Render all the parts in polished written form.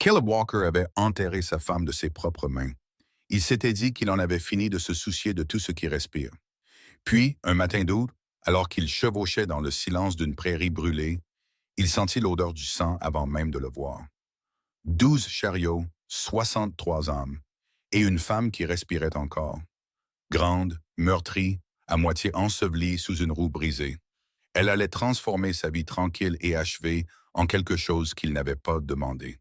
Caleb Walker avait enterré sa femme de ses propres mains. Il s'était dit qu'il en avait fini de se soucier de tout ce qui respire. Puis, un matin d'août, alors qu'il chevauchait dans le silence d'une prairie brûlée, il sentit l'odeur du sang avant même de le voir. 12 chariots, 63 âmes, et une femme qui respirait encore. Grande, meurtrie, à moitié ensevelie sous une roue brisée. Elle allait transformer sa vie tranquille et achevée en quelque chose qu'il n'avait pas demandé,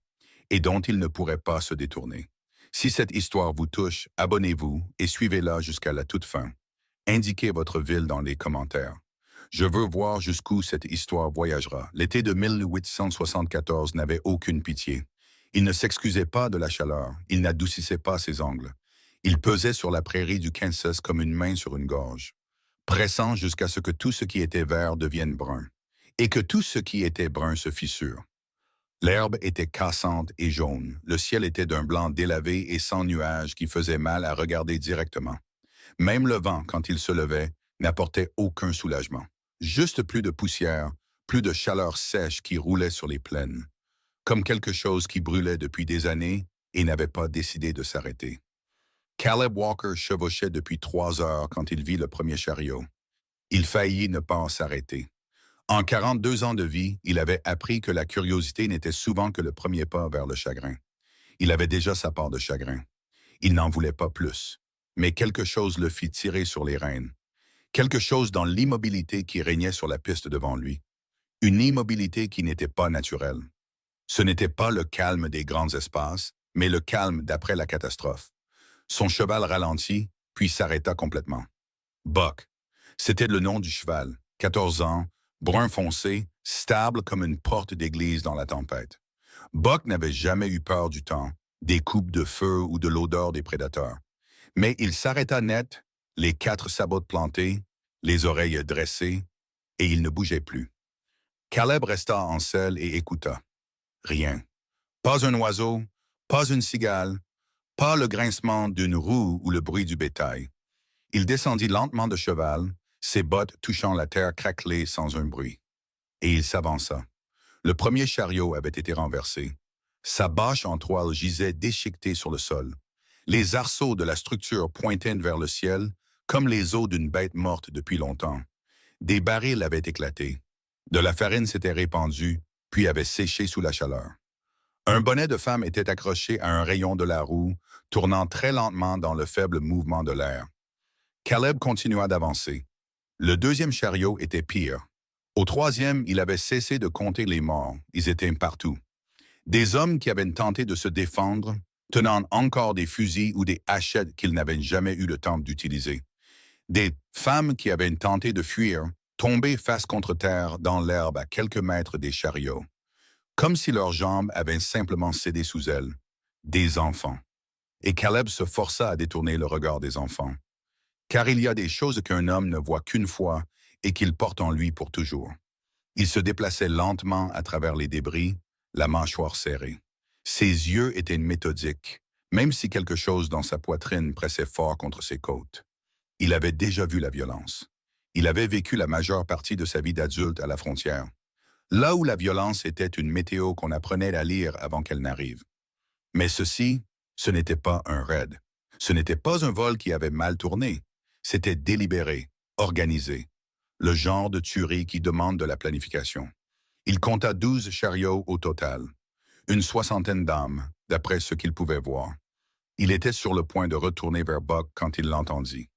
et dont il ne pourrait pas se détourner. Si cette histoire vous touche, abonnez-vous et suivez-la jusqu'à la toute fin. Indiquez votre ville dans les commentaires. Je veux voir jusqu'où cette histoire voyagera. L'été de 1874 n'avait aucune pitié. Il ne s'excusait pas de la chaleur, il n'adoucissait pas ses ongles. Il pesait sur la prairie du Kansas comme une main sur une gorge, pressant jusqu'à ce que tout ce qui était vert devienne brun, et que tout ce qui était brun se fissure. L'herbe était cassante et jaune, le ciel était d'un blanc délavé et sans nuages qui faisait mal à regarder directement. Même le vent, quand il se levait, n'apportait aucun soulagement. Juste plus de poussière, plus de chaleur sèche qui roulait sur les plaines, comme quelque chose qui brûlait depuis des années et n'avait pas décidé de s'arrêter. Caleb Walker chevauchait depuis 3 heures quand il vit le premier chariot. Il faillit ne pas en s'arrêter. En 42 ans de vie, il avait appris que la curiosité n'était souvent que le premier pas vers le chagrin. Il avait déjà sa part de chagrin. Il n'en voulait pas plus. Mais quelque chose le fit tirer sur les rênes. Quelque chose dans l'immobilité qui régnait sur la piste devant lui. Une immobilité qui n'était pas naturelle. Ce n'était pas le calme des grands espaces, mais le calme d'après la catastrophe. Son cheval ralentit, puis s'arrêta complètement. Buck. C'était le nom du cheval. 14 ans, brun foncé, stable comme une porte d'église dans la tempête. Buck n'avait jamais eu peur du temps, des coupes de feu ou de l'odeur des prédateurs. Mais il s'arrêta net, les 4 sabots plantés, les oreilles dressées, et il ne bougeait plus. Caleb resta en selle et écouta. Rien. Pas un oiseau, pas une cigale, pas le grincement d'une roue ou le bruit du bétail. Il descendit lentement de cheval, ses bottes touchant la terre craquelée sans un bruit. Et il s'avança. Le premier chariot avait été renversé. Sa bâche en toile gisait déchiquetée sur le sol. Les arceaux de la structure pointaient vers le ciel, comme les os d'une bête morte depuis longtemps. Des barils avaient éclaté. De la farine s'était répandue, puis avait séché sous la chaleur. Un bonnet de femme était accroché à un rayon de la roue, tournant très lentement dans le faible mouvement de l'air. Caleb continua d'avancer. Le deuxième chariot était pire. Au troisième, il avait cessé de compter les morts. Ils étaient partout. Des hommes qui avaient tenté de se défendre, tenant encore des fusils ou des hachettes qu'ils n'avaient jamais eu le temps d'utiliser. Des femmes qui avaient tenté de fuir, tombées face contre terre dans l'herbe à quelques mètres des chariots. Comme si leurs jambes avaient simplement cédé sous elles. Des enfants. Et Caleb se força à détourner le regard des enfants. Car il y a des choses qu'un homme ne voit qu'une fois et qu'il porte en lui pour toujours. Il se déplaçait lentement à travers les débris, la mâchoire serrée. Ses yeux étaient méthodiques, même si quelque chose dans sa poitrine pressait fort contre ses côtes. Il avait déjà vu la violence. Il avait vécu la majeure partie de sa vie d'adulte à la frontière. Là où la violence était une météo qu'on apprenait à lire avant qu'elle n'arrive. Mais ceci, ce n'était pas un raid. Ce n'était pas un vol qui avait mal tourné. C'était délibéré, organisé. Le genre de tuerie qui demande de la planification. Il compta 12 chariots au total. Une 60aine d'âmes, d'après ce qu'il pouvait voir. Il était sur le point de retourner vers Buck quand il l'entendit.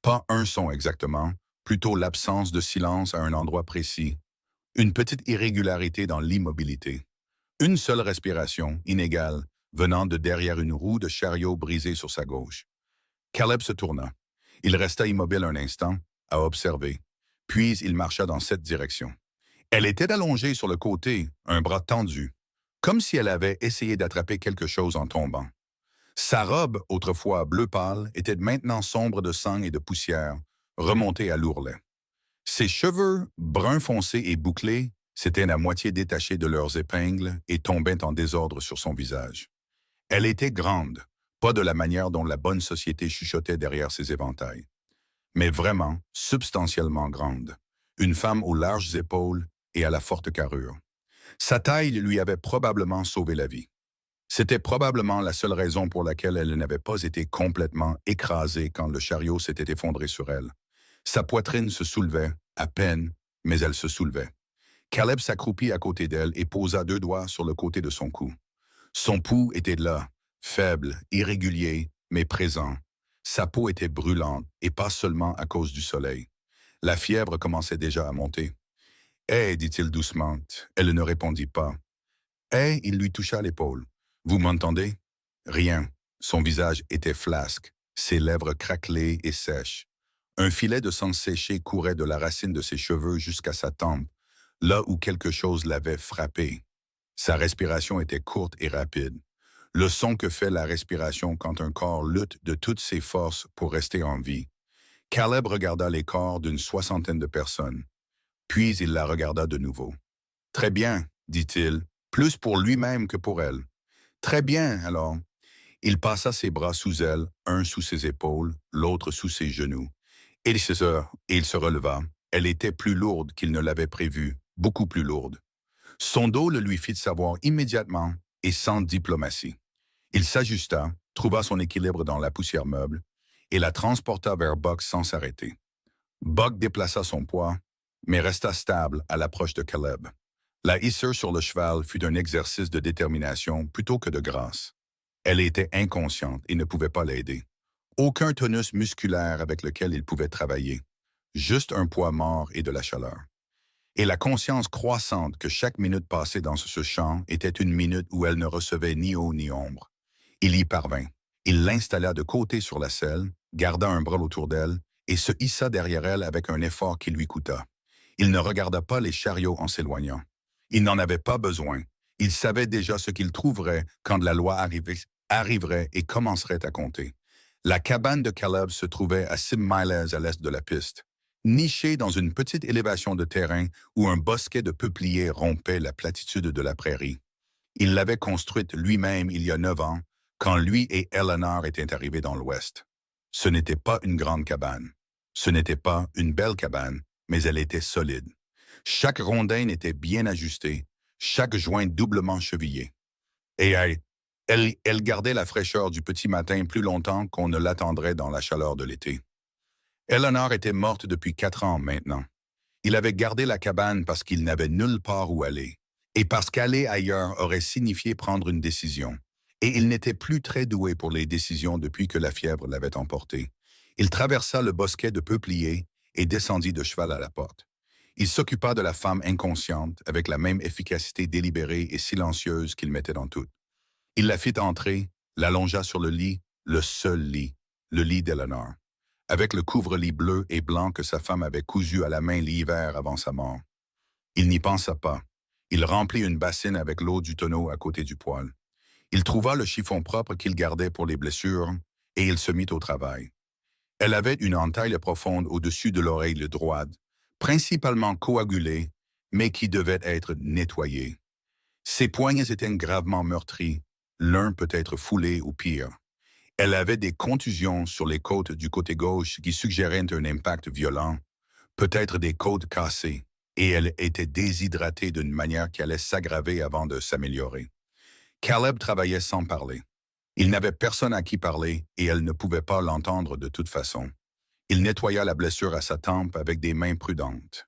Pas un son exactement, plutôt l'absence de silence à un endroit précis. Une petite irrégularité dans l'immobilité. Une seule respiration, inégale, venant de derrière une roue de chariot brisée sur sa gauche. Caleb se tourna. Il resta immobile un instant, à observer. Puis il marcha dans cette direction. Elle était allongée sur le côté, un bras tendu, comme si elle avait essayé d'attraper quelque chose en tombant. Sa robe, autrefois bleu pâle, était maintenant sombre de sang et de poussière, remontée à l'ourlet. Ses cheveux, bruns foncés et bouclés, s'étaient à moitié détachés de leurs épingles et tombaient en désordre sur son visage. Elle était grande, pas de la manière dont la bonne société chuchotait derrière ses éventails, mais vraiment, substantiellement grande. Une femme aux larges épaules et à la forte carrure. Sa taille lui avait probablement sauvé la vie. C'était probablement la seule raison pour laquelle elle n'avait pas été complètement écrasée quand le chariot s'était effondré sur elle. Sa poitrine se soulevait, à peine, mais elle se soulevait. Caleb s'accroupit à côté d'elle et posa 2 doigts sur le côté de son cou. Son pouls était là, faible, irrégulier, mais présent. Sa peau était brûlante, et pas seulement à cause du soleil. La fièvre commençait déjà à monter. « Hé, dit-il doucement. Elle ne répondit pas. « Hé, il lui toucha l'épaule. Vous m'entendez? Rien. Son visage était flasque, ses lèvres craquelées et sèches. Un filet de sang séché courait de la racine de ses cheveux jusqu'à sa tempe, là où quelque chose l'avait frappé. Sa respiration était courte et rapide. Le son que fait la respiration quand un corps lutte de toutes ses forces pour rester en vie. Caleb regarda les corps d'une 60aine de personnes. Puis il la regarda de nouveau. « Très bien, dit-il, plus pour lui-même que pour elle. Très bien, alors. » Il passa ses bras sous elle, un sous ses épaules, l'autre sous ses genoux. Il se releva. Elle était plus lourde qu'il ne l'avait prévu, beaucoup plus lourde. Son dos le lui fit savoir immédiatement et sans diplomatie. Il s'ajusta, trouva son équilibre dans la poussière meuble et la transporta vers Buck sans s'arrêter. Buck déplaça son poids, mais resta stable à l'approche de Caleb. La hissure sur le cheval fut un exercice de détermination plutôt que de grâce. Elle était inconsciente et ne pouvait pas l'aider. Aucun tonus musculaire avec lequel il pouvait travailler. Juste un poids mort et de la chaleur. Et la conscience croissante que chaque minute passée dans ce champ était une minute où elle ne recevait ni eau ni ombre. Il y parvint. Il l'installa de côté sur la selle, garda un bras autour d'elle et se hissa derrière elle avec un effort qui lui coûta. Il ne regarda pas les chariots en s'éloignant. Il n'en avait pas besoin. Il savait déjà ce qu'il trouverait quand la loi arriverait et commencerait à compter. La cabane de Caleb se trouvait à 6 miles à l'est de la piste, nichée dans une petite élévation de terrain où un bosquet de peupliers rompait la platitude de la prairie. Il l'avait construite lui-même il y a 9 ans, quand lui et Eleanor étaient arrivés dans l'Ouest. Ce n'était pas une grande cabane. Ce n'était pas une belle cabane, mais elle était solide. Chaque rondin était bien ajusté, chaque joint doublement chevillé. Et elle gardait la fraîcheur du petit matin plus longtemps qu'on ne l'attendrait dans la chaleur de l'été. Eleanor était morte depuis 4 ans maintenant. Il avait gardé la cabane parce qu'il n'avait nulle part où aller, et parce qu'aller ailleurs aurait signifié prendre une décision. Et il n'était plus très doué pour les décisions depuis que la fièvre l'avait emporté. Il traversa le bosquet de peupliers et descendit de cheval à la porte. Il s'occupa de la femme inconsciente avec la même efficacité délibérée et silencieuse qu'il mettait dans tout. Il la fit entrer, l'allongea sur le seul lit, le lit d'Eleanor, avec le couvre-lit bleu et blanc que sa femme avait cousu à la main l'hiver avant sa mort. Il n'y pensa pas. Il remplit une bassine avec l'eau du tonneau à côté du poêle. Il trouva le chiffon propre qu'il gardait pour les blessures et il se mit au travail. Elle avait une entaille profonde au-dessus de l'oreille droite, principalement coagulée, mais qui devait être nettoyée. Ses poignets étaient gravement meurtris, l'un peut-être foulé ou pire. Elle avait des contusions sur les côtes du côté gauche qui suggéraient un impact violent, peut-être des côtes cassées, et elle était déshydratée d'une manière qui allait s'aggraver avant de s'améliorer. Caleb travaillait sans parler. Il n'avait personne à qui parler et elle ne pouvait pas l'entendre de toute façon. Il nettoya la blessure à sa tempe avec des mains prudentes.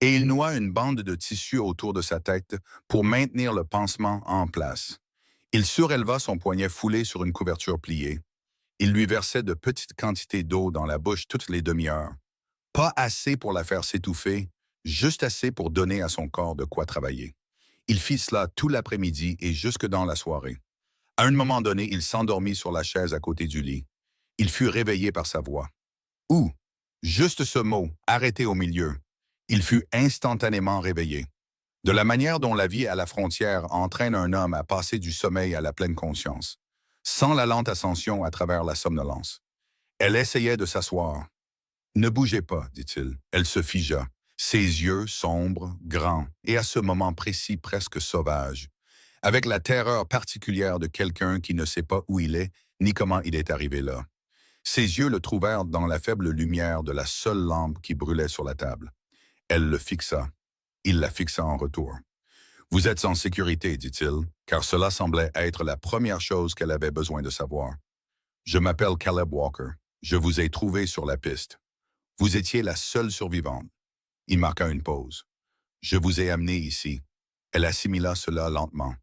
Et il noua une bande de tissu autour de sa tête pour maintenir le pansement en place. Il suréleva son poignet foulé sur une couverture pliée. Il lui versait de petites quantités d'eau dans la bouche toutes les demi-heures. Pas assez pour la faire s'étouffer, juste assez pour donner à son corps de quoi travailler. Il fit cela tout l'après-midi et jusque dans la soirée. À un moment donné, il s'endormit sur la chaise à côté du lit. Il fut réveillé par sa voix. « Où ?» Juste ce mot, arrêté au milieu. Il fut instantanément réveillé. De la manière dont la vie à la frontière entraîne un homme à passer du sommeil à la pleine conscience, sans la lente ascension à travers la somnolence. Elle essayait de s'asseoir. « Ne bougez pas, dit-il. » Elle se figea, ses yeux sombres, grands, et à ce moment précis presque sauvages, avec la terreur particulière de quelqu'un qui ne sait pas où il est, ni comment il est arrivé là. Ses yeux le trouvèrent dans la faible lumière de la seule lampe qui brûlait sur la table. Elle le fixa. Il la fixa en retour. Vous êtes en sécurité, dit-il, car cela semblait être la première chose qu'elle avait besoin de savoir. Je m'appelle Caleb Walker. Je vous ai trouvé sur la piste. Vous étiez la seule survivante. Il marqua une pause. Je vous ai amené ici. Elle assimila cela lentement.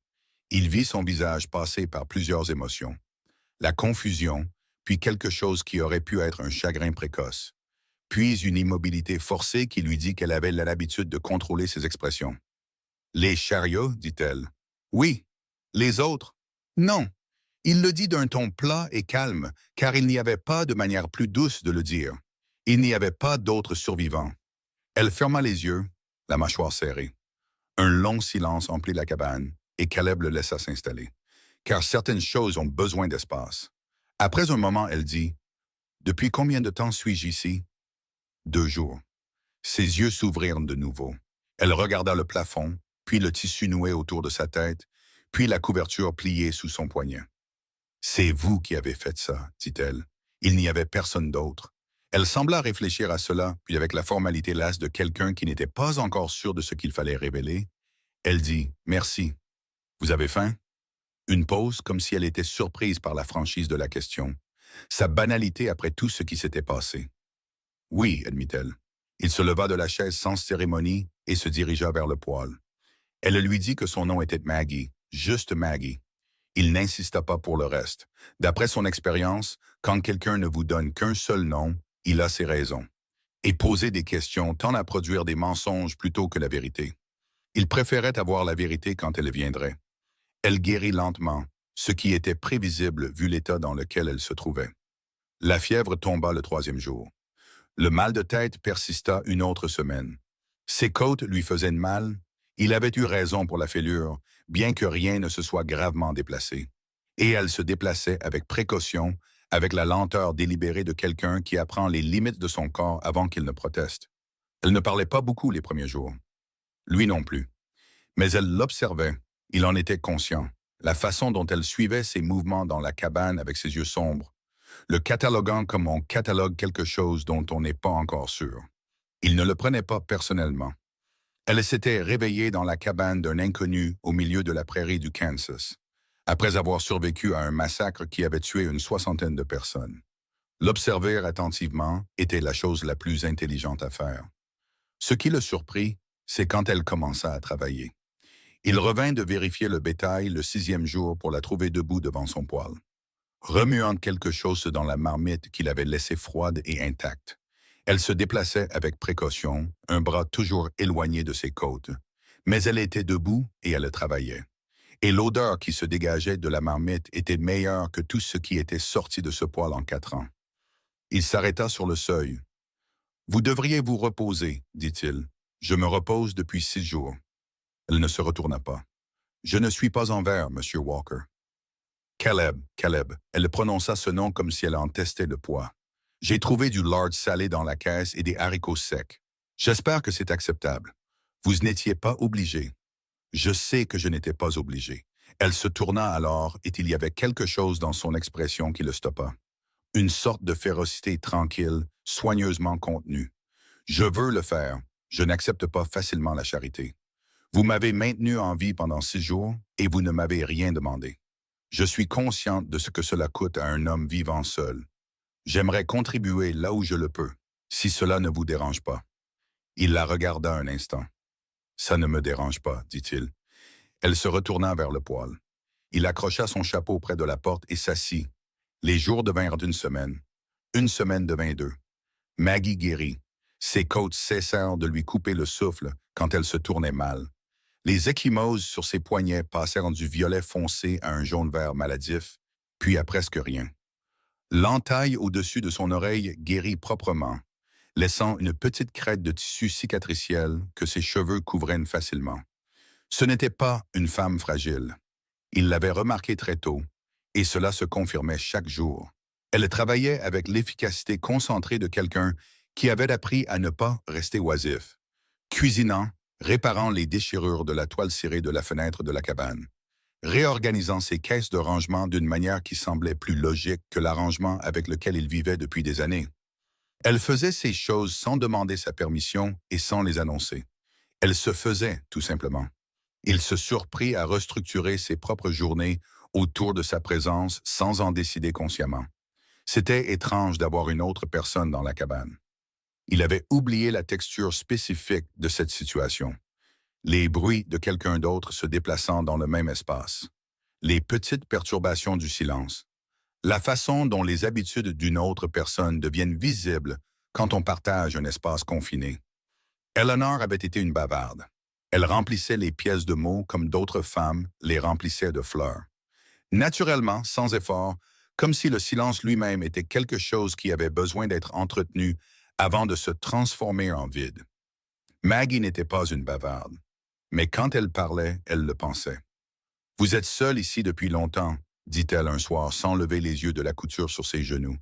Il vit son visage passer par plusieurs émotions. La confusion, puis quelque chose qui aurait pu être un chagrin précoce. Puis une immobilité forcée qui lui dit qu'elle avait l'habitude de contrôler ses expressions. Les chariots, dit-elle. Oui. Les autres? Non. Il le dit d'un ton plat et calme, car il n'y avait pas de manière plus douce de le dire. Il n'y avait pas d'autres survivants. Elle ferma les yeux, la mâchoire serrée. Un long silence emplit la cabane, et Caleb le laissa s'installer. Car certaines choses ont besoin d'espace. Après un moment, elle dit, « Depuis combien de temps suis-je ici? » 2 jours. Ses yeux s'ouvrirent de nouveau. Elle regarda le plafond, puis le tissu noué autour de sa tête, puis la couverture pliée sous son poignet. « C'est vous qui avez fait ça, dit-elle. Il n'y avait personne d'autre. » Elle sembla réfléchir à cela, puis avec la formalité lasse de quelqu'un qui n'était pas encore sûr de ce qu'il fallait révéler, elle dit « Merci. Vous avez faim? » Une pause comme si elle était surprise par la franchise de la question, sa banalité après tout ce qui s'était passé. « Oui, admit-elle. » Il se leva de la chaise sans cérémonie et se dirigea vers le poêle. Elle lui dit que son nom était Maggie, juste Maggie. Il n'insista pas pour le reste. D'après son expérience, quand quelqu'un ne vous donne qu'un seul nom, il a ses raisons. Et poser des questions tend à produire des mensonges plutôt que la vérité. Il préférait avoir la vérité quand elle viendrait. Elle guérit lentement, ce qui était prévisible vu l'état dans lequel elle se trouvait. La fièvre tomba le 3e jour. Le mal de tête persista une autre semaine. Ses côtes lui faisaient mal. Il avait eu raison pour la fêlure, bien que rien ne se soit gravement déplacé. Et elle se déplaçait avec précaution, avec la lenteur délibérée de quelqu'un qui apprend les limites de son corps avant qu'il ne proteste. Elle ne parlait pas beaucoup les premiers jours. Lui non plus. Mais elle l'observait. Il en était conscient. La façon dont elle suivait ses mouvements dans la cabane avec ses yeux sombres, le cataloguant comme on catalogue quelque chose dont on n'est pas encore sûr. Il ne le prenait pas personnellement. Elle s'était réveillée dans la cabane d'un inconnu au milieu de la prairie du Kansas, après avoir survécu à un massacre qui avait tué une 60aine de personnes. L'observer attentivement était la chose la plus intelligente à faire. Ce qui le surprit, c'est quand elle commença à travailler. Il revint de vérifier le bétail le 6e jour pour la trouver debout devant son poêle, remuant quelque chose dans la marmite qu'il avait laissée froide et intacte. Elle se déplaçait avec précaution, un bras toujours éloigné de ses côtes, mais elle était debout et elle travaillait. Et l'odeur qui se dégageait de la marmite était meilleure que tout ce qui était sorti de ce poêle en 4 ans. Il s'arrêta sur le seuil. « Vous devriez vous reposer, dit-il. Je me repose depuis 6 jours. » Elle ne se retourna pas. « Je ne suis pas en verre, Monsieur Walker. » Caleb. Elle prononça ce nom comme si elle en testait le poids. « J'ai trouvé du lard salé dans la caisse et des haricots secs. J'espère que c'est acceptable. Vous n'étiez pas obligé. » Je sais que je n'étais pas obligé. Elle se tourna alors et il y avait quelque chose dans son expression qui le stoppa. Une sorte de férocité tranquille, soigneusement contenue. « Je veux le faire. Je n'accepte pas facilement la charité. Vous m'avez maintenu en vie pendant 6 jours et vous ne m'avez rien demandé. Je suis consciente de ce que cela coûte à un homme vivant seul. J'aimerais contribuer là où je le peux, si cela ne vous dérange pas. » Il la regarda un instant. « Ça ne me dérange pas, dit-il. » Elle se retourna vers le poêle. Il accrocha son chapeau près de la porte et s'assit. Les jours devinrent une semaine devint 2. Maggie guérit. Ses côtes cessèrent de lui couper le souffle quand elle se tournait mal. Les ecchymoses sur ses poignets passèrent du violet foncé à un jaune-vert maladif, puis à presque rien. L'entaille au-dessus de son oreille guérit proprement, laissant une petite crête de tissu cicatriciel que ses cheveux couvraient facilement. Ce n'était pas une femme fragile. Il l'avait remarqué très tôt, et cela se confirmait chaque jour. Elle travaillait avec l'efficacité concentrée de quelqu'un qui avait appris à ne pas rester oisif, cuisinant, réparant les déchirures de la toile cirée de la fenêtre de la cabane, réorganisant ses caisses de rangement d'une manière qui semblait plus logique que l'arrangement avec lequel il vivait depuis des années. Elle faisait ces choses sans demander sa permission et sans les annoncer. Elle se faisait, tout simplement. Il se surprit à restructurer ses propres journées autour de sa présence sans en décider consciemment. C'était étrange d'avoir une autre personne dans la cabane. Il avait oublié la texture spécifique de cette situation. Les bruits de quelqu'un d'autre se déplaçant dans le même espace. Les petites perturbations du silence. La façon dont les habitudes d'une autre personne deviennent visibles quand on partage un espace confiné. Eleanor avait été une bavarde. Elle remplissait les pièces de mots comme d'autres femmes les remplissaient de fleurs. Naturellement, sans effort, comme si le silence lui-même était quelque chose qui avait besoin d'être entretenu avant de se transformer en vide. Maggie n'était pas une bavarde, mais quand elle parlait, elle le pensait. « Vous êtes seul ici depuis longtemps », dit-elle un soir sans lever les yeux de la couture sur ses genoux.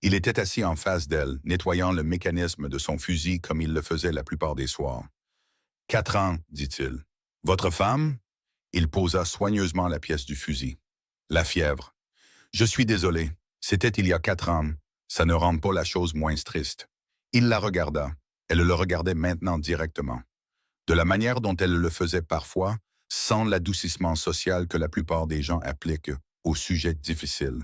Il était assis en face d'elle, nettoyant le mécanisme de son fusil comme il le faisait la plupart des soirs. « 4 ans, dit-il. Votre femme ?» Il posa soigneusement la pièce du fusil. La fièvre. Je suis désolé. C'était il y a 4 ans. Ça ne rend pas la chose moins triste. Il la regarda. Elle le regardait maintenant directement. De la manière dont elle le faisait parfois, sans l'adoucissement social que la plupart des gens appliquent aux sujets difficiles.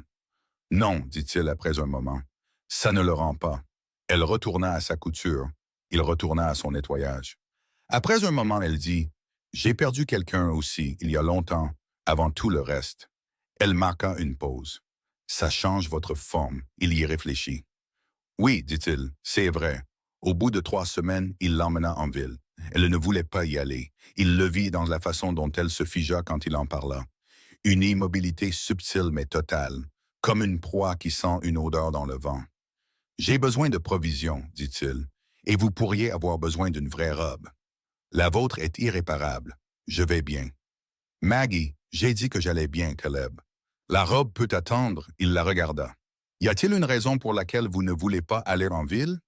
Non, dit-il après un moment. Ça ne le rend pas. Elle retourna à sa couture. Il retourna à son nettoyage. Après un moment, elle dit, « J'ai perdu quelqu'un aussi, il y a longtemps, avant tout le reste. » Elle marqua une pause. « Ça change votre forme. » Il y réfléchit. « Oui, dit-il, c'est vrai. Au bout de 3 semaines, il l'emmena en ville. Elle ne voulait pas y aller. Il le vit dans la façon dont elle se figea quand il en parla. Une immobilité subtile mais totale, comme une proie qui sent une odeur dans le vent. « J'ai besoin de provisions, dit-il, et vous pourriez avoir besoin d'une vraie robe. La vôtre est irréparable. Je vais bien. » « Maggie, j'ai dit que j'allais bien, Caleb. La robe peut attendre, il la regarda. « Y a-t-il une raison pour laquelle vous ne voulez pas aller en ville? »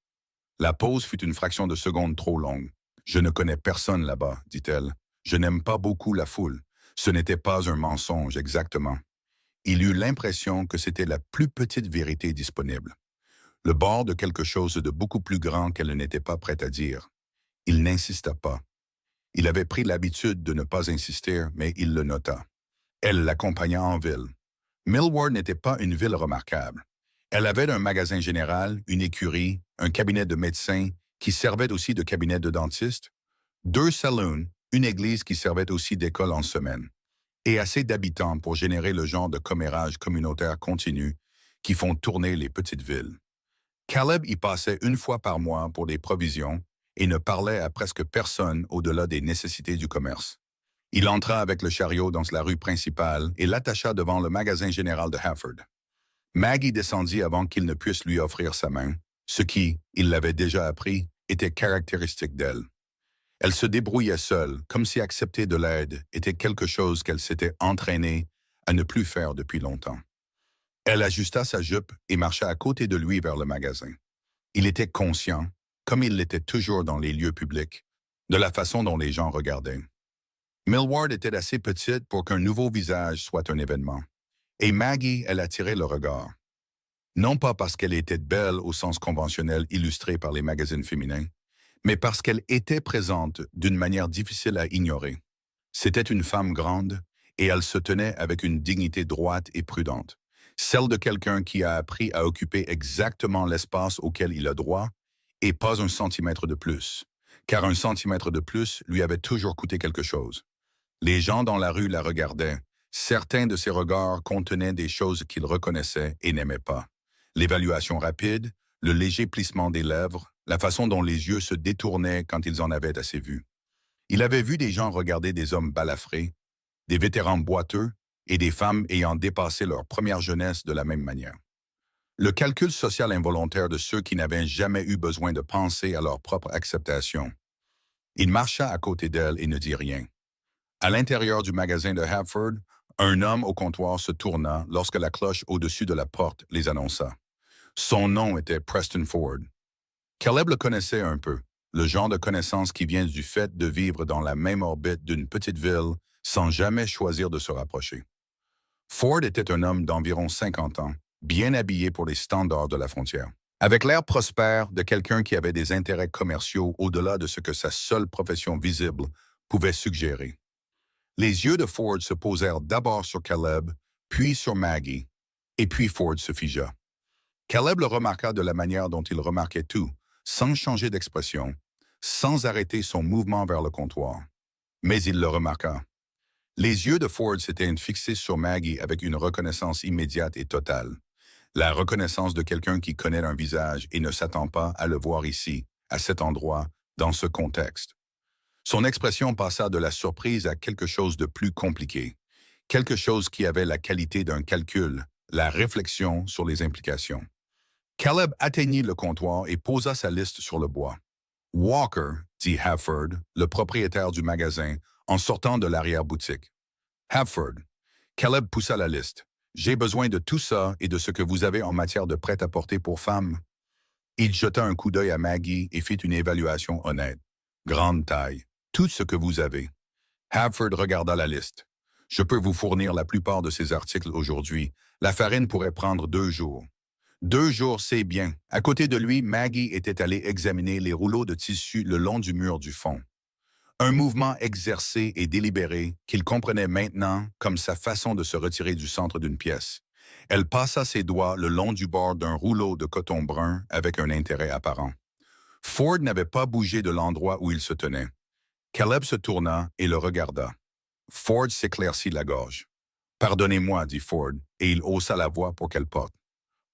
La pause fut une fraction de seconde trop longue. « Je ne connais personne là-bas, dit-elle. Je n'aime pas beaucoup la foule. Ce n'était pas un mensonge exactement. » Il eut l'impression que c'était la plus petite vérité disponible. Le bord de quelque chose de beaucoup plus grand qu'elle n'était pas prête à dire. Il n'insista pas. Il avait pris l'habitude de ne pas insister, mais il le nota. Elle l'accompagna en ville. Millward n'était pas une ville remarquable. Elle avait un magasin général, une écurie, un cabinet de médecin qui servait aussi de cabinet de dentiste, 2 saloons, une église qui servait aussi d'école en semaine, et assez d'habitants pour générer le genre de commérage communautaire continu qui font tourner les petites villes. Caleb y passait 1 fois par mois pour des provisions et ne parlait à presque personne au-delà des nécessités du commerce. Il entra avec le chariot dans la rue principale et l'attacha devant le magasin général de Hafford. Maggie descendit avant qu'il ne puisse lui offrir sa main, ce qui, il l'avait déjà appris, était caractéristique d'elle. Elle se débrouillait seule, comme si accepter de l'aide était quelque chose qu'elle s'était entraînée à ne plus faire depuis longtemps. Elle ajusta sa jupe et marcha à côté de lui vers le magasin. Il était conscient, comme il l'était toujours dans les lieux publics, de la façon dont les gens regardaient. Millward était assez petite pour qu'un nouveau visage soit un événement. Et Maggie, elle attirait le regard. Non pas parce qu'elle était belle au sens conventionnel illustré par les magazines féminins, mais parce qu'elle était présente d'une manière difficile à ignorer. C'était une femme grande, et elle se tenait avec une dignité droite et prudente, celle de quelqu'un qui a appris à occuper exactement l'espace auquel il a droit, et pas un centimètre de plus, car un centimètre de plus lui avait toujours coûté quelque chose. Les gens dans la rue la regardaient. Certains de ses regards contenaient des choses qu'il reconnaissait et n'aimait pas. L'évaluation rapide, le léger plissement des lèvres, la façon dont les yeux se détournaient quand ils en avaient assez vu. Il avait vu des gens regarder des hommes balafrés, des vétérans boiteux et des femmes ayant dépassé leur première jeunesse de la même manière. Le calcul social involontaire de ceux qui n'avaient jamais eu besoin de penser à leur propre acceptation. Il marcha à côté d'elle et ne dit rien. À l'intérieur du magasin de Hafford, un homme au comptoir se tourna lorsque la cloche au-dessus de la porte les annonça. Son nom était Preston Ford. Caleb le connaissait un peu, le genre de connaissance qui vient du fait de vivre dans la même orbite d'une petite ville sans jamais choisir de se rapprocher. Ford était un homme d'environ 50 ans, bien habillé pour les standards de la frontière, avec l'air prospère de quelqu'un qui avait des intérêts commerciaux au-delà de ce que sa seule profession visible pouvait suggérer. Les yeux de Ford se posèrent d'abord sur Caleb, puis sur Maggie, et puis Ford se figea. Caleb le remarqua de la manière dont il remarquait tout, sans changer d'expression, sans arrêter son mouvement vers le comptoir. Mais il le remarqua. Les yeux de Ford s'étaient fixés sur Maggie avec une reconnaissance immédiate et totale. La reconnaissance de quelqu'un qui connaît un visage et ne s'attend pas à le voir ici, à cet endroit, dans ce contexte. Son expression passa de la surprise à quelque chose de plus compliqué, quelque chose qui avait la qualité d'un calcul, la réflexion sur les implications. Caleb atteignit le comptoir et posa sa liste sur le bois. « Walker », dit Halford, le propriétaire du magasin, en sortant de l'arrière-boutique. « Halford », Caleb poussa la liste. « J'ai besoin de tout ça et de ce que vous avez en matière de prêt-à-porter pour femmes. » Il jeta un coup d'œil à Maggie et fit une évaluation honnête. « Grande taille. Tout ce que vous avez. » Halford regarda la liste. « Je peux vous fournir la plupart de ces articles aujourd'hui. La farine pourrait prendre 2 jours. » 2 jours, c'est bien. À côté de lui, Maggie était allée examiner les rouleaux de tissu le long du mur du fond. Un mouvement exercé et délibéré qu'il comprenait maintenant comme sa façon de se retirer du centre d'une pièce. Elle passa ses doigts le long du bord d'un rouleau de coton brun avec un intérêt apparent. Ford n'avait pas bougé de l'endroit où il se tenait. Caleb se tourna et le regarda. Ford s'éclaircit la gorge. « Pardonnez-moi, dit Ford, et il haussa la voix pour qu'elle porte.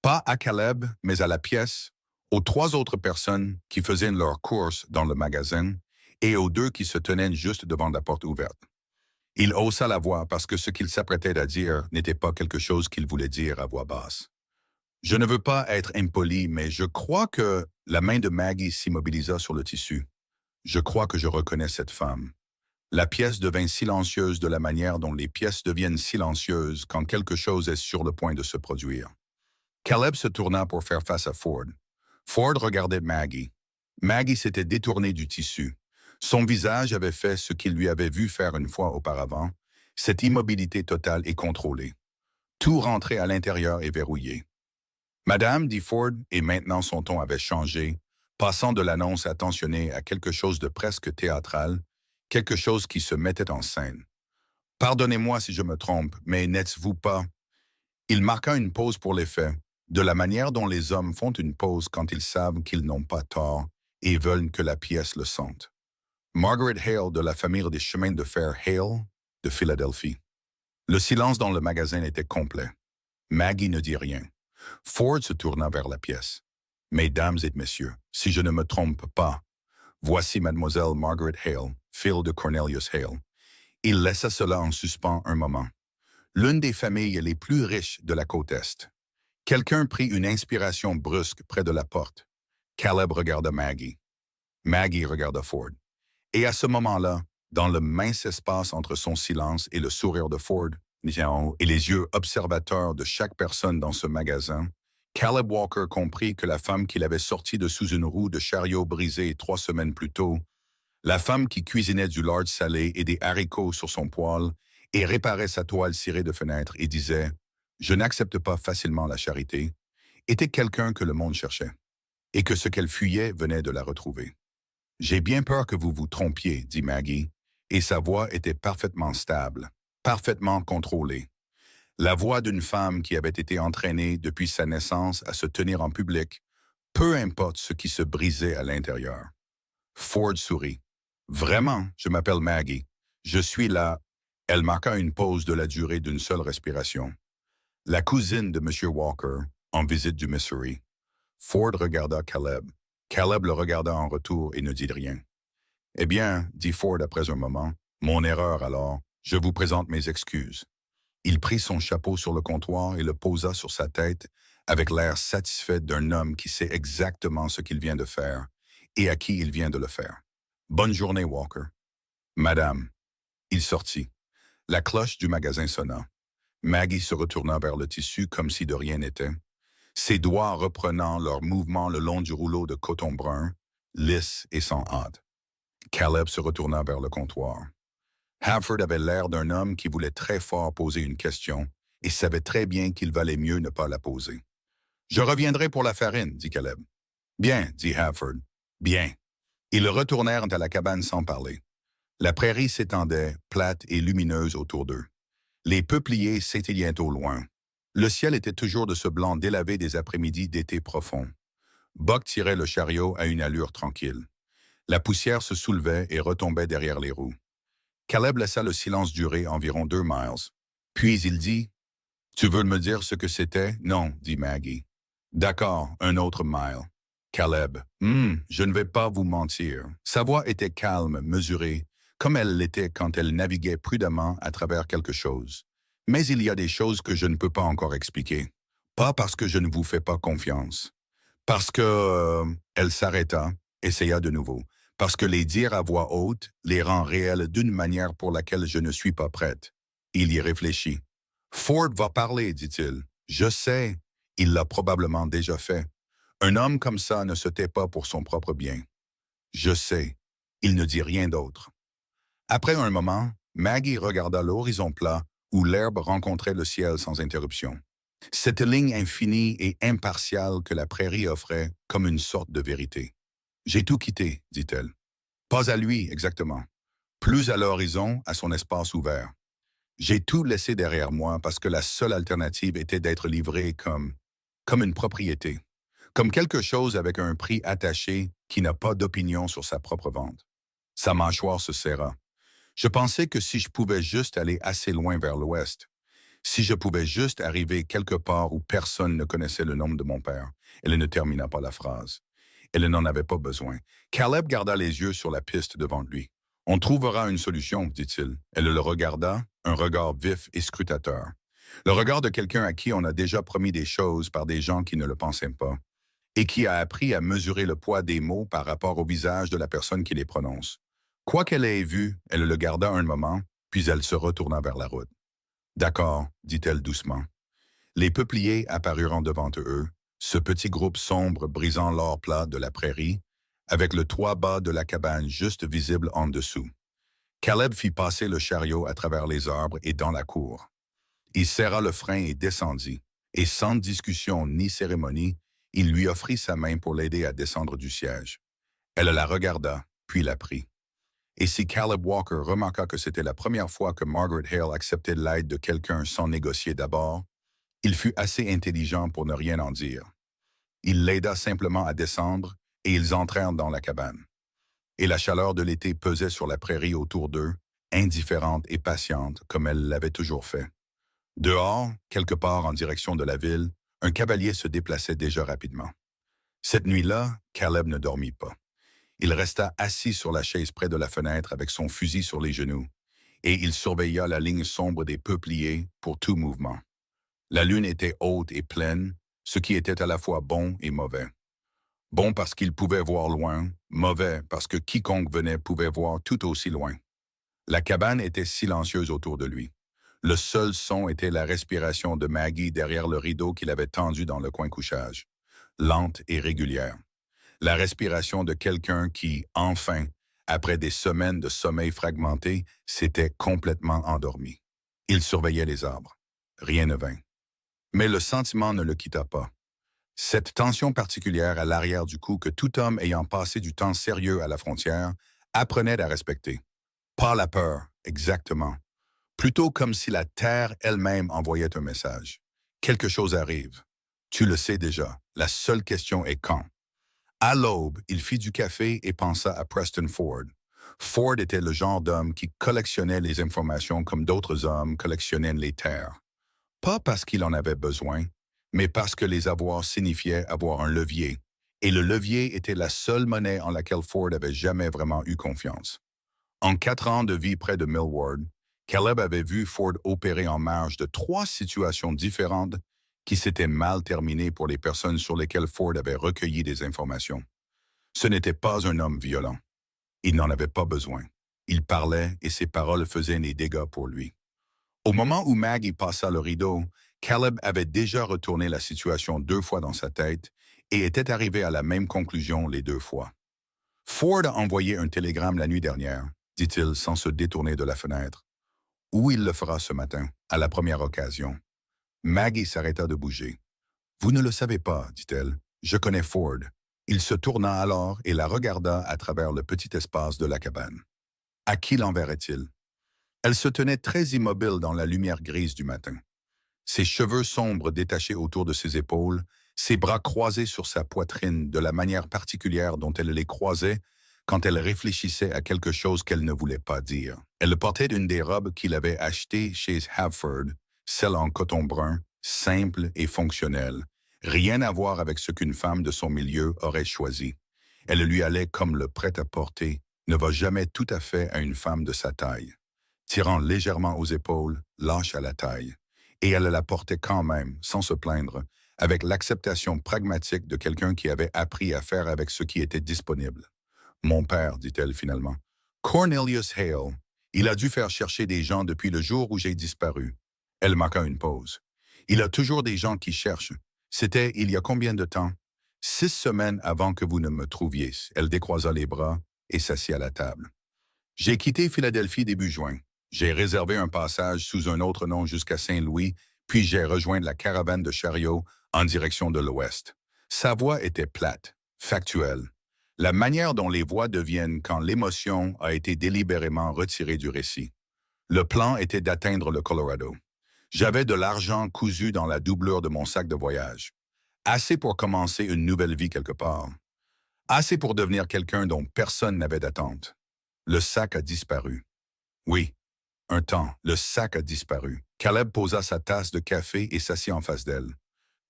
Pas à Caleb, mais à la pièce, aux 3 autres personnes qui faisaient leurs courses dans le magasin et aux 2 qui se tenaient juste devant la porte ouverte. Il haussa la voix parce que ce qu'il s'apprêtait à dire n'était pas quelque chose qu'il voulait dire à voix basse. « Je ne veux pas être impoli, mais je crois que… » La main de Maggie s'immobilisa sur le tissu. « Je crois que je reconnais cette femme. » La pièce devint silencieuse de la manière dont les pièces deviennent silencieuses quand quelque chose est sur le point de se produire. Caleb se tourna pour faire face à Ford. Ford regardait Maggie. Maggie s'était détournée du tissu. Son visage avait fait ce qu'il lui avait vu faire une fois auparavant, cette immobilité totale et contrôlée. Tout rentrait à l'intérieur et verrouillé. « Madame, dit Ford, et maintenant son ton avait changé, passant de l'annonce attentionnée à quelque chose de presque théâtral, quelque chose qui se mettait en scène. « Pardonnez-moi si je me trompe, mais n'êtes-vous pas… » Il marqua une pause pour l'effet, de la manière dont les hommes font une pause quand ils savent qu'ils n'ont pas tort et veulent que la pièce le sente. Margaret Hale de la famille des chemins de fer Hale de Philadelphie. Le silence dans le magasin était complet. Maggie ne dit rien. Ford se tourna vers la pièce. « Mesdames et messieurs, si je ne me trompe pas, voici mademoiselle Margaret Hale, fille de Cornelius Hale. » Il laissa cela en suspens un moment. L'une des familles les plus riches de la côte Est. Quelqu'un prit une inspiration brusque près de la porte. Caleb regarda Maggie. Maggie regarda Ford. Et à ce moment-là, dans le mince espace entre son silence et le sourire de Ford, et les yeux observateurs de chaque personne dans ce magasin, Caleb Walker comprit que la femme qu'il avait sortie de sous une roue de chariot brisé 3 semaines plus tôt, la femme qui cuisinait du lard salé et des haricots sur son poêle et réparait sa toile cirée de fenêtre et disait « Je n'accepte pas facilement la charité », était quelqu'un que le monde cherchait, et que ce qu'elle fuyait venait de la retrouver. « J'ai bien peur que vous vous trompiez, dit Maggie, et sa voix était parfaitement stable, parfaitement contrôlée. La voix d'une femme qui avait été entraînée depuis sa naissance à se tenir en public, peu importe ce qui se brisait à l'intérieur. Ford sourit. « Vraiment, je m'appelle Maggie. Je suis là. » Elle marqua une pause de la durée d'une seule respiration. « La cousine de M. Walker, en visite du Missouri. » Ford regarda Caleb. Caleb le regarda en retour et ne dit rien. « Eh bien, dit Ford après un moment, mon erreur alors, je vous présente mes excuses. » Il prit son chapeau sur le comptoir et le posa sur sa tête avec l'air satisfait d'un homme qui sait exactement ce qu'il vient de faire et à qui il vient de le faire. « Bonne journée, Walker. »« Madame. » Il sortit. La cloche du magasin sonna. Maggie se retourna vers le tissu comme si de rien n'était, ses doigts reprenant leur mouvement le long du rouleau de coton brun, lisse et sans hâte. Caleb se retourna vers le comptoir. Halford avait l'air d'un homme qui voulait très fort poser une question et savait très bien qu'il valait mieux ne pas la poser. « Je reviendrai pour la farine, dit Caleb. « Bien, dit Halford. « Bien. » Ils retournèrent à la cabane sans parler. La prairie s'étendait, plate et lumineuse autour d'eux. Les peupliers s'éteignaient au loin. Le ciel était toujours de ce blanc délavé des après-midi d'été profond. Buck tirait le chariot à une allure tranquille. La poussière se soulevait et retombait derrière les roues. Caleb laissa le silence durer environ 2 miles. Puis il dit, « Tu veux me dire ce que c'était? » « Non, » dit Maggie. « D'accord, un autre mile. » Caleb, « je ne vais pas vous mentir. » Sa voix était calme, mesurée, comme elle l'était quand elle naviguait prudemment à travers quelque chose. Mais il y a des choses que je ne peux pas encore expliquer. Pas parce que je ne vous fais pas confiance. Parce que... Elle s'arrêta, essaya de nouveau. Parce que les dire à voix haute les rend réels d'une manière pour laquelle je ne suis pas prête. Il y réfléchit. Ford va parler, dit-il. Je sais. Il l'a probablement déjà fait. Un homme comme ça ne se tait pas pour son propre bien. Je sais. Il ne dit rien d'autre. Après un moment, Maggie regarda l'horizon plat où l'herbe rencontrait le ciel sans interruption. Cette ligne infinie et impartiale que la prairie offrait comme une sorte de vérité. « J'ai tout quitté, » dit-elle. Pas à lui, exactement. Plus à l'horizon, à son espace ouvert. J'ai tout laissé derrière moi parce que la seule alternative était d'être livré comme une propriété, comme quelque chose avec un prix attaché qui n'a pas d'opinion sur sa propre vente. Sa mâchoire se serra. Je pensais que si je pouvais juste aller assez loin vers l'ouest, si je pouvais juste arriver quelque part où personne ne connaissait le nom de mon père. Elle ne termina pas la phrase. Elle n'en avait pas besoin. Caleb garda les yeux sur la piste devant lui. « On trouvera une solution, » dit-il. Elle le regarda, un regard vif et scrutateur. Le regard de quelqu'un à qui on a déjà promis des choses par des gens qui ne le pensaient pas, et qui a appris à mesurer le poids des mots par rapport au visage de la personne qui les prononce. Quoi qu'elle ait vu, elle le garda un moment, puis elle se retourna vers la route. « D'accord, » dit-elle doucement. Les peupliers apparurent devant eux, ce petit groupe sombre brisant l'or plat de la prairie, avec le toit bas de la cabane juste visible en dessous. Caleb fit passer le chariot à travers les arbres et dans la cour. Il serra le frein et descendit, et sans discussion ni cérémonie, il lui offrit sa main pour l'aider à descendre du siège. Elle la regarda, puis la prit. Et si Caleb Walker remarqua que c'était la première fois que Margaret Hale acceptait l'aide de quelqu'un sans négocier d'abord, il fut assez intelligent pour ne rien en dire. Il l'aida simplement à descendre et ils entrèrent dans la cabane. Et la chaleur de l'été pesait sur la prairie autour d'eux, indifférente et patiente comme elle l'avait toujours fait. Dehors, quelque part en direction de la ville, un cavalier se déplaçait déjà rapidement. Cette nuit-là, Caleb ne dormit pas. Il resta assis sur la chaise près de la fenêtre avec son fusil sur les genoux, et il surveilla la ligne sombre des peupliers pour tout mouvement. La lune était haute et pleine, ce qui était à la fois bon et mauvais. Bon parce qu'il pouvait voir loin, mauvais parce que quiconque venait pouvait voir tout aussi loin. La cabane était silencieuse autour de lui. Le seul son était la respiration de Maggie derrière le rideau qu'il avait tendu dans le coin couchage, lente et régulière. La respiration de quelqu'un qui, enfin, après des semaines de sommeil fragmenté, s'était complètement endormi. Il surveillait les arbres. Rien ne vint. Mais le sentiment ne le quitta pas. Cette tension particulière à l'arrière du cou que tout homme ayant passé du temps sérieux à la frontière apprenait à respecter. Pas la peur, exactement. Plutôt comme si la terre elle-même envoyait un message. Quelque chose arrive. Tu le sais déjà. La seule question est quand. À l'aube, il fit du café et pensa à Preston Ford. Ford était le genre d'homme qui collectionnait les informations comme d'autres hommes collectionnaient les terres. Pas parce qu'il en avait besoin, mais parce que les avoirs signifiaient avoir un levier, et le levier était la seule monnaie en laquelle Ford avait jamais vraiment eu confiance. En 4 ans de vie près de Millward, Caleb avait vu Ford opérer en marge de 3 situations différentes qui s'étaient mal terminées pour les personnes sur lesquelles Ford avait recueilli des informations. Ce n'était pas un homme violent. Il n'en avait pas besoin. Il parlait et ses paroles faisaient des dégâts pour lui. Au moment où Maggie passa le rideau, Caleb avait déjà retourné la situation 2 fois dans sa tête et était arrivé à la même conclusion les 2 fois. Ford a envoyé un télégramme la nuit dernière, dit-il sans se détourner de la fenêtre. Où il le fera ce matin, à la première occasion. Maggie s'arrêta de bouger. « Vous ne le savez pas, dit-elle. Je connais Ford. » Il se tourna alors et la regarda à travers le petit espace de la cabane. À qui l'enverrait-il? Elle se tenait très immobile dans la lumière grise du matin. Ses cheveux sombres détachés autour de ses épaules, ses bras croisés sur sa poitrine de la manière particulière dont elle les croisait quand elle réfléchissait à quelque chose qu'elle ne voulait pas dire. Elle portait une des robes qu'il avait achetées chez Havford, celle en coton brun, simple et fonctionnelle. Rien à voir avec ce qu'une femme de son milieu aurait choisi. Elle lui allait comme le prêt-à-porter ne va jamais tout à fait à une femme de sa taille. Tirant légèrement aux épaules, lâche à la taille. Et elle la portait quand même, sans se plaindre, avec l'acceptation pragmatique de quelqu'un qui avait appris à faire avec ce qui était disponible. Mon père, dit-elle finalement. Cornelius Hale. Il a dû faire chercher des gens depuis le jour où j'ai disparu. Elle marqua une pause. Il a toujours des gens qui cherchent. C'était il y a combien de temps? 6 semaines avant que vous ne me trouviez. Elle décroisa les bras et s'assit à la table. J'ai quitté Philadelphie début juin. J'ai réservé un passage sous un autre nom jusqu'à Saint-Louis, puis j'ai rejoint la caravane de chariots en direction de l'Ouest. Sa voix était plate, factuelle. La manière dont les voix deviennent quand l'émotion a été délibérément retirée du récit. Le plan était d'atteindre le Colorado. J'avais de l'argent cousu dans la doublure de mon sac de voyage. Assez pour commencer une nouvelle vie quelque part. Assez pour devenir quelqu'un dont personne n'avait d'attente. Le sac a disparu. Oui, un temps, le sac a disparu. Caleb posa sa tasse de café et s'assit en face d'elle.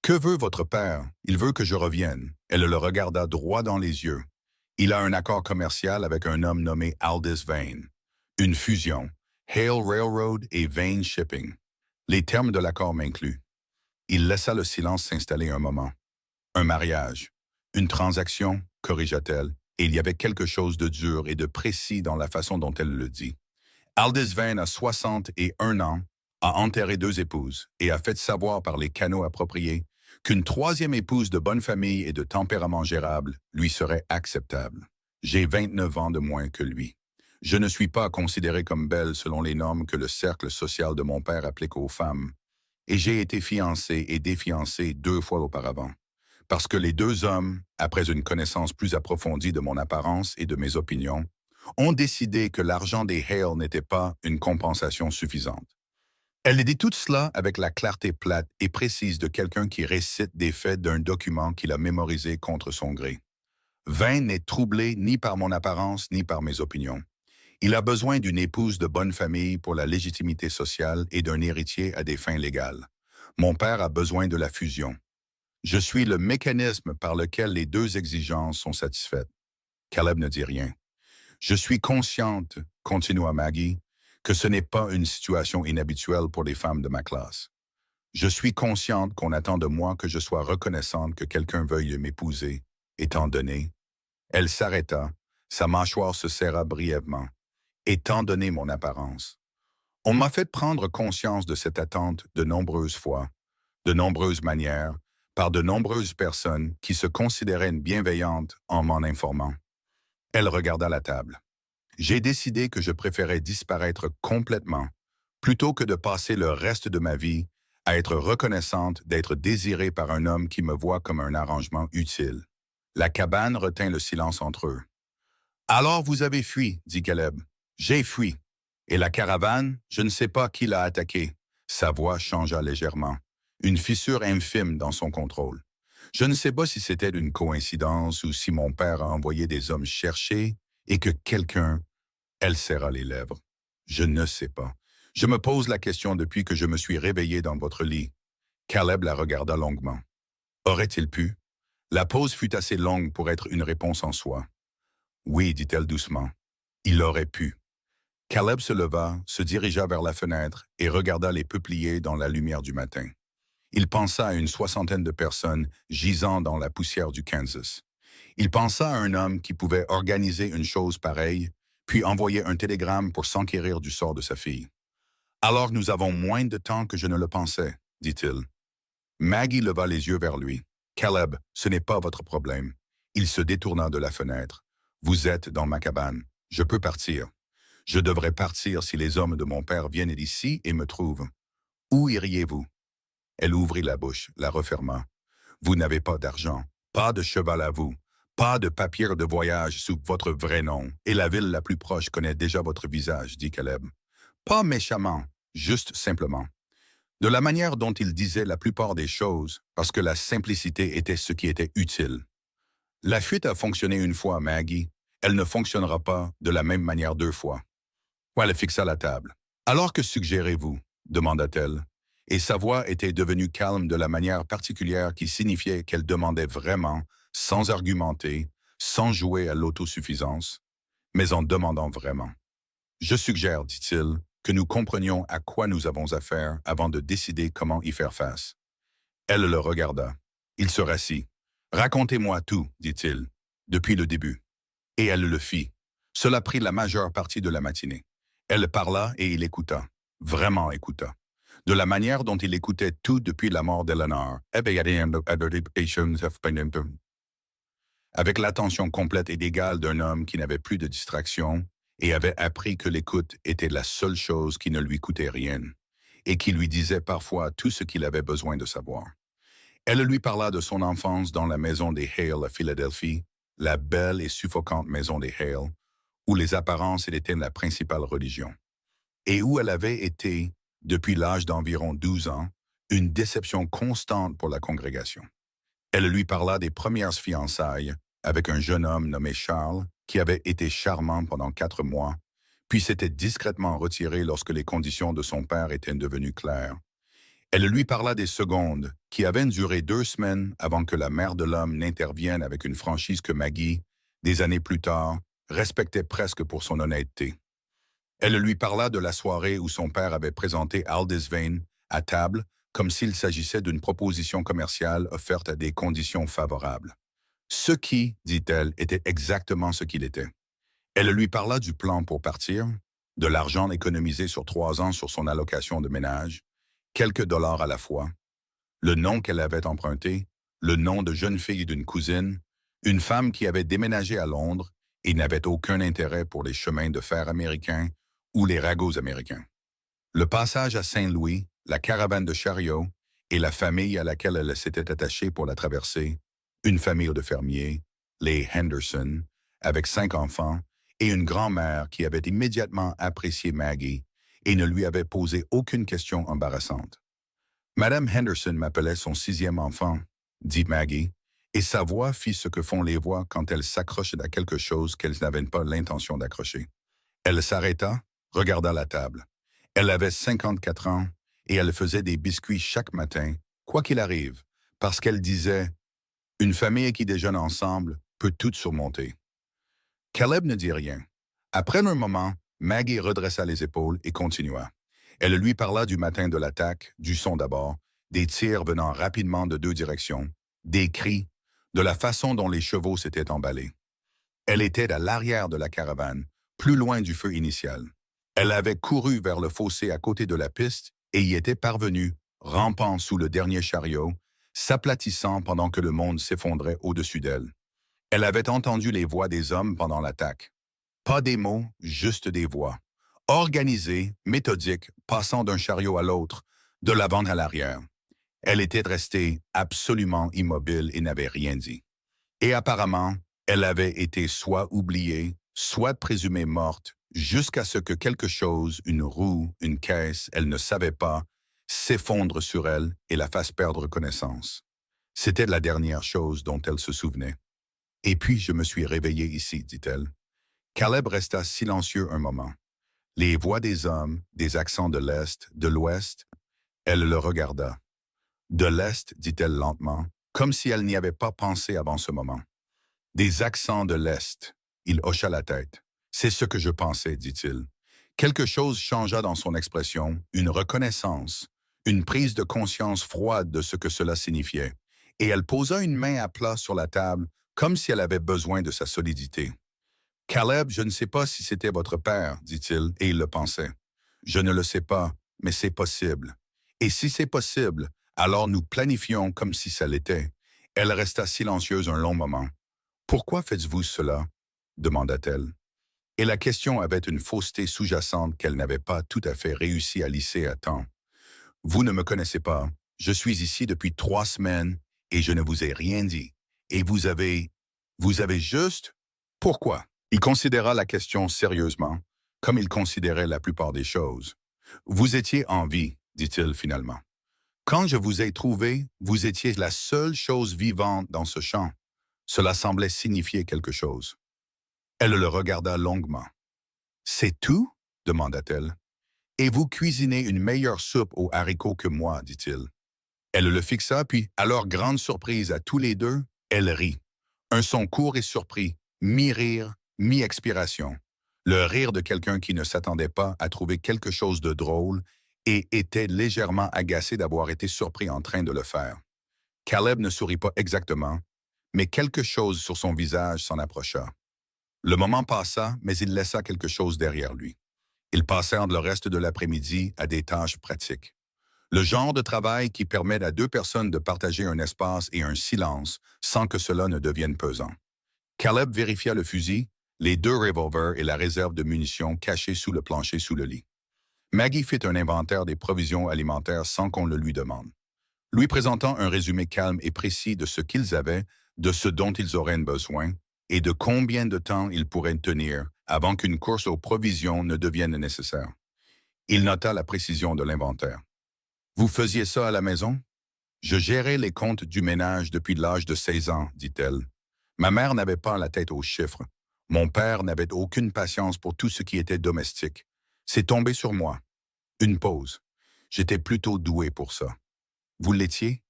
Que veut votre père? Il veut que je revienne. Elle le regarda droit dans les yeux. Il a un accord commercial avec un homme nommé Aldous Vane. Une fusion. Hale Railroad et Vane Shipping. Les termes de l'accord m'incluent. Il laissa le silence s'installer un moment. Un mariage. Une transaction, corrigea-t-elle, et il y avait quelque chose de dur et de précis dans la façon dont elle le dit. Aldous Vane a 61 ans, a enterré 2 épouses et a fait savoir par les canaux appropriés qu'une 3e épouse de bonne famille et de tempérament gérable lui serait acceptable. J'ai 29 ans de moins que lui. Je ne suis pas considéré comme belle selon les normes que le cercle social de mon père applique aux femmes, et j'ai été fiancé et défiancé 2 fois auparavant. Parce que les 2 hommes, après une connaissance plus approfondie de mon apparence et de mes opinions, ont décidé que l'argent des Hale n'était pas une compensation suffisante. Elle dit tout cela avec la clarté plate et précise de quelqu'un qui récite des faits d'un document qu'il a mémorisé contre son gré. Vane n'est troublé ni par mon apparence ni par mes opinions. Il a besoin d'une épouse de bonne famille pour la légitimité sociale et d'un héritier à des fins légales. Mon père a besoin de la fusion. Je suis le mécanisme par lequel les 2 exigences sont satisfaites. Caleb ne dit rien. Je suis consciente, continua Maggie, que ce n'est pas une situation inhabituelle pour les femmes de ma classe. Je suis consciente qu'on attend de moi que je sois reconnaissante que quelqu'un veuille m'épouser, étant donné. Elle s'arrêta, sa mâchoire se serra brièvement. Étant donné mon apparence. On m'a fait prendre conscience de cette attente de nombreuses fois, de nombreuses manières, par de nombreuses personnes qui se considéraient bienveillantes en m'en informant. Elle regarda la table. J'ai décidé que je préférais disparaître complètement plutôt que de passer le reste de ma vie à être reconnaissante d'être désirée par un homme qui me voit comme un arrangement utile. La cabane retint le silence entre eux. « Alors vous avez fui, dit Caleb. « J'ai fui. Et la caravane, je ne sais pas qui l'a attaquée. » Sa voix changea légèrement. Une fissure infime dans son contrôle. Je ne sais pas si c'était une coïncidence ou si mon père a envoyé des hommes chercher et que quelqu'un... Elle serra les lèvres. Je ne sais pas. Je me pose la question depuis que je me suis réveillé dans votre lit. Caleb la regarda longuement. Aurait-il pu? La pause fut assez longue pour être une réponse en soi. Oui, dit-elle doucement. Il aurait pu. Caleb se leva, se dirigea vers la fenêtre et regarda les peupliers dans la lumière du matin. Il pensa à une 60aine de personnes gisant dans la poussière du Kansas. Il pensa à un homme qui pouvait organiser une chose pareille, puis envoyer un télégramme pour s'enquérir du sort de sa fille. « Alors nous avons moins de temps que je ne le pensais, » dit-il. Maggie leva les yeux vers lui. « Caleb, ce n'est pas votre problème. » Il se détourna de la fenêtre. « Vous êtes dans ma cabane. Je peux partir. Je devrais partir si les hommes de mon père viennent ici et me trouvent. Où iriez-vous? » Elle ouvrit la bouche, la referma. « Vous n'avez pas d'argent, pas de cheval à vous, Pas de papier de voyage sous votre vrai nom, et la ville la plus proche connaît déjà votre visage, dit Caleb. Pas méchamment, juste simplement. De la manière dont il disait la plupart des choses, parce que la simplicité était ce qui était utile. La fuite a fonctionné une fois, Maggie. Elle ne fonctionnera pas de la même manière deux fois. Elle fixa la table. Alors que suggérez-vous demanda-t-elle, et sa voix était devenue calme de la manière particulière qui signifiait qu'elle demandait vraiment, sans argumenter, sans jouer à l'autosuffisance, mais en demandant vraiment. Je suggère, dit-il, que nous comprenions à quoi nous avons affaire avant de décider comment y faire face. Elle le regarda. Il se rassit. Racontez-moi tout, dit-il, depuis le début. Et elle le fit. Cela prit la majeure partie de la matinée. Elle parla et il écouta. Vraiment écouta. De la manière dont il écoutait tout depuis la mort d'Eleanor. Avec l'attention complète et égale d'un homme qui n'avait plus de distraction et avait appris que l'écoute était la seule chose qui ne lui coûtait rien et qui lui disait parfois tout ce qu'il avait besoin de savoir. Elle lui parla de son enfance dans la maison des Hale à Philadelphie, la belle et suffocante maison des Hale, où les apparences étaient la principale religion, et où elle avait été, depuis l'âge d'environ 12 ans, une déception constante pour la congrégation. Elle lui parla des premières fiançailles avec un jeune homme nommé Charles, qui avait été charmant pendant 4 mois, puis s'était discrètement retiré lorsque les conditions de son père étaient devenues claires. Elle lui parla des secondes, qui avaient duré 2 semaines avant que la mère de l'homme n'intervienne avec une franchise que Maggie, des années plus tard, respectait presque pour son honnêteté. Elle lui parla de la soirée où son père avait présenté Aldous Vane à table comme s'il s'agissait d'une proposition commerciale offerte à des conditions favorables. Ce qui, dit-elle, était exactement ce qu'il était. Elle lui parla du plan pour partir, de l'argent économisé sur 3 ans sur son allocation de ménage, quelques dollars à la fois, le nom qu'elle avait emprunté, le nom de jeune fille d'une cousine, une femme qui avait déménagé à Londres et n'avait aucun intérêt pour les chemins de fer américains ou les ragots américains. Le passage à Saint-Louis, la caravane de chariots et la famille à laquelle elle s'était attachée pour la traversée, une famille de fermiers, les Henderson, avec 5 enfants, et une grand-mère qui avait immédiatement apprécié Maggie et ne lui avait posé aucune question embarrassante. Madame Henderson m'appelait son 6e enfant, dit Maggie, et sa voix fit ce que font les voix quand elles s'accrochent à quelque chose qu'elles n'avaient pas l'intention d'accrocher. Elle s'arrêta, regarda la table. Elle avait 54 ans et elle faisait des biscuits chaque matin, quoi qu'il arrive, parce qu'elle disait « Une famille qui déjeune ensemble peut tout surmonter ». Caleb ne dit rien. Après un moment, Maggie redressa les épaules et continua. Elle lui parla du matin de l'attaque, du son d'abord, des tirs venant rapidement de 2 directions, des cris, de la façon dont les chevaux s'étaient emballés. Elle était à l'arrière de la caravane, plus loin du feu initial. Elle avait couru vers le fossé à côté de la piste et y était parvenue, rampant sous le dernier chariot, s'aplatissant pendant que le monde s'effondrait au-dessus d'elle. Elle avait entendu les voix des hommes pendant l'attaque. Pas des mots, juste des voix. Organisées, méthodiques, passant d'un chariot à l'autre, de l'avant à l'arrière. Elle était restée absolument immobile et n'avait rien dit. Et apparemment, elle avait été soit oubliée, soit présumée morte, jusqu'à ce que quelque chose, une roue, une caisse, elle ne savait pas, s'effondre sur elle et la fasse perdre connaissance. C'était la dernière chose dont elle se souvenait. Et puis je me suis réveillée ici, dit-elle. Caleb resta silencieux un moment. Les voix des hommes, des accents de l'Est, de l'Ouest, elle le regarda. De l'Est, dit-elle lentement, comme si elle n'y avait pas pensé avant ce moment. Des accents de l'Est. Il hocha la tête. C'est ce que je pensais, dit-il. Quelque chose changea dans son expression, une reconnaissance, une prise de conscience froide de ce que cela signifiait, et elle posa une main à plat sur la table, comme si elle avait besoin de sa solidité. « Caleb, je ne sais pas si c'était votre père, dit-il, et il le pensait. Je ne le sais pas, mais c'est possible. Et si c'est possible, alors nous planifions comme si ça l'était. » Elle resta silencieuse un long moment. « Pourquoi faites-vous cela ?» demanda-t-elle. Et la question avait une fausseté sous-jacente qu'elle n'avait pas tout à fait réussi à lisser à temps. « Vous ne me connaissez pas. Je suis ici depuis 3 semaines et je ne vous ai rien dit. Et vous avez... Vous avez juste... Pourquoi? Il considéra la question sérieusement, comme il considérait la plupart des choses. Vous étiez en vie, dit-il finalement. Quand je vous ai trouvé, vous étiez la seule chose vivante dans ce champ. Cela semblait signifier quelque chose. Elle le regarda longuement. C'est tout? Demanda-t-elle. Et vous cuisinez une meilleure soupe aux haricots que moi, dit-il. Elle le fixa, puis, à leur grande surprise à tous les deux, elle rit. Un son court et surpris, mi-rire, mi-expiration. Le rire de quelqu'un qui ne s'attendait pas à trouver quelque chose de drôle et était légèrement agacé d'avoir été surpris en train de le faire. Caleb ne sourit pas exactement, mais quelque chose sur son visage s'en approcha. Le moment passa, mais il laissa quelque chose derrière lui. Ils passèrent le reste de l'après-midi à des tâches pratiques. Le genre de travail qui permet à deux personnes de partager un espace et un silence sans que cela ne devienne pesant. Caleb vérifia le fusil, les deux revolvers et la réserve de munitions cachés sous le plancher sous le lit. Maggie fit un inventaire des provisions alimentaires sans qu'on le lui demande, lui présentant un résumé calme et précis de ce qu'ils avaient, de ce dont ils auraient besoin et de combien de temps ils pourraient tenir avant qu'une course aux provisions ne devienne nécessaire. Il nota la précision de l'inventaire. « Vous faisiez ça à la maison? »« Je gérais les comptes du ménage depuis l'âge de 16 ans, dit-elle. Ma mère n'avait pas la tête aux chiffres. Mon père n'avait aucune patience pour tout ce qui était domestique. C'est tombé sur moi. Une pause. J'étais plutôt doué pour ça. Vous l'étiez? »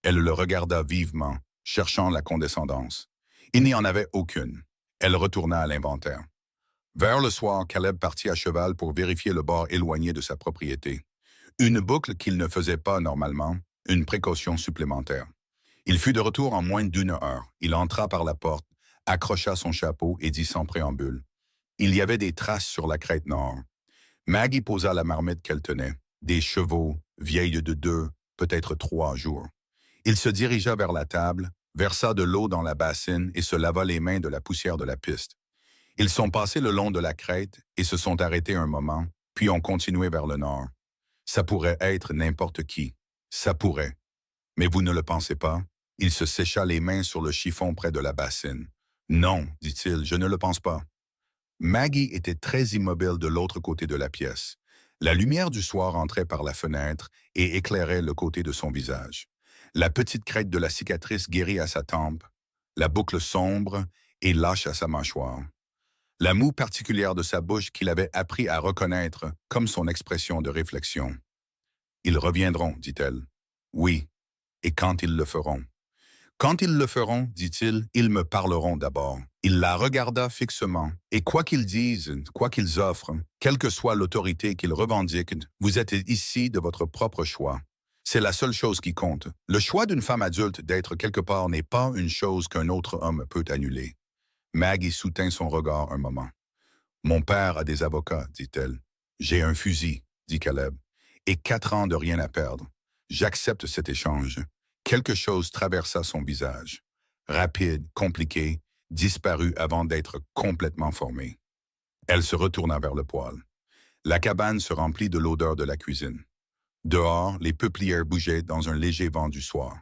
Elle le regarda vivement, cherchant la condescendance. Il n'y en avait aucune. Elle retourna à l'inventaire. Vers le soir, Caleb partit à cheval pour vérifier le bord éloigné de sa propriété. Une boucle qu'il ne faisait pas normalement, une précaution supplémentaire. Il fut de retour en moins d'une heure. Il entra par la porte, accrocha son chapeau et dit sans préambule. Il y avait des traces sur la crête nord. Maggie posa la marmite qu'elle tenait. Des chevaux, vieilles de 2, peut-être 3 jours. Il se dirigea vers la table, versa de l'eau dans la bassine et se lava les mains de la poussière de la piste. Ils sont passés le long de la crête et se sont arrêtés un moment, puis ont continué vers le nord. Ça pourrait être n'importe qui. Ça pourrait. Mais vous ne le pensez pas? Il se sécha les mains sur le chiffon près de la bassine. Non, dit-il, je ne le pense pas. Maggie était très immobile de l'autre côté de la pièce. La lumière du soir entrait par la fenêtre et éclairait le côté de son visage. La petite crête de la cicatrice guérie à sa tempe, la boucle sombre et lâche à sa mâchoire. La moue particulière de sa bouche qu'il avait appris à reconnaître comme son expression de réflexion. « Ils reviendront, dit-elle. « Oui, et quand ils le feront. » « Quand ils le feront, dit-il, ils me parleront d'abord. » Il la regarda fixement, et quoi qu'ils disent, quoi qu'ils offrent, quelle que soit l'autorité qu'ils revendiquent, vous êtes ici de votre propre choix. C'est la seule chose qui compte. Le choix d'une femme adulte d'être quelque part n'est pas une chose qu'un autre homme peut annuler. Maggie soutint son regard un moment. « Mon père a des avocats, dit-elle. J'ai un fusil, dit Caleb, et 4 ans de rien à perdre. J'accepte cet échange. » Quelque chose traversa son visage. Rapide, compliqué, disparut avant d'être complètement formé. Elle se retourna vers le poêle. La cabane se remplit de l'odeur de la cuisine. Dehors, les peuplières bougeaient dans un léger vent du soir.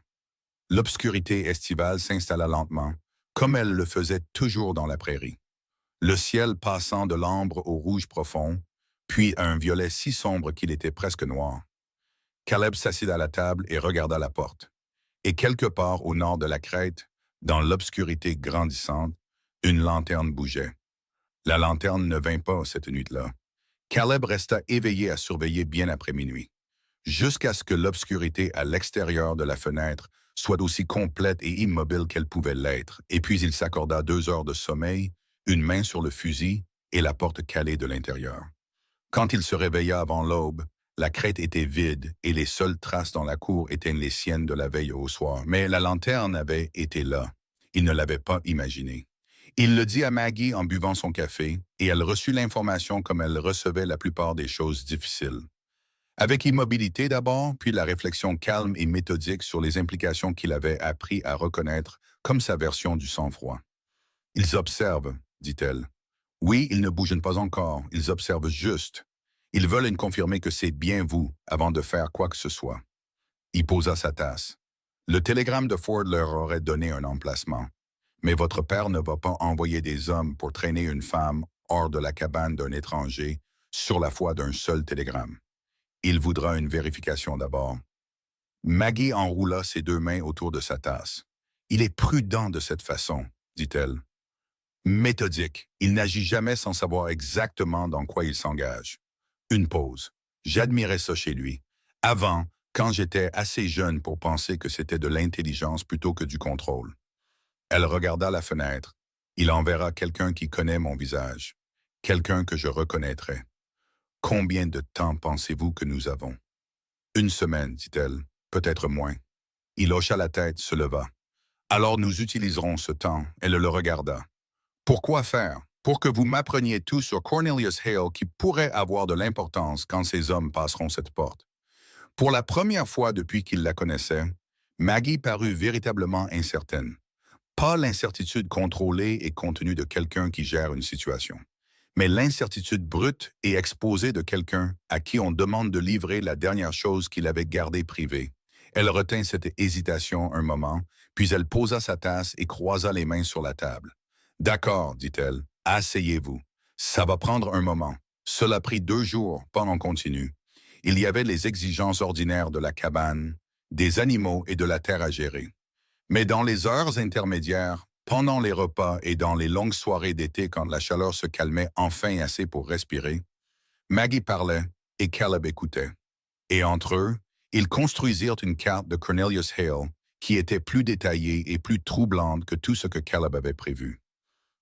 L'obscurité estivale s'installa lentement, comme elle le faisait toujours dans la prairie. Le ciel passant de l'ambre au rouge profond, puis à un violet si sombre qu'il était presque noir. Caleb s'assit à la table et regarda la porte. Et quelque part au nord de la crête, dans l'obscurité grandissante, une lanterne bougeait. La lanterne ne vint pas cette nuit-là. Caleb resta éveillé à surveiller bien après minuit, jusqu'à ce que l'obscurité à l'extérieur de la fenêtre soit aussi complète et immobile qu'elle pouvait l'être, et puis il s'accorda 2 heures de sommeil, une main sur le fusil et la porte calée de l'intérieur. Quand il se réveilla avant l'aube, la crête était vide et les seules traces dans la cour étaient les siennes de la veille au soir. Mais la lanterne avait été là. Il ne l'avait pas imaginé. Il le dit à Maggie en buvant son café et elle reçut l'information comme elle recevait la plupart des choses difficiles. Avec immobilité d'abord, puis la réflexion calme et méthodique sur les implications qu'il avait appris à reconnaître comme sa version du sang-froid. « Ils observent, dit-elle. Oui, ils ne bougent pas encore, ils observent juste. Ils veulent confirmer que c'est bien vous avant de faire quoi que ce soit. » Il posa sa tasse. Le télégramme de Ford leur aurait donné un emplacement. Mais votre père ne va pas envoyer des hommes pour traîner une femme hors de la cabane d'un étranger sur la foi d'un seul télégramme. Il voudra une vérification d'abord. Maggie enroula ses deux mains autour de sa tasse. Il est prudent de cette façon, dit-elle. Méthodique, il n'agit jamais sans savoir exactement dans quoi il s'engage. Une pause. J'admirais ça chez lui. Avant, quand j'étais assez jeune pour penser que c'était de l'intelligence plutôt que du contrôle. Elle regarda la fenêtre. Il enverra quelqu'un qui connaît mon visage. Quelqu'un que je reconnaîtrai. Combien de temps pensez-vous que nous avons? Une semaine, dit-elle. Peut-être moins. Il hocha la tête, se leva. Alors nous utiliserons ce temps. Elle le regarda. Pourquoi faire? Pour que vous m'appreniez tout sur Cornelius Hale qui pourrait avoir de l'importance quand ces hommes passeront cette porte. Pour la première fois depuis qu'il la connaissait, Maggie parut véritablement incertaine. Pas l'incertitude contrôlée et contenue de quelqu'un qui gère une situation, mais l'incertitude brute et exposée de quelqu'un à qui on demande de livrer la dernière chose qu'il avait gardée privée. Elle retint cette hésitation un moment, puis elle posa sa tasse et croisa les mains sur la table. « D'accord, dit-elle, asseyez-vous. Ça va prendre un moment. Cela prit 2 jours, pas en continu. Il y avait les exigences ordinaires de la cabane, des animaux et de la terre à gérer. Mais dans les heures intermédiaires, pendant les repas et dans les longues soirées d'été quand la chaleur se calmait enfin assez pour respirer, Maggie parlait et Caleb écoutait. Et entre eux, ils construisirent une carte de Cornelius Hale qui était plus détaillée et plus troublante que tout ce que Caleb avait prévu.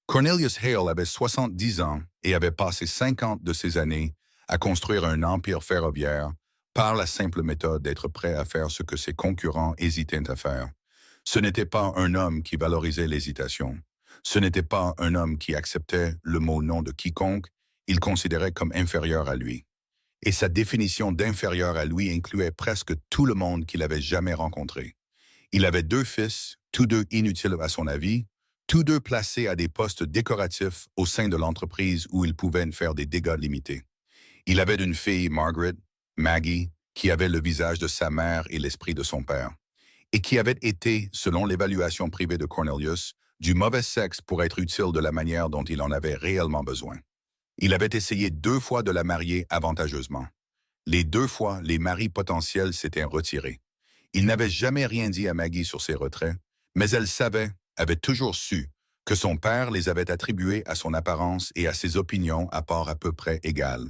Cornelius Hale avait 70 ans et avait passé 50 de ses années à construire un empire ferroviaire par la simple méthode d'être prêt à faire ce que ses concurrents hésitaient à faire. Ce n'était pas un homme qui valorisait l'hésitation. Ce n'était pas un homme qui acceptait le mot non de quiconque, il considérait comme inférieur à lui. Et sa définition d'inférieur à lui incluait presque tout le monde qu'il avait jamais rencontré. Il avait 2 fils, tous deux inutiles à son avis, tous deux placés à des postes décoratifs au sein de l'entreprise où ils pouvaient faire des dégâts limités. Il avait une fille, Margaret, Maggie, qui avait le visage de sa mère et l'esprit de son père, et qui avait été, selon l'évaluation privée de Cornelius, du mauvais sexe pour être utile de la manière dont il en avait réellement besoin. Il avait essayé 2 fois de la marier avantageusement. Les 2 fois, les maris potentiels s'étaient retirés. Il n'avait jamais rien dit à Maggie sur ses retraits, mais elle savait, avait toujours su, que son père les avait attribués à son apparence et à ses opinions à part à peu près égales,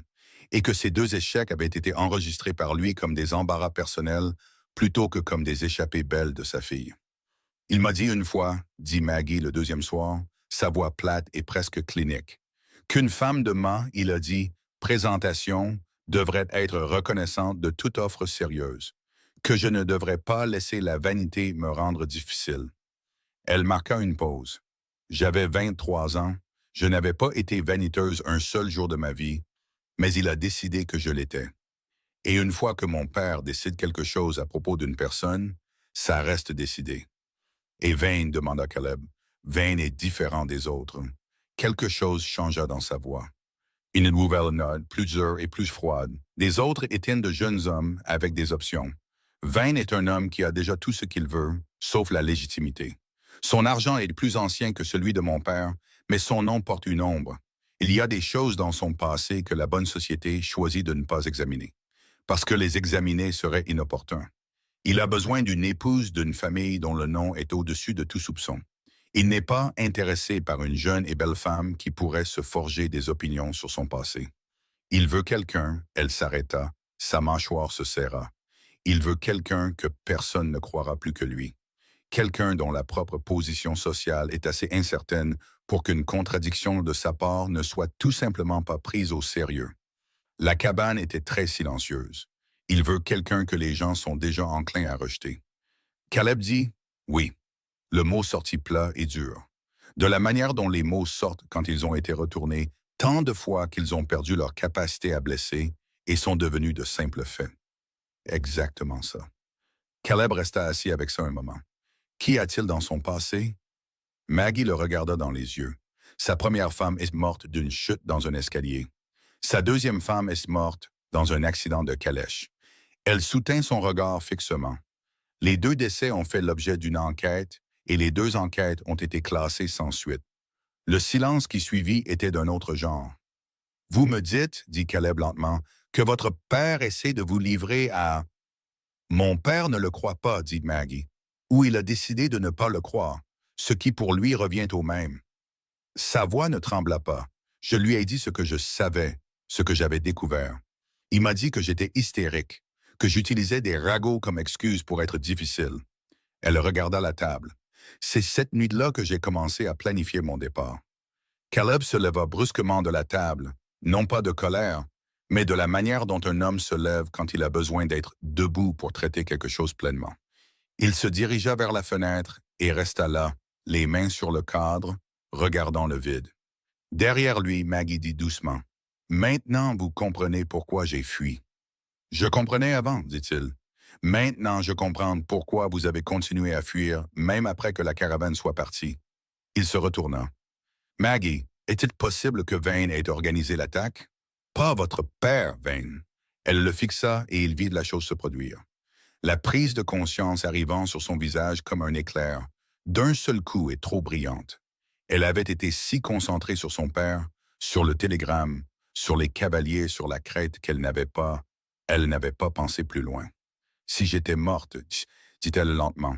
et que ces 2 échecs avaient été enregistrés par lui comme des embarras personnels plutôt que comme des échappées belles de sa fille. Il m'a dit une fois, dit Maggie le 2e soir, sa voix plate et presque clinique, qu'une femme de main, il a dit, présentation, devrait être reconnaissante de toute offre sérieuse, que je ne devrais pas laisser la vanité me rendre difficile. Elle marqua une pause. J'avais 23 ans, je n'avais pas été vaniteuse un seul jour de ma vie, mais il a décidé que je l'étais. Et une fois que mon père décide quelque chose à propos d'une personne, ça reste décidé. Et Vane, demanda Caleb. Vane est différent des autres. Quelque chose changea dans sa voix. Une nouvelle note, plus dure et plus froide. Les autres étaient de jeunes hommes avec des options. Vane est un homme qui a déjà tout ce qu'il veut, sauf la légitimité. Son argent est plus ancien que celui de mon père, mais son nom porte une ombre. Il y a des choses dans son passé que la bonne société choisit de ne pas examiner, parce que les examiner serait inopportun. Il a besoin d'une épouse d'une famille dont le nom est au-dessus de tout soupçon. Il n'est pas intéressé par une jeune et belle femme qui pourrait se forger des opinions sur son passé. Il veut quelqu'un, elle s'arrêta, sa mâchoire se serra. Il veut quelqu'un que personne ne croira plus que lui. Quelqu'un dont la propre position sociale est assez incertaine pour qu'une contradiction de sa part ne soit tout simplement pas prise au sérieux. La cabane était très silencieuse. Il veut quelqu'un que les gens sont déjà enclins à rejeter. Caleb dit « oui ». Le mot sortit plat et dur. De la manière dont les mots sortent quand ils ont été retournés, tant de fois qu'ils ont perdu leur capacité à blesser et sont devenus de simples faits. Exactement ça. Caleb resta assis avec ça un moment. Qu'y a-t-il dans son passé? Maggie le regarda dans les yeux. Sa première femme est morte d'une chute dans un escalier. Sa 2e femme est morte dans un accident de calèche. Elle soutint son regard fixement. Les 2 décès ont fait l'objet d'une enquête et les deux enquêtes ont été classées sans suite. Le silence qui suivit était d'un autre genre. « Vous me dites, dit Caleb lentement, que votre père essaie de vous livrer à... » « Mon père ne le croit pas, dit Maggie, ou il a décidé de ne pas le croire, ce qui pour lui revient au même. » Sa voix ne trembla pas. Je lui ai dit ce que je savais, ce que j'avais découvert. Il m'a dit que j'étais hystérique, que j'utilisais des ragots comme excuse pour être difficile. Elle regarda la table. C'est cette nuit-là que j'ai commencé à planifier mon départ. Caleb se leva brusquement de la table, non pas de colère, mais de la manière dont un homme se lève quand il a besoin d'être debout pour traiter quelque chose pleinement. Il se dirigea vers la fenêtre et resta là, les mains sur le cadre, regardant le vide. Derrière lui, Maggie dit doucement, « Maintenant, vous comprenez pourquoi j'ai fui. » « Je comprenais avant, dit-il. Maintenant, je comprends pourquoi vous avez continué à fuir, même après que la caravane soit partie. » Il se retourna. « Maggie, est-il possible que Vane ait organisé l'attaque? » « Pas votre père, Vane. » Elle le fixa et il vit la chose se produire. La prise de conscience arrivant sur son visage comme un éclair, d'un seul coup et trop brillante. Elle avait été si concentrée sur son père, sur le télégramme, sur les cavaliers sur la crête elle n'avait pas pensé plus loin. « Si j'étais morte, dit-elle lentement,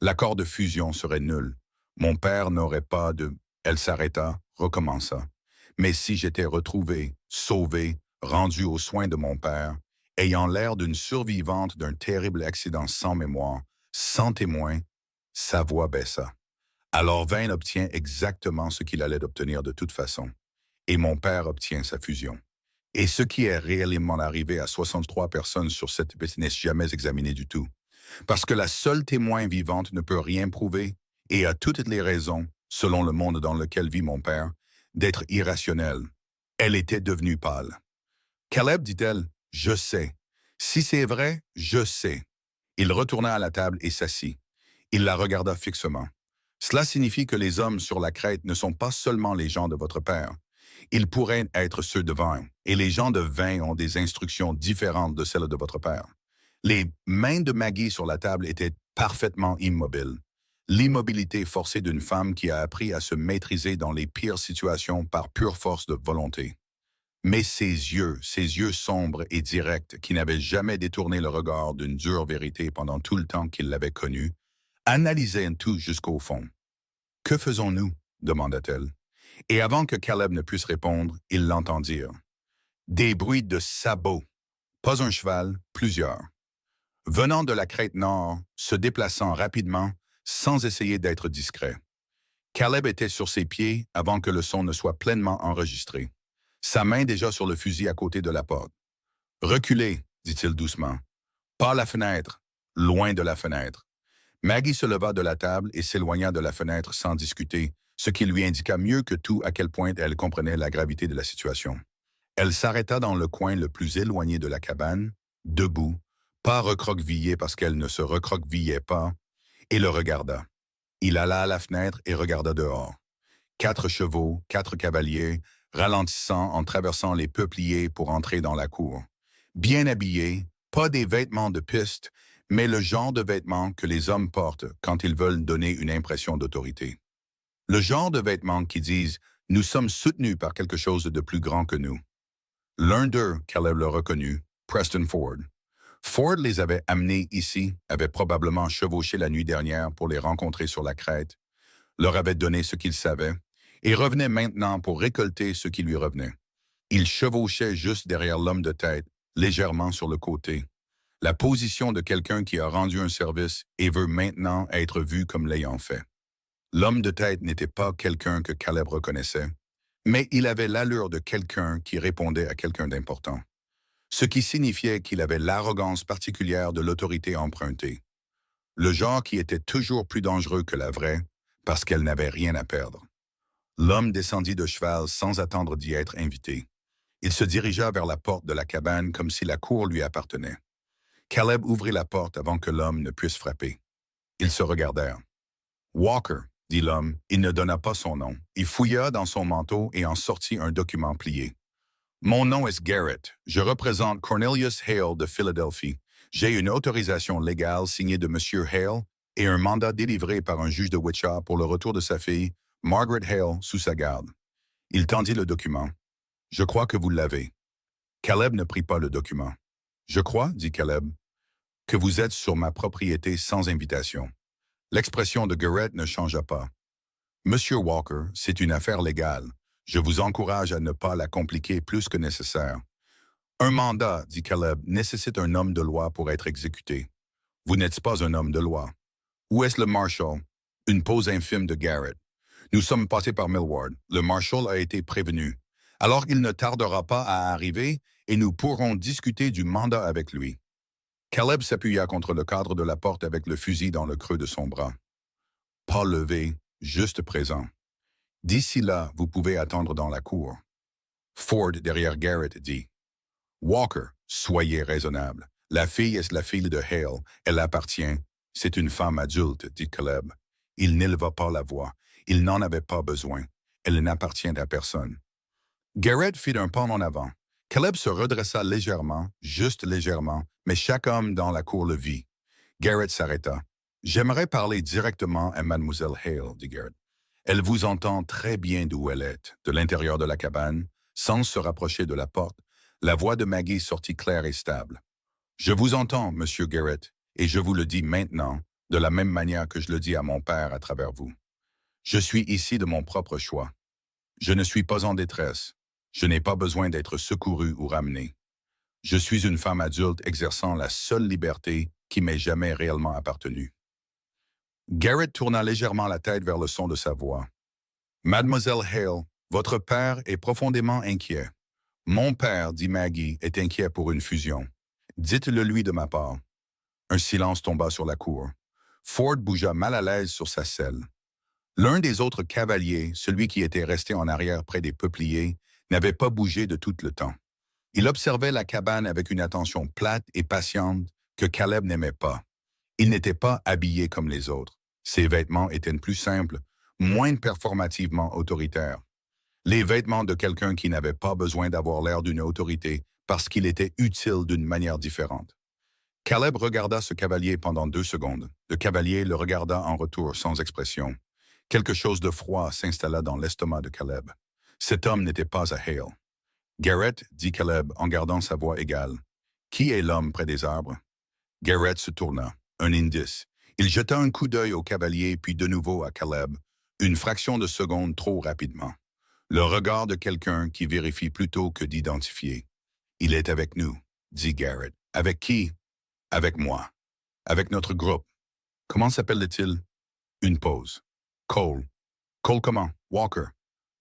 l'accord de fusion serait nul. Mon père n'aurait pas de... » Elle s'arrêta, recommença. « Mais si j'étais retrouvée, sauvée, rendue aux soins de mon père, ayant l'air d'une survivante d'un terrible accident sans mémoire, sans témoin, » sa voix baissa. « Alors Vane obtient exactement ce qu'il allait obtenir de toute façon. Et mon père obtient sa fusion. Et ce qui est réellement arrivé à 63 personnes sur cette piste n'est jamais examiné du tout. Parce que la seule témoin vivante ne peut rien prouver et a toutes les raisons, selon le monde dans lequel vit mon père, d'être irrationnelle. Elle était devenue pâle. « Caleb, dit-elle, je sais. Si c'est vrai, je sais. » Il retourna à la table et s'assit. Il la regarda fixement. « Cela signifie que les hommes sur la crête ne sont pas seulement les gens de votre père. Ils pourraient être ceux de Vane, et les gens de Vane ont des instructions différentes de celles de votre père. » Les mains de Maggie sur la table étaient parfaitement immobiles. L'immobilité forcée d'une femme qui a appris à se maîtriser dans les pires situations par pure force de volonté. Mais ses yeux sombres et directs, qui n'avaient jamais détourné le regard d'une dure vérité pendant tout le temps qu'il l'avait connue, analysaient tout jusqu'au fond. « Que faisons-nous » demanda-t-elle. Et avant que Caleb ne puisse répondre, ils l'entendirent. Des bruits de sabots. Pas un cheval, plusieurs. Venant de la crête nord, se déplaçant rapidement, sans essayer d'être discret. Caleb était sur ses pieds avant que le son ne soit pleinement enregistré. Sa main déjà sur le fusil à côté de la porte. « Reculez, dit-il doucement. Pas la fenêtre, loin de la fenêtre. » Maggie se leva de la table et s'éloigna de la fenêtre sans discuter, ce qui lui indiqua mieux que tout à quel point elle comprenait la gravité de la situation. Elle s'arrêta dans le coin le plus éloigné de la cabane, debout, pas recroquevillée parce qu'elle ne se recroquevillait pas, et le regarda. Il alla à la fenêtre et regarda dehors. 4 chevaux, 4 cavaliers, ralentissant en traversant les peupliers pour entrer dans la cour. Bien habillés, pas des vêtements de piste, mais le genre de vêtements que les hommes portent quand ils veulent donner une impression d'autorité. Le genre de vêtements qui disent « Nous sommes soutenus par quelque chose de plus grand que nous ». L'un d'eux, Caleb le reconnut, Preston Ford. Ford les avait amenés ici, avait probablement chevauché la nuit dernière pour les rencontrer sur la crête, leur avait donné ce qu'il savait, et revenait maintenant pour récolter ce qui lui revenait. Il chevauchait juste derrière l'homme de tête, légèrement sur le côté. La position de quelqu'un qui a rendu un service et veut maintenant être vu comme l'ayant fait. L'homme de tête n'était pas quelqu'un que Caleb reconnaissait, mais il avait l'allure de quelqu'un qui répondait à quelqu'un d'important. Ce qui signifiait qu'il avait l'arrogance particulière de l'autorité empruntée. Le genre qui était toujours plus dangereux que la vraie, parce qu'elle n'avait rien à perdre. L'homme descendit de cheval sans attendre d'y être invité. Il se dirigea vers la porte de la cabane comme si la cour lui appartenait. Caleb ouvrit la porte avant que l'homme ne puisse frapper. Ils se regardèrent. « Walker », dit l'homme, il ne donna pas son nom. Il fouilla dans son manteau et en sortit un document plié. « Mon nom est Garrett. Je représente Cornelius Hale de Philadelphie. J'ai une autorisation légale signée de M. Hale et un mandat délivré par un juge de Wichita pour le retour de sa fille, Margaret Hale, sous sa garde. Il tendit le document. « Je crois que vous l'avez. » Caleb ne prit pas le document. « Je crois, dit Caleb, que vous êtes sur ma propriété sans invitation. » L'expression de Garrett ne changea pas. « Monsieur Walker, c'est une affaire légale. Je vous encourage à ne pas la compliquer plus que nécessaire. » Un mandat, dit Caleb, nécessite un homme de loi pour être exécuté. Vous n'êtes pas un homme de loi. Où est-ce le marshal? Une pause infime de Garrett. Nous sommes passés par Millward. Le marshal a été prévenu. Alors il ne tardera pas à arriver et nous pourrons discuter du mandat avec lui. Caleb s'appuya contre le cadre de la porte avec le fusil dans le creux de son bras. Pas levé, juste présent. D'ici là, vous pouvez attendre dans la cour. Ford, derrière Garrett, dit « Walker, soyez raisonnable. La fille est la fille de Hale. Elle appartient. C'est une femme adulte, dit Caleb. Il n'éleva pas la voix. Il n'en avait pas besoin. Elle n'appartient à personne. » Garrett fit un pas en avant. Caleb se redressa légèrement, juste légèrement, mais chaque homme dans la cour le vit. Garrett s'arrêta. « J'aimerais parler directement à Mademoiselle Hale, dit Garrett. Elle vous entend très bien d'où elle est, de l'intérieur de la cabane, sans se rapprocher de la porte. La voix de Maggie sortit claire et stable. « Je vous entends, Monsieur Garrett, et je vous le dis maintenant, de la même manière que je le dis à mon père à travers vous. Je suis ici de mon propre choix. Je ne suis pas en détresse. Je n'ai pas besoin d'être secouru ou ramené. Je suis une femme adulte exerçant la seule liberté qui m'ait jamais réellement appartenu. » Garrett tourna légèrement la tête vers le son de sa voix. « Mademoiselle Hale, votre père est profondément inquiet. Mon père, dit Maggie, est inquiet pour une fusion. Dites-le lui de ma part. » Un silence tomba sur la cour. Ford bougea mal à l'aise sur sa selle. L'un des autres cavaliers, celui qui était resté en arrière près des peupliers, n'avait pas bougé de tout le temps. Il observait la cabane avec une attention plate et patiente que Caleb n'aimait pas. Il n'était pas habillé comme les autres. Ses vêtements étaient plus simples, moins performativement autoritaires. Les vêtements de quelqu'un qui n'avait pas besoin d'avoir l'air d'une autorité parce qu'il était utile d'une manière différente. Caleb regarda ce cavalier pendant 2 secondes. Le cavalier le regarda en retour sans expression. Quelque chose de froid s'installa dans l'estomac de Caleb. Cet homme n'était pas à Hale. « Garrett, dit Caleb en gardant sa voix égale. Qui est l'homme près des arbres? » Garrett se tourna. Un indice. Il jeta un coup d'œil au cavalier puis de nouveau à Caleb, une fraction de seconde trop rapidement. Le regard de quelqu'un qui vérifie plutôt que d'identifier. « Il est avec nous, dit Garrett. Avec qui? Avec moi. Avec notre groupe. Comment s'appelle-t-il? » Une pause. « Cole. Cole comment? Walker.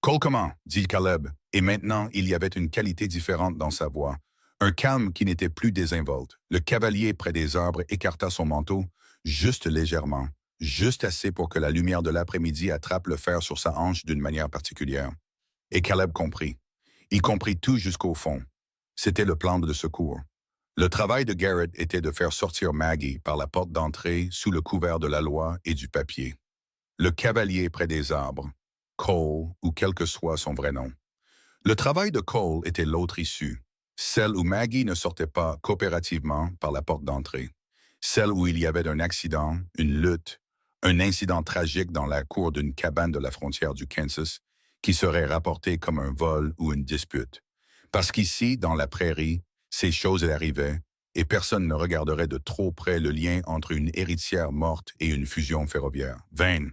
Cole comment? Dit Caleb. Et maintenant, il y avait une qualité différente dans sa voix. Un calme qui n'était plus désinvolte. Le cavalier près des arbres écarta son manteau, juste légèrement, juste assez pour que la lumière de l'après-midi attrape le fer sur sa hanche d'une manière particulière. Et Caleb comprit. Il comprit tout jusqu'au fond. C'était le plan de secours. Le travail de Garrett était de faire sortir Maggie par la porte d'entrée sous le couvert de la loi et du papier. Le cavalier près des arbres, Cole, ou quel que soit son vrai nom. Le travail de Cole était l'autre issue, celle où Maggie ne sortait pas coopérativement par la porte d'entrée, celle où il y avait un accident, une lutte, un incident tragique dans la cour d'une cabane de la frontière du Kansas qui serait rapporté comme un vol ou une dispute. Parce qu'ici, dans la prairie, ces choses arrivaient et personne ne regarderait de trop près le lien entre une héritière morte et une fusion ferroviaire. Vain.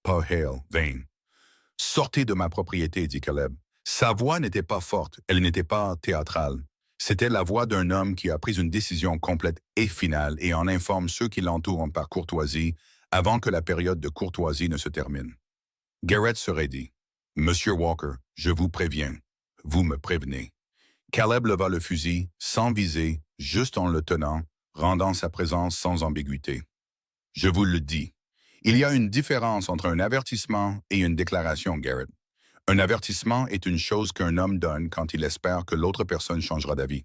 Pas Hale, vain. « Sortez de ma propriété, dit Caleb. » Sa voix n'était pas forte, elle n'était pas théâtrale. C'était la voix d'un homme qui a pris une décision complète et finale et en informe ceux qui l'entourent par courtoisie avant que la période de courtoisie ne se termine. Garrett se raidit. « Monsieur Walker, je vous préviens. Vous me prévenez. » Caleb leva le fusil, sans viser, juste en le tenant, rendant sa présence sans ambiguïté. « Je vous le dis. Il y a une différence entre un avertissement et une déclaration, Garrett. Un avertissement est une chose qu'un homme donne quand il espère que l'autre personne changera d'avis.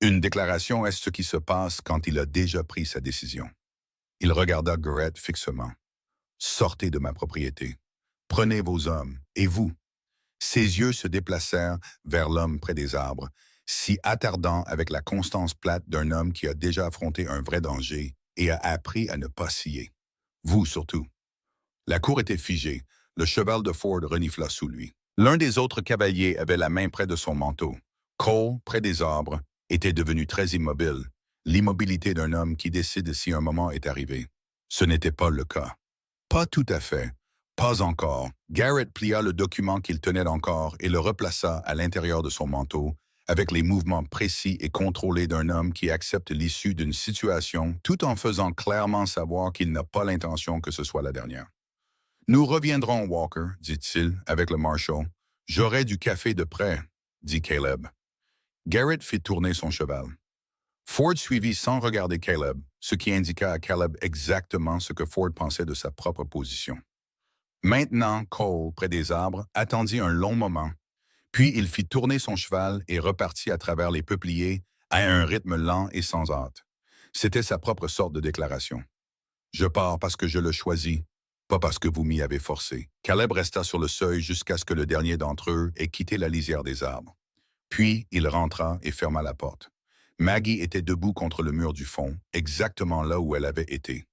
Une déclaration est ce qui se passe quand il a déjà pris sa décision. » Il regarda Garrett fixement. « Sortez de ma propriété. Prenez vos hommes, et vous. » Ses yeux se déplacèrent vers l'homme près des arbres, si attardant avec la constance plate d'un homme qui a déjà affronté un vrai danger et a appris à ne pas scier. Vous surtout. La cour était figée. Le cheval de Ford renifla sous lui. L'un des autres cavaliers avait la main près de son manteau. Cole, près des arbres, était devenu très immobile, l'immobilité d'un homme qui décide si un moment est arrivé. Ce n'était pas le cas. Pas tout à fait. Pas encore. Garrett plia le document qu'il tenait encore et le replaça à l'intérieur de son manteau, avec les mouvements précis et contrôlés d'un homme qui accepte l'issue d'une situation tout en faisant clairement savoir qu'il n'a pas l'intention que ce soit la dernière. Nous reviendrons, Walker, dit-il, avec le marshal. J'aurai du café de près, dit Caleb. Garrett fit tourner son cheval. Ford suivit sans regarder Caleb, ce qui indiqua à Caleb exactement ce que Ford pensait de sa propre position. Maintenant, Cole, près des arbres, attendit un long moment, puis il fit tourner son cheval et repartit à travers les peupliers à un rythme lent et sans hâte. C'était sa propre sorte de déclaration. Je pars parce que je le choisis, pas parce que vous m'y avez forcé. Caleb resta sur le seuil jusqu'à ce que le dernier d'entre eux ait quitté la lisière des arbres. Puis, il rentra et ferma la porte. Maggie était debout contre le mur du fond, exactement là où elle avait été.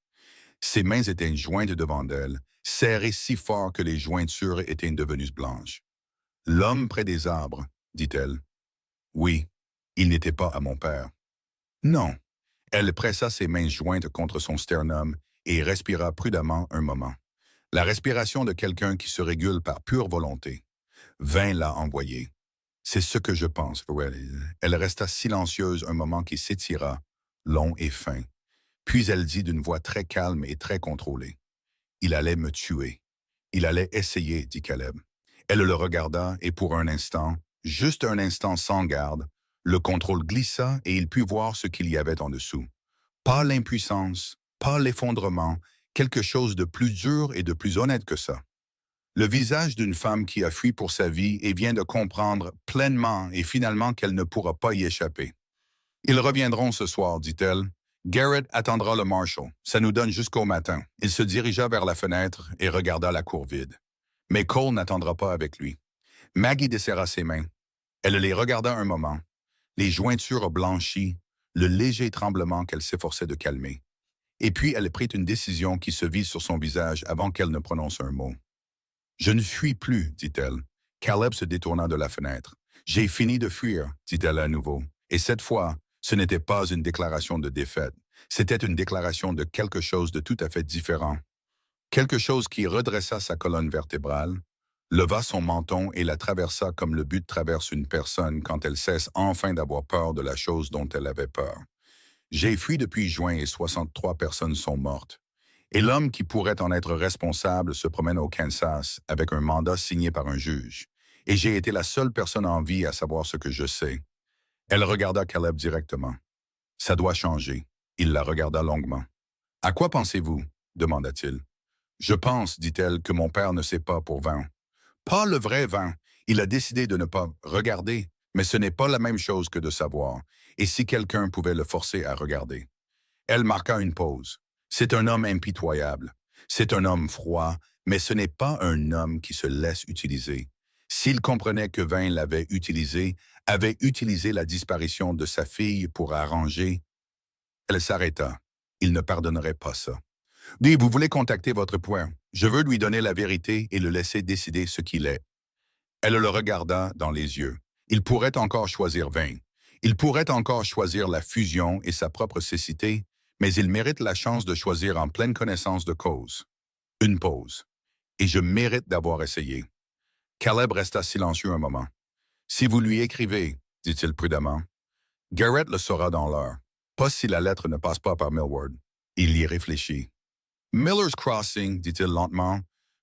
Ses mains étaient jointes devant elle, serrées si fort que les jointures étaient devenues blanches. « L'homme près des arbres, dit-elle. Oui, il n'était pas à mon père. Non. Elle pressa ses mains jointes contre son sternum et respira prudemment un moment. La respiration de quelqu'un qui se régule par pure volonté. Vin l'a envoyé. C'est ce que je pense. Elle resta silencieuse un moment qui s'étira, long et fin. Puis elle dit d'une voix très calme et très contrôlée. Il allait me tuer. Il allait essayer, dit Caleb. Elle le regarda et pour un instant, juste un instant sans garde, le contrôle glissa et il put voir ce qu'il y avait en dessous. Pas l'impuissance, pas l'effondrement, quelque chose de plus dur et de plus honnête que ça. Le visage d'une femme qui a fui pour sa vie et vient de comprendre pleinement et finalement qu'elle ne pourra pas y échapper. Ils reviendront ce soir, dit-elle. Garrett attendra le marshal. Ça nous donne jusqu'au matin. Il se dirigea vers la fenêtre et regarda la cour vide. Mais Cole n'attendra pas avec lui. Maggie desserra ses mains. Elle les regarda un moment. Les jointures blanchies, le léger tremblement qu'elle s'efforçait de calmer. Et puis elle prit une décision qui se vit sur son visage avant qu'elle ne prononce un mot. « Je ne fuis plus, dit-elle. Caleb se détourna de la fenêtre. « J'ai fini de fuir, dit-elle à nouveau. Et cette fois, ce n'était pas une déclaration de défaite. C'était une déclaration de quelque chose de tout à fait différent. Quelque chose qui redressa sa colonne vertébrale, leva son menton et la traversa comme le but traverse une personne quand elle cesse enfin d'avoir peur de la chose dont elle avait peur. J'ai fui depuis juin et 63 personnes sont mortes. Et l'homme qui pourrait en être responsable se promène au Kansas avec un mandat signé par un juge. Et j'ai été la seule personne en vie à savoir ce que je sais. Elle regarda Caleb directement. Ça doit changer. Il la regarda longuement. À quoi pensez-vous? Demanda-t-il. Je pense, dit-elle, que mon père ne sait pas pour vin. Pas le vrai vin. Il a décidé de ne pas regarder, mais ce n'est pas la même chose que de savoir. Et si quelqu'un pouvait le forcer à regarder? Elle marqua une pause. C'est un homme impitoyable. C'est un homme froid, mais ce n'est pas un homme qui se laisse utiliser. S'il comprenait que Vin l'avait utilisé, avait utilisé la disparition de sa fille pour arranger, elle s'arrêta. Il ne pardonnerait pas ça. Dis, vous voulez contacter votre point. Je veux lui donner la vérité et le laisser décider ce qu'il est. Elle le regarda dans les yeux. Il pourrait encore choisir Vin. Il pourrait encore choisir la fusion et sa propre cécité, mais il mérite la chance de choisir en pleine connaissance de cause. Une pause. Et je mérite d'avoir essayé. Caleb resta silencieux un moment. Si vous lui écrivez, dit-il prudemment, Garrett le saura dans l'heure. Pas si la lettre ne passe pas par Millward. Il y réfléchit. Miller's Crossing, dit-il lentement,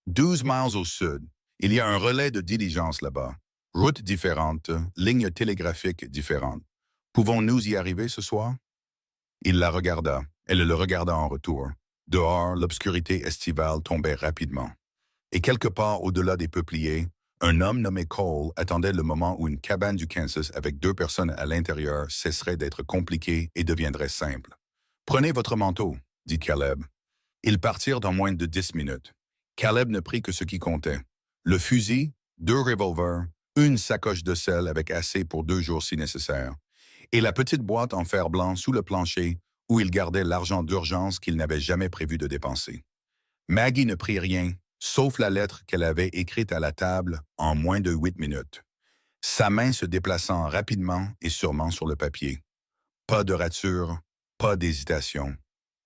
12 miles au sud. Il y a un relais de diligence là-bas. Route différente, ligne télégraphique différente. Pouvons-nous y arriver ce soir? Il la regarda. Elle le regarda en retour. Dehors, l'obscurité estivale tombait rapidement. Et quelque part au-delà des peupliers, un homme nommé Cole attendait le moment où une cabane du Kansas avec 2 personnes à l'intérieur cesserait d'être compliquée et deviendrait simple. « Prenez votre manteau, » dit Caleb. Ils partirent dans moins de 10 minutes. Caleb ne prit que ce qui comptait. Le fusil, 2 revolvers, une sacoche de sel avec assez pour 2 jours si nécessaire, et la petite boîte en fer blanc sous le plancher où il gardait l'argent d'urgence qu'il n'avait jamais prévu de dépenser. Maggie ne prit rien, sauf la lettre qu'elle avait écrite à la table en moins de 8 minutes, sa main se déplaçant rapidement et sûrement sur le papier. Pas de rature, pas d'hésitation.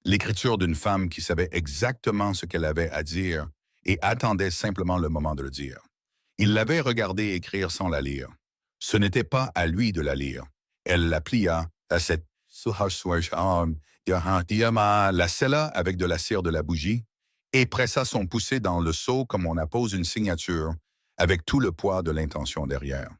L'écriture d'une femme qui savait exactement ce qu'elle avait à dire et attendait simplement le moment de le dire. Il l'avait regardée écrire sans la lire. Ce n'était pas à lui de la lire. Elle la plia à cette la scella avec de la cire de la bougie et pressa son pouce dans le seau comme on appose une signature, avec tout le poids de l'intention derrière.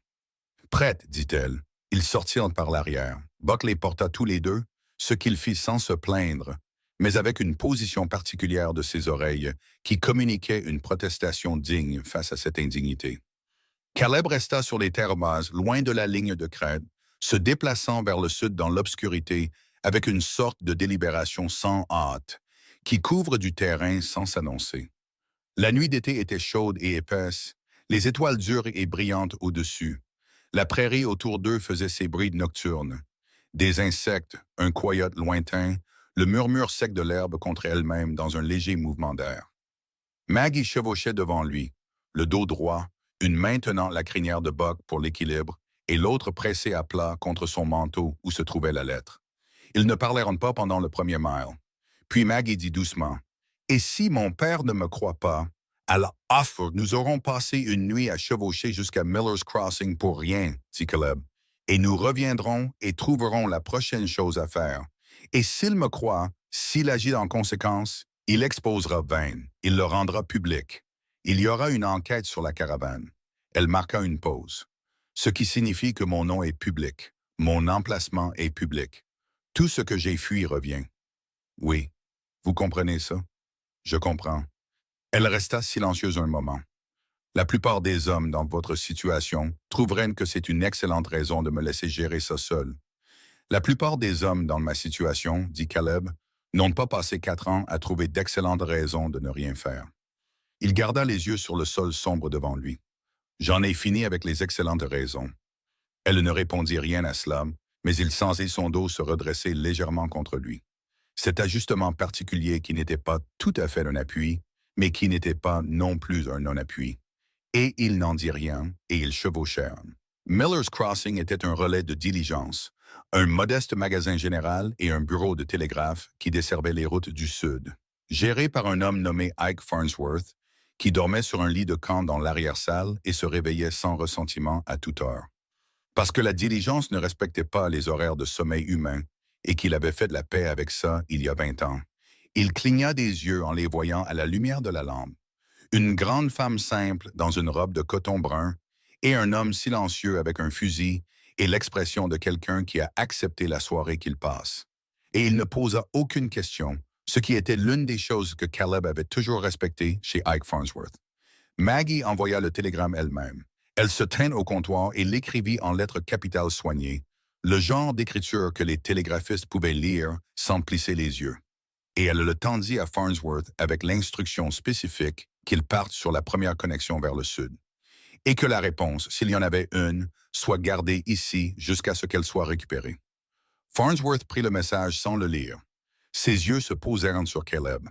Prête, dit-elle. Ils sortirent par l'arrière. Buck les porta tous les deux, ce qu'il fit sans se plaindre, mais avec une position particulière de ses oreilles qui communiquait une protestation digne face à cette indignité. Caleb resta sur les terres basses, loin de la ligne de crête, se déplaçant vers le sud dans l'obscurité avec une sorte de délibération sans hâte, qui couvre du terrain sans s'annoncer. La nuit d'été était chaude et épaisse, les étoiles dures et brillantes au-dessus. La prairie autour d'eux faisait ses bruits nocturnes. Des insectes, un coyote lointain, le murmure sec de l'herbe contre elle-même dans un léger mouvement d'air. Maggie chevauchait devant lui, le dos droit, une main tenant la crinière de Buck pour l'équilibre et l'autre pressée à plat contre son manteau où se trouvait la lettre. Ils ne parlèrent pas pendant le premier mile. Puis Maggie dit doucement, « Et si mon père ne me croit pas, à la offre, nous aurons passé une nuit à chevaucher jusqu'à Miller's Crossing pour rien, dit Caleb. Et nous reviendrons et trouverons la prochaine chose à faire. Et s'il me croit, s'il agit en conséquence, il exposera Vane, il le rendra public. Il y aura une enquête sur la caravane. » Elle marqua une pause. « Ce qui signifie que mon nom est public. Mon emplacement est public. Tout ce que j'ai fui revient. » « Oui, vous comprenez ça? » « Je comprends. » Elle resta silencieuse un moment. « La plupart des hommes dans votre situation trouveraient que c'est une excellente raison de me laisser gérer ça seul. La plupart des hommes dans ma situation, dit Caleb, n'ont pas passé 4 ans à trouver d'excellentes raisons de ne rien faire. » Il garda les yeux sur le sol sombre devant lui. « J'en ai fini avec les excellentes raisons. » Elle ne répondit rien à cela, mais il sentit son dos se redresser légèrement contre lui. Cet ajustement particulier qui n'était pas tout à fait un appui, mais qui n'était pas non plus un non-appui. Et il n'en dit rien, et ils chevauchèrent. Miller's Crossing était un relais de diligence, un modeste magasin général et un bureau de télégraphe qui desservait les routes du Sud. Géré par un homme nommé Ike Farnsworth, qui dormait sur un lit de camp dans l'arrière-salle et se réveillait sans ressentiment à toute heure. Parce que la diligence ne respectait pas les horaires de sommeil humain et qu'il avait fait de la paix avec ça il y a 20 ans. Il cligna des yeux en les voyant à la lumière de la lampe. Une grande femme simple dans une robe de coton brun et un homme silencieux avec un fusil et l'expression de quelqu'un qui a accepté la soirée qu'il passe. Et il ne posa aucune question, ce qui était l'une des choses que Caleb avait toujours respectées chez Ike Farnsworth. Maggie envoya le télégramme elle-même. Elle se tint au comptoir et l'écrivit en lettres capitales soignées, le genre d'écriture que les télégraphistes pouvaient lire sans plisser les yeux. Et elle le tendit à Farnsworth avec l'instruction spécifique qu'il parte sur la première connexion vers le sud. Et que la réponse, s'il y en avait une, soit gardée ici jusqu'à ce qu'elle soit récupérée. Farnsworth prit le message sans le lire. Ses yeux se posèrent sur Caleb.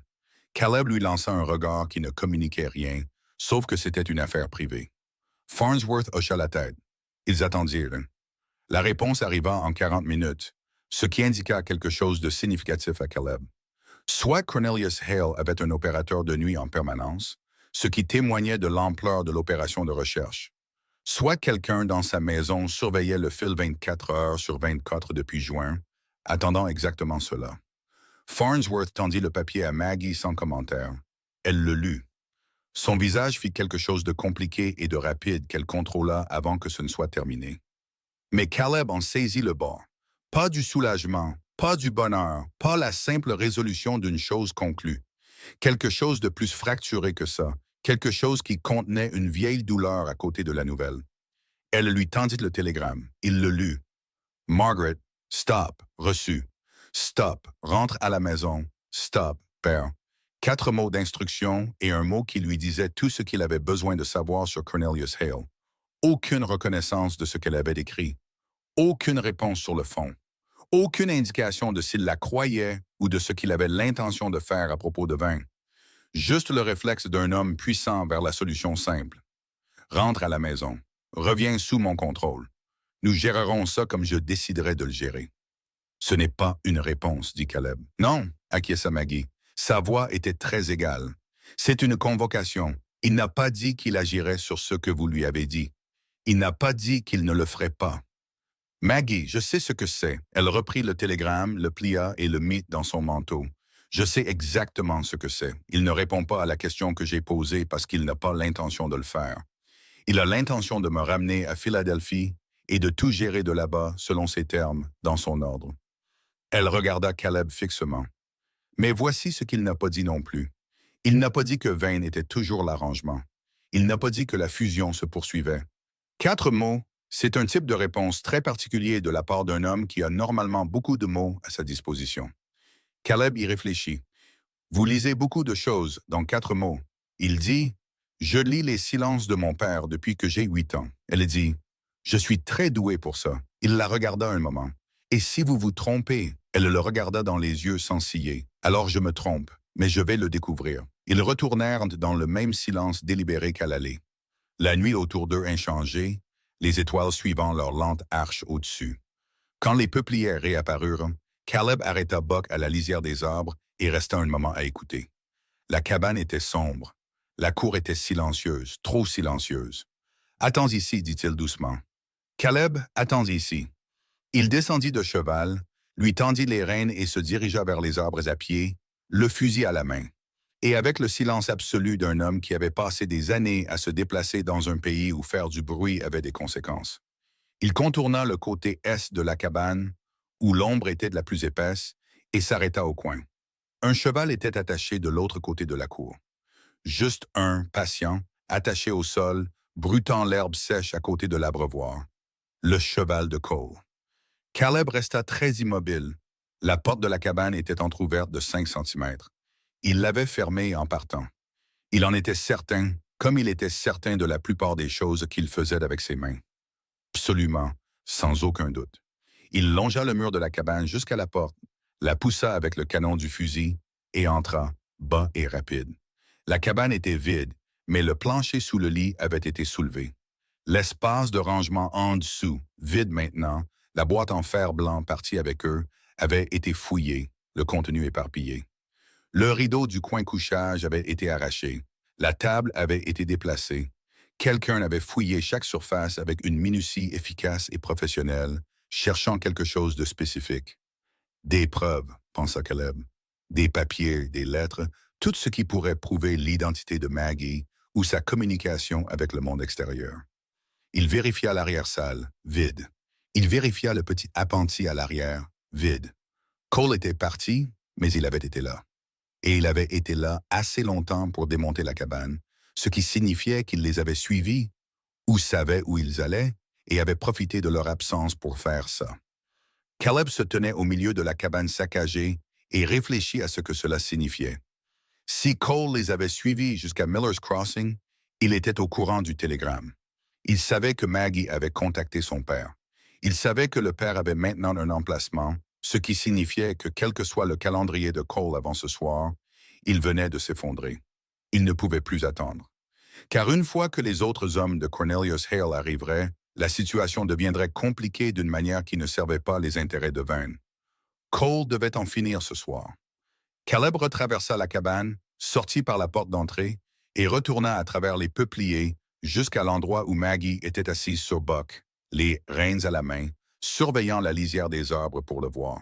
Caleb lui lança un regard qui ne communiquait rien, sauf que c'était une affaire privée. Farnsworth hocha la tête. Ils attendirent. La réponse arriva en 40 minutes, ce qui indiqua quelque chose de significatif à Caleb. Soit Cornelius Hale avait un opérateur de nuit en permanence, ce qui témoignait de l'ampleur de l'opération de recherche. Soit quelqu'un dans sa maison surveillait le fil 24 heures sur 24 depuis juin, attendant exactement cela. Farnsworth tendit le papier à Maggie sans commentaire. Elle le lut. Son visage fit quelque chose de compliqué et de rapide qu'elle contrôla avant que ce ne soit terminé. Mais Caleb en saisit le bord. Pas du soulagement, pas du bonheur, pas la simple résolution d'une chose conclue. Quelque chose de plus fracturé que ça, quelque chose qui contenait une vieille douleur à côté de la nouvelle. Elle lui tendit le télégramme. Il le lut. « Margaret, stop, reçu. Stop, rentre à la maison. Stop, père. » 4 mots d'instruction et un mot qui lui disait tout ce qu'il avait besoin de savoir sur Cornelius Hale. Aucune reconnaissance de ce qu'elle avait écrit. Aucune réponse sur le fond. Aucune indication de s'il la croyait ou de ce qu'il avait l'intention de faire à propos de Vane. Juste le réflexe d'un homme puissant vers la solution simple. Rentre à la maison. Reviens sous mon contrôle. Nous gérerons ça comme je déciderai de le gérer. Ce n'est pas une réponse, dit Caleb. Non, acquiesça Maggie. Sa voix était très égale. C'est une convocation. Il n'a pas dit qu'il agirait sur ce que vous lui avez dit. Il n'a pas dit qu'il ne le ferait pas. Maggie, je sais ce que c'est. Elle reprit le télégramme, le plia et le mit dans son manteau. Je sais exactement ce que c'est. Il ne répond pas à la question que j'ai posée parce qu'il n'a pas l'intention de le faire. Il a l'intention de me ramener à Philadelphie et de tout gérer de là-bas selon ses termes, dans son ordre. Elle regarda Caleb fixement. Mais voici ce qu'il n'a pas dit non plus. Il n'a pas dit que Vane était toujours l'arrangement. Il n'a pas dit que la fusion se poursuivait. 4 mots, c'est un type de réponse très particulier de la part d'un homme qui a normalement beaucoup de mots à sa disposition. Caleb y réfléchit. Vous lisez beaucoup de choses dans 4 mots. Il dit, « Je lis les silences de mon père depuis que j'ai 8 ans. » Elle dit, « Je suis très doué pour ça. » Il la regarda un moment. « Et si vous vous trompez? » Elle le regarda dans les yeux sans ciller. « Alors je me trompe, mais je vais le découvrir. » Ils retournèrent dans le même silence délibéré qu'à l'aller. La nuit autour d'eux inchangée, les étoiles suivant leur lente arche au-dessus. Quand les peupliers réapparurent, Caleb arrêta Buck à la lisière des arbres et resta un moment à écouter. La cabane était sombre. La cour était silencieuse, trop silencieuse. « Attends ici, dit-il doucement. Caleb, attends ici. » Il descendit de cheval, lui tendit les rênes et se dirigea vers les arbres à pied, le fusil à la main. Et avec le silence absolu d'un homme qui avait passé des années à se déplacer dans un pays où faire du bruit avait des conséquences. Il contourna le côté est de la cabane, où l'ombre était de la plus épaisse, et s'arrêta au coin. Un cheval était attaché de l'autre côté de la cour. Juste un, patient, attaché au sol, brutant l'herbe sèche à côté de l'abreuvoir. Le cheval de Cole. Caleb resta très immobile. La porte de la cabane était entr'ouverte de 5 centimètres. Il l'avait fermée en partant. Il en était certain, comme il était certain de la plupart des choses qu'il faisait avec ses mains. Absolument, sans aucun doute. Il longea le mur de la cabane jusqu'à la porte, la poussa avec le canon du fusil et entra, bas et rapide. La cabane était vide, mais le plancher sous le lit avait été soulevé. L'espace de rangement en dessous, vide maintenant, la boîte en fer blanc partie avec eux, avait été fouillée, le contenu éparpillé. Le rideau du coin couchage avait été arraché. La table avait été déplacée. Quelqu'un avait fouillé chaque surface avec une minutie efficace et professionnelle, cherchant quelque chose de spécifique. Des preuves, pensa Caleb. Des papiers, des lettres, tout ce qui pourrait prouver l'identité de Maggie ou sa communication avec le monde extérieur. Il vérifia l'arrière-salle, vide. Il vérifia le petit appentis à l'arrière, vide. Cole était parti, mais il avait été là. Et il avait été là assez longtemps pour démonter la cabane, ce qui signifiait qu'il les avait suivis, ou savait où ils allaient, et avait profité de leur absence pour faire ça. Caleb se tenait au milieu de la cabane saccagée et réfléchit à ce que cela signifiait. Si Cole les avait suivis jusqu'à Miller's Crossing, il était au courant du télégramme. Il savait que Maggie avait contacté son père. Il savait que le père avait maintenant un emplacement, ce qui signifiait que quel que soit le calendrier de Cole avant ce soir, il venait de s'effondrer. Il ne pouvait plus attendre. Car une fois que les autres hommes de Cornelius Hale arriveraient, la situation deviendrait compliquée d'une manière qui ne servait pas les intérêts de Vane. Cole devait en finir ce soir. Caleb retraversa la cabane, sortit par la porte d'entrée et retourna à travers les peupliers jusqu'à l'endroit où Maggie était assise sur Buck, les rênes à la main, surveillant la lisière des arbres pour le voir.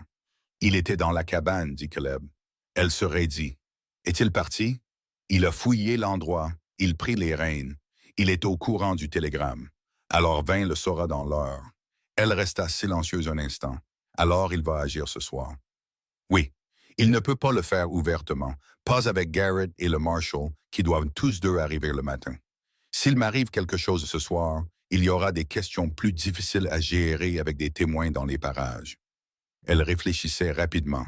Il était dans la cabane, dit Caleb. Elle se raidit. Est-il parti? Il a fouillé l'endroit, il prit les rênes. Il est au courant du télégramme. Alors Vane le saura dans l'heure. Elle resta silencieuse un instant. Alors il va agir ce soir. Oui, il ne peut pas le faire ouvertement, pas avec Garrett et le Marshal, qui doivent tous deux arriver le matin. S'il m'arrive quelque chose ce soir, il y aura des questions plus difficiles à gérer avec des témoins dans les parages. Elle réfléchissait rapidement.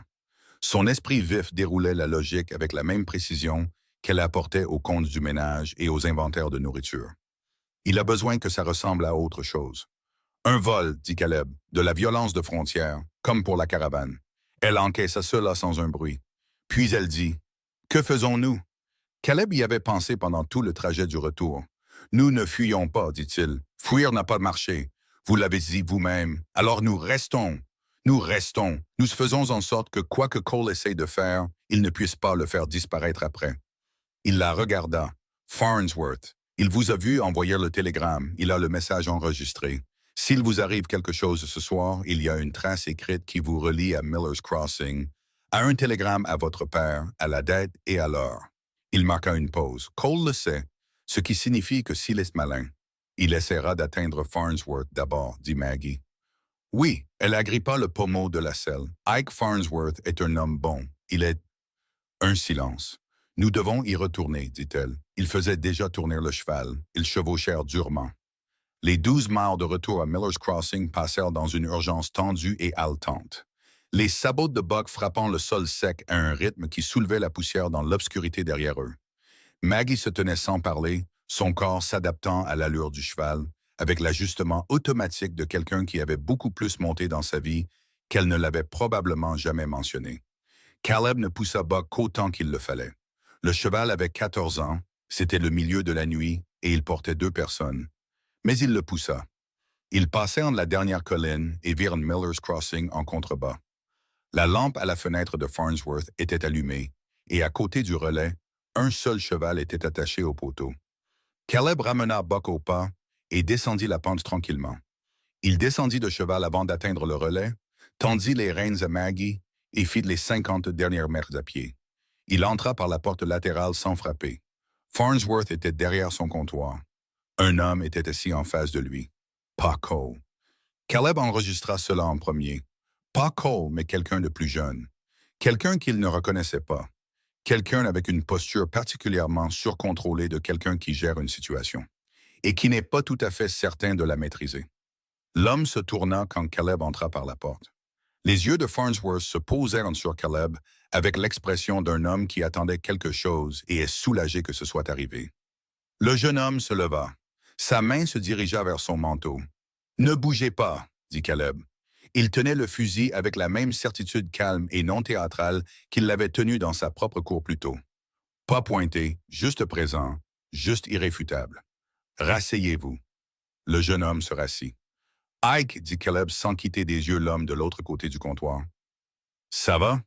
Son esprit vif déroulait la logique avec la même précision qu'elle apportait aux comptes du ménage et aux inventaires de nourriture. Il a besoin que ça ressemble à autre chose. Un vol, dit Caleb, de la violence de frontière, comme pour la caravane. Elle encaissa cela sans un bruit. Puis elle dit, « Que faisons-nous? » Caleb y avait pensé pendant tout le trajet du retour. Nous ne fuyons pas, dit-il. Fuir n'a pas marché. Vous l'avez dit vous-même. Alors nous restons. Nous restons. Nous faisons en sorte que quoi que Cole essaye de faire, il ne puisse pas le faire disparaître après. Il la regarda. Farnsworth. Il vous a vu envoyer le télégramme. Il a le message enregistré. S'il vous arrive quelque chose ce soir, il y a une trace écrite qui vous relie à Miller's Crossing, à un télégramme à votre père, à la date et à l'heure. Il marqua une pause. Cole le sait, ce qui signifie que s'il est malin, il essaiera d'atteindre Farnsworth d'abord, dit Maggie. Oui, elle agrippa le pommeau de la selle. Ike Farnsworth est un homme bon. Il est... Un silence. Nous devons y retourner, dit-elle. Il faisait déjà tourner le cheval. Ils chevauchèrent durement. Les 12 miles de retour à Miller's Crossing passèrent dans une urgence tendue et haletante. Les sabots de Buck frappant le sol sec à un rythme qui soulevait la poussière dans l'obscurité derrière eux. Maggie se tenait sans parler, son corps s'adaptant à l'allure du cheval, avec l'ajustement automatique de quelqu'un qui avait beaucoup plus monté dans sa vie qu'elle ne l'avait probablement jamais mentionné. Caleb ne poussa Buck qu'autant qu'il le fallait. Le cheval avait 14 ans, c'était le milieu de la nuit et il portait 2 personnes. Mais il le poussa. Ils passèrent la dernière colline et virent Miller's Crossing en contrebas. La lampe à la fenêtre de Farnsworth était allumée et à côté du relais, un seul cheval était attaché au poteau. Caleb ramena Buck au pas et descendit la pente tranquillement. Il descendit de cheval avant d'atteindre le relais, tendit les rênes à Maggie et fit les 50 dernières mètres à pied. Il entra par la porte latérale sans frapper. Farnsworth était derrière son comptoir. Un homme était assis en face de lui. Pas Cole. Caleb enregistra cela en premier. Pas Cole, mais quelqu'un de plus jeune. Quelqu'un qu'il ne reconnaissait pas. Quelqu'un avec une posture particulièrement surcontrôlée de quelqu'un qui gère une situation et qui n'est pas tout à fait certain de la maîtriser. L'homme se tourna quand Caleb entra par la porte. Les yeux de Farnsworth se posèrent sur Caleb avec l'expression d'un homme qui attendait quelque chose et est soulagé que ce soit arrivé. Le jeune homme se leva. Sa main se dirigea vers son manteau. « Ne bougez pas, » dit Caleb. Il tenait le fusil avec la même certitude calme et non théâtrale qu'il l'avait tenu dans sa propre cour plus tôt. Pas pointé, juste présent, juste irréfutable. « Rasseyez-vous. » Le jeune homme se rassit. « Ike, » dit Caleb sans quitter des yeux l'homme de l'autre côté du comptoir. « Ça va? »«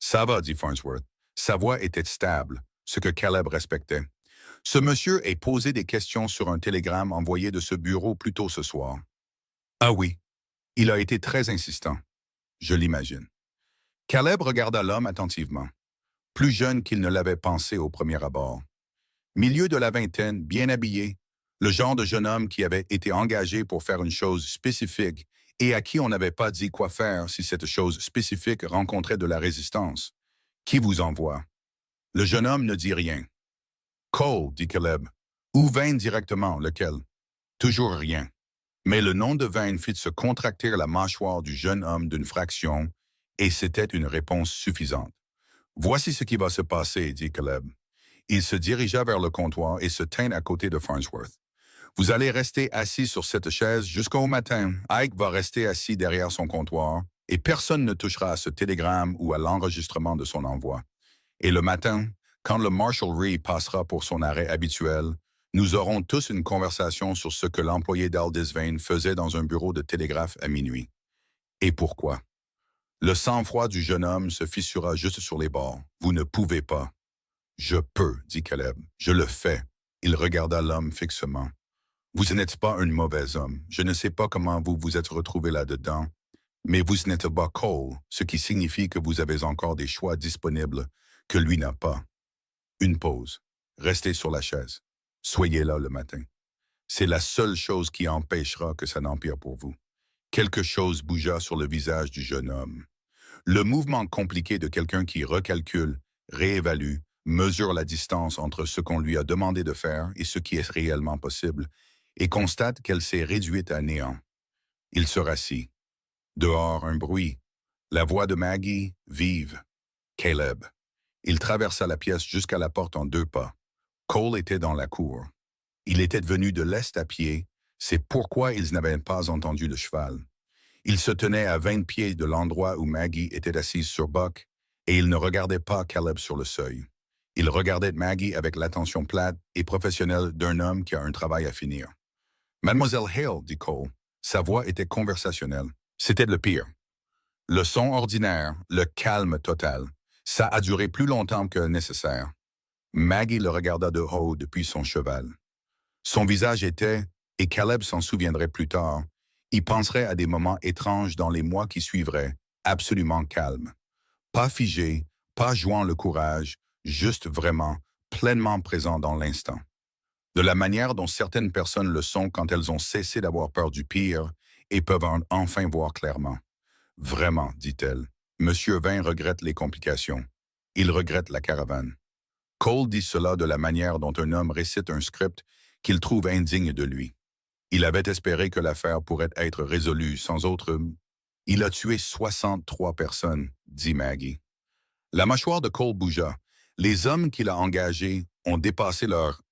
Ça va, » dit Farnsworth. Sa voix était stable, ce que Caleb respectait. Ce monsieur ait posé des questions sur un télégramme envoyé de ce bureau plus tôt ce soir. Ah oui, il a été très insistant. Je l'imagine. Caleb regarda l'homme attentivement, plus jeune qu'il ne l'avait pensé au premier abord. Milieu de la vingtaine, bien habillé, le genre de jeune homme qui avait été engagé pour faire une chose spécifique et à qui on n'avait pas dit quoi faire si cette chose spécifique rencontrait de la résistance. Qui vous envoie? Le jeune homme ne dit rien. Cole, dit Caleb. Ou Vane directement, lequel? Toujours rien. Mais le nom de Vane fit se contracter la mâchoire du jeune homme d'une fraction, et c'était une réponse suffisante. Voici ce qui va se passer, dit Caleb. Il se dirigea vers le comptoir et se tint à côté de Farnsworth. Vous allez rester assis sur cette chaise jusqu'au matin. Ike va rester assis derrière son comptoir, et personne ne touchera à ce télégramme ou à l'enregistrement de son envoi. Et le matin, quand le Marshal Rhee passera pour son arrêt habituel, nous aurons tous une conversation sur ce que l'employé d'Aldis Vane faisait dans un bureau de télégraphe à minuit. Et pourquoi? Le sang-froid du jeune homme se fissura juste sur les bords. Vous ne pouvez pas. Je peux, dit Caleb. Je le fais. Il regarda l'homme fixement. Vous n'êtes pas un mauvais homme. Je ne sais pas comment vous vous êtes retrouvé là-dedans, mais vous n'êtes pas Cole, ce qui signifie que vous avez encore des choix disponibles que lui n'a pas. Une pause. Restez sur la chaise. Soyez là le matin. C'est la seule chose qui empêchera que ça n'empire pour vous. Quelque chose bougea sur le visage du jeune homme. Le mouvement compliqué de quelqu'un qui recalcule, réévalue, mesure la distance entre ce qu'on lui a demandé de faire et ce qui est réellement possible, et constate qu'elle s'est réduite à néant. Il se rassit. Dehors, un bruit. La voix de Maggie, vive. Caleb. Il traversa la pièce jusqu'à la porte en 2 pas. Cole était dans la cour. Il était venu de l'est à pied, c'est pourquoi ils n'avaient pas entendu le cheval. Il se tenait à 20 pieds de l'endroit où Maggie était assise sur Buck, et il ne regardait pas Caleb sur le seuil. Il regardait Maggie avec l'attention plate et professionnelle d'un homme qui a un travail à finir. Mademoiselle Hale, dit Cole. Sa voix était conversationnelle. C'était le pire. Le son ordinaire, le calme total. Ça a duré plus longtemps que nécessaire. Maggie le regarda de haut depuis son cheval. Son visage était, et Caleb s'en souviendrait plus tard, il penserait à des moments étranges dans les mois qui suivraient, absolument calme. Pas figé, pas jouant le courage, juste vraiment, pleinement présent dans l'instant. De la manière dont certaines personnes le sont quand elles ont cessé d'avoir peur du pire et peuvent enfin voir clairement. Vraiment, dit-elle, Monsieur Vin regrette les complications. Il regrette la caravane. Cole dit cela de la manière dont un homme récite un script qu'il trouve indigne de lui. Il avait espéré que l'affaire pourrait être résolue sans autre... Il a tué 63 personnes, dit Maggie. La mâchoire de Cole bougea. Les hommes qu'il a engagés ont dépassé leur...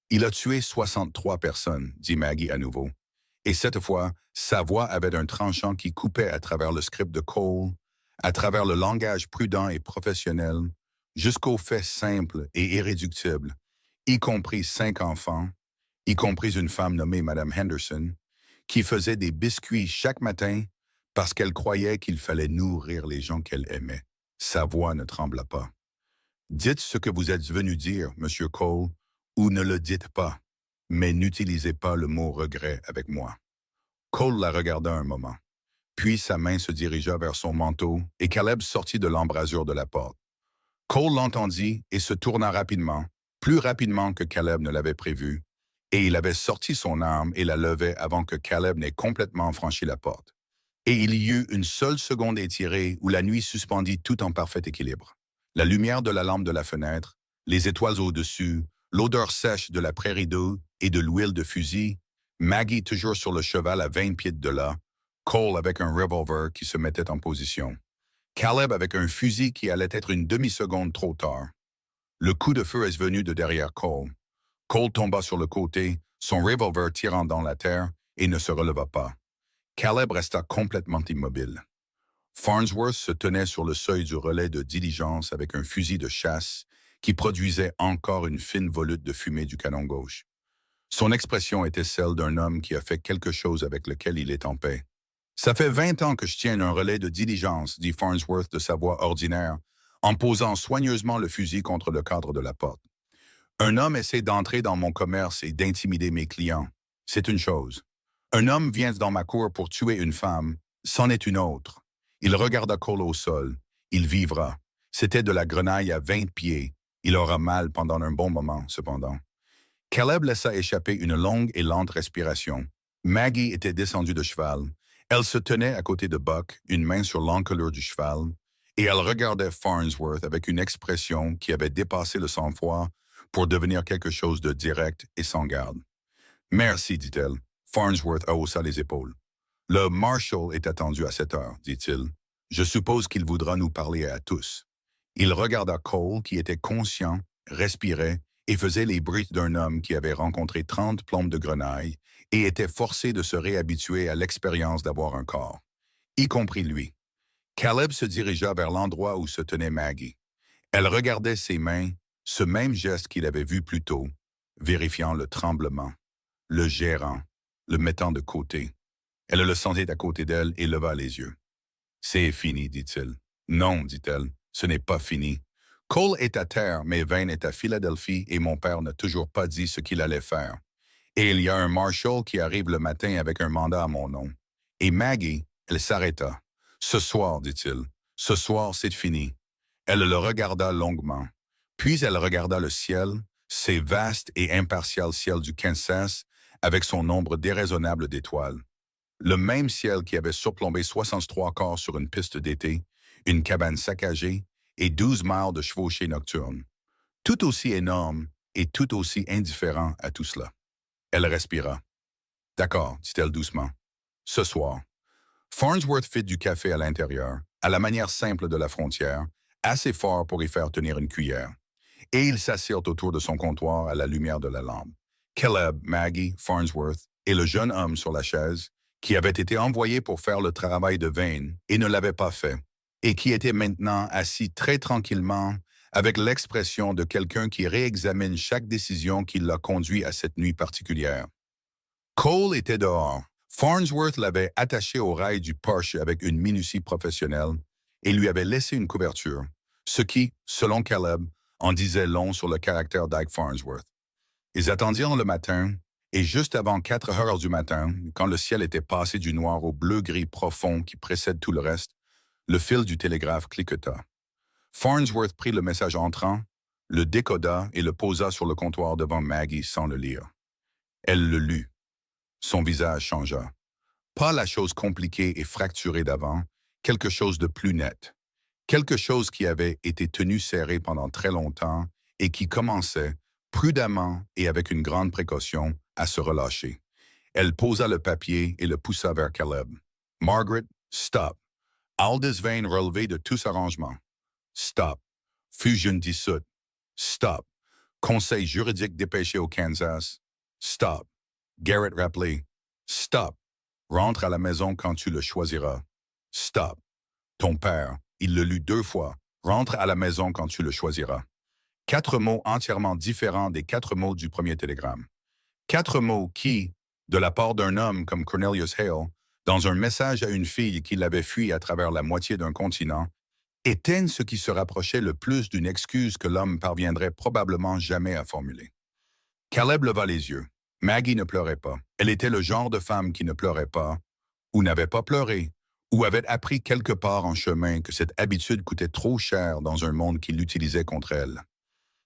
Il a tué 63 personnes, dit Maggie à nouveau. Et cette fois, sa voix avait un tranchant qui coupait à travers le script de Cole, à travers le langage prudent et professionnel, jusqu'aux faits simples et irréductibles, y compris 5 enfants, y compris une femme nommée Madame Henderson, qui faisait des biscuits chaque matin parce qu'elle croyait qu'il fallait nourrir les gens qu'elle aimait. Sa voix ne trembla pas. Dites ce que vous êtes venu dire, Monsieur Cole, ou ne le dites pas, mais n'utilisez pas le mot regret avec moi. Cole la regarda un moment. Puis sa main se dirigea vers son manteau et Caleb sortit de l'embrasure de la porte. Cole l'entendit et se tourna rapidement, plus rapidement que Caleb ne l'avait prévu, et il avait sorti son arme et la levait avant que Caleb n'ait complètement franchi la porte. Et il y eut une seule seconde étirée où la nuit suspendit tout en parfait équilibre. La lumière de la lampe de la fenêtre, les étoiles au-dessus, l'odeur sèche de la prairie d'eau et de l'huile de fusil, Maggie toujours sur le cheval à 20 pieds de là, Cole avec un revolver qui se mettait en position. Caleb avec un fusil qui allait être une demi-seconde trop tard. Le coup de feu est venu de derrière Cole. Cole tomba sur le côté, son revolver tirant dans la terre, et ne se releva pas. Caleb resta complètement immobile. Farnsworth se tenait sur le seuil du relais de diligence avec un fusil de chasse qui produisait encore une fine volute de fumée du canon gauche. Son expression était celle d'un homme qui a fait quelque chose avec lequel il est en paix. « Ça fait 20 ans que je tiens un relais de diligence, dit Farnsworth de sa voix ordinaire, en posant soigneusement le fusil contre le cadre de la porte. Un homme essaie d'entrer dans mon commerce et d'intimider mes clients. C'est une chose. Un homme vient dans ma cour pour tuer une femme, c'en est une autre. Il regarda Cole au sol. Il vivra. C'était de la grenaille à 20 pieds. Il aura mal pendant un bon moment, cependant. Caleb laissa échapper une longue et lente respiration. Maggie était descendue de cheval. Elle se tenait à côté de Buck, une main sur l'encolure du cheval, et elle regardait Farnsworth avec une expression qui avait dépassé le sang-froid pour devenir quelque chose de direct et sans garde. « Merci, dit-elle. » Farnsworth haussa les épaules. « Le Marshal est attendu à 7 heures, dit-il. Je suppose qu'il voudra nous parler à tous. » Il regarda Cole, qui était conscient, respirait et faisait les bruits d'un homme qui avait rencontré 30 plombes de grenaille et était forcé de se réhabituer à l'expérience d'avoir un corps, y compris lui. Caleb se dirigea vers l'endroit où se tenait Maggie. Elle regardait ses mains, ce même geste qu'il avait vu plus tôt, vérifiant le tremblement, le gérant, le mettant de côté. Elle le sentait à côté d'elle et leva les yeux. « C'est fini, dit-il. »« Non, dit-elle, ce n'est pas fini. Cole est à terre, mais Vane est à Philadelphie et mon père n'a toujours pas dit ce qu'il allait faire. Et il y a un marshal qui arrive le matin avec un mandat à mon nom. » Et Maggie, elle s'arrêta. « Ce soir, dit-il, ce soir, c'est fini. » Elle le regarda longuement. Puis elle regarda le ciel, ces vastes et impartial ciel du Kansas, avec son nombre déraisonnable d'étoiles. Le même ciel qui avait surplombé 63 corps sur une piste d'été, une cabane saccagée et 12 miles de chevauchée nocturne. Tout aussi énorme et tout aussi indifférent à tout cela. Elle respira. « D'accord, dit-elle doucement. Ce soir. » Farnsworth fit du café à l'intérieur, à la manière simple de la frontière, assez fort pour y faire tenir une cuillère. Et ils s'assirent autour de son comptoir à la lumière de la lampe. Caleb, Maggie, Farnsworth et le jeune homme sur la chaise, qui avait été envoyé pour faire le travail de Vane et ne l'avait pas fait, et qui était maintenant assis très tranquillement avec l'expression de quelqu'un qui réexamine chaque décision qui l'a conduit à cette nuit particulière. Cole était dehors. Farnsworth l'avait attaché au rail du Porsche avec une minutie professionnelle et lui avait laissé une couverture, ce qui, selon Caleb, en disait long sur le caractère d'Ike Farnsworth. Ils attendirent le matin, et juste avant 4 heures du matin, quand le ciel était passé du noir au bleu-gris profond qui précède tout le reste, le fil du télégraphe cliqueta. Farnsworth prit le message entrant, le décoda et le posa sur le comptoir devant Maggie sans le lire. Elle le lut. Son visage changea. Pas la chose compliquée et fracturée d'avant, quelque chose de plus net. Quelque chose qui avait été tenu serré pendant très longtemps et qui commençait, prudemment et avec une grande précaution, à se relâcher. Elle posa le papier et le poussa vers Caleb. Margaret, stop. Aldous Vane relevé de tous arrangements. Stop. Fusion dissoute. Stop. Conseil juridique dépêché au Kansas. Stop. Garrett rappelé. Stop. Rentre à la maison quand tu le choisiras. Stop. Ton père, il le lut 2 fois. Rentre à la maison quand tu le choisiras. 4 mots entièrement différents des 4 mots du premier télégramme. 4 mots qui, de la part d'un homme comme Cornelius Hale, dans un message à une fille qui l'avait fui à travers la moitié d'un continent, éteignent ce qui se rapprochait le plus d'une excuse que l'homme parviendrait probablement jamais à formuler. Caleb leva les yeux. Maggie ne pleurait pas. Elle était le genre de femme qui ne pleurait pas, ou n'avait pas pleuré, ou avait appris quelque part en chemin que cette habitude coûtait trop cher dans un monde qui l'utilisait contre elle.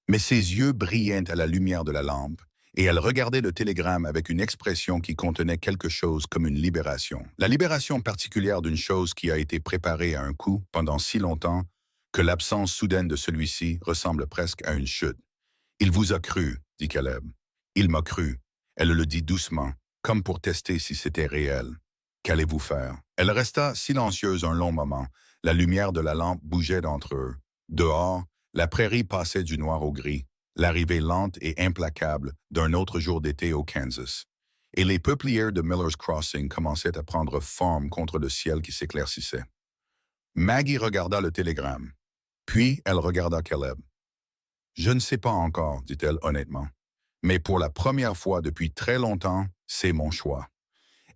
Mais ses yeux brillaient à la lumière de la lampe, et elle regardait le télégramme avec une expression qui contenait quelque chose comme une libération. La libération particulière d'une chose qui a été préparée à un coup pendant si longtemps que l'absence soudaine de celui-ci ressemble presque à une chute. « Il vous a cru, » dit Caleb. « Il m'a cru. » Elle le dit doucement, comme pour tester si c'était réel. « Qu'allez-vous faire? » Elle resta silencieuse un long moment. La lumière de la lampe bougeait d'entre eux. Dehors, la prairie passait du noir au gris, l'arrivée lente et implacable d'un autre jour d'été au Kansas. Et les peupliers de Miller's Crossing commençaient à prendre forme contre le ciel qui s'éclaircissait. Maggie regarda le télégramme. Puis elle regarda Caleb. « Je ne sais pas encore, dit-elle honnêtement. Mais pour la première fois depuis très longtemps, c'est mon choix. »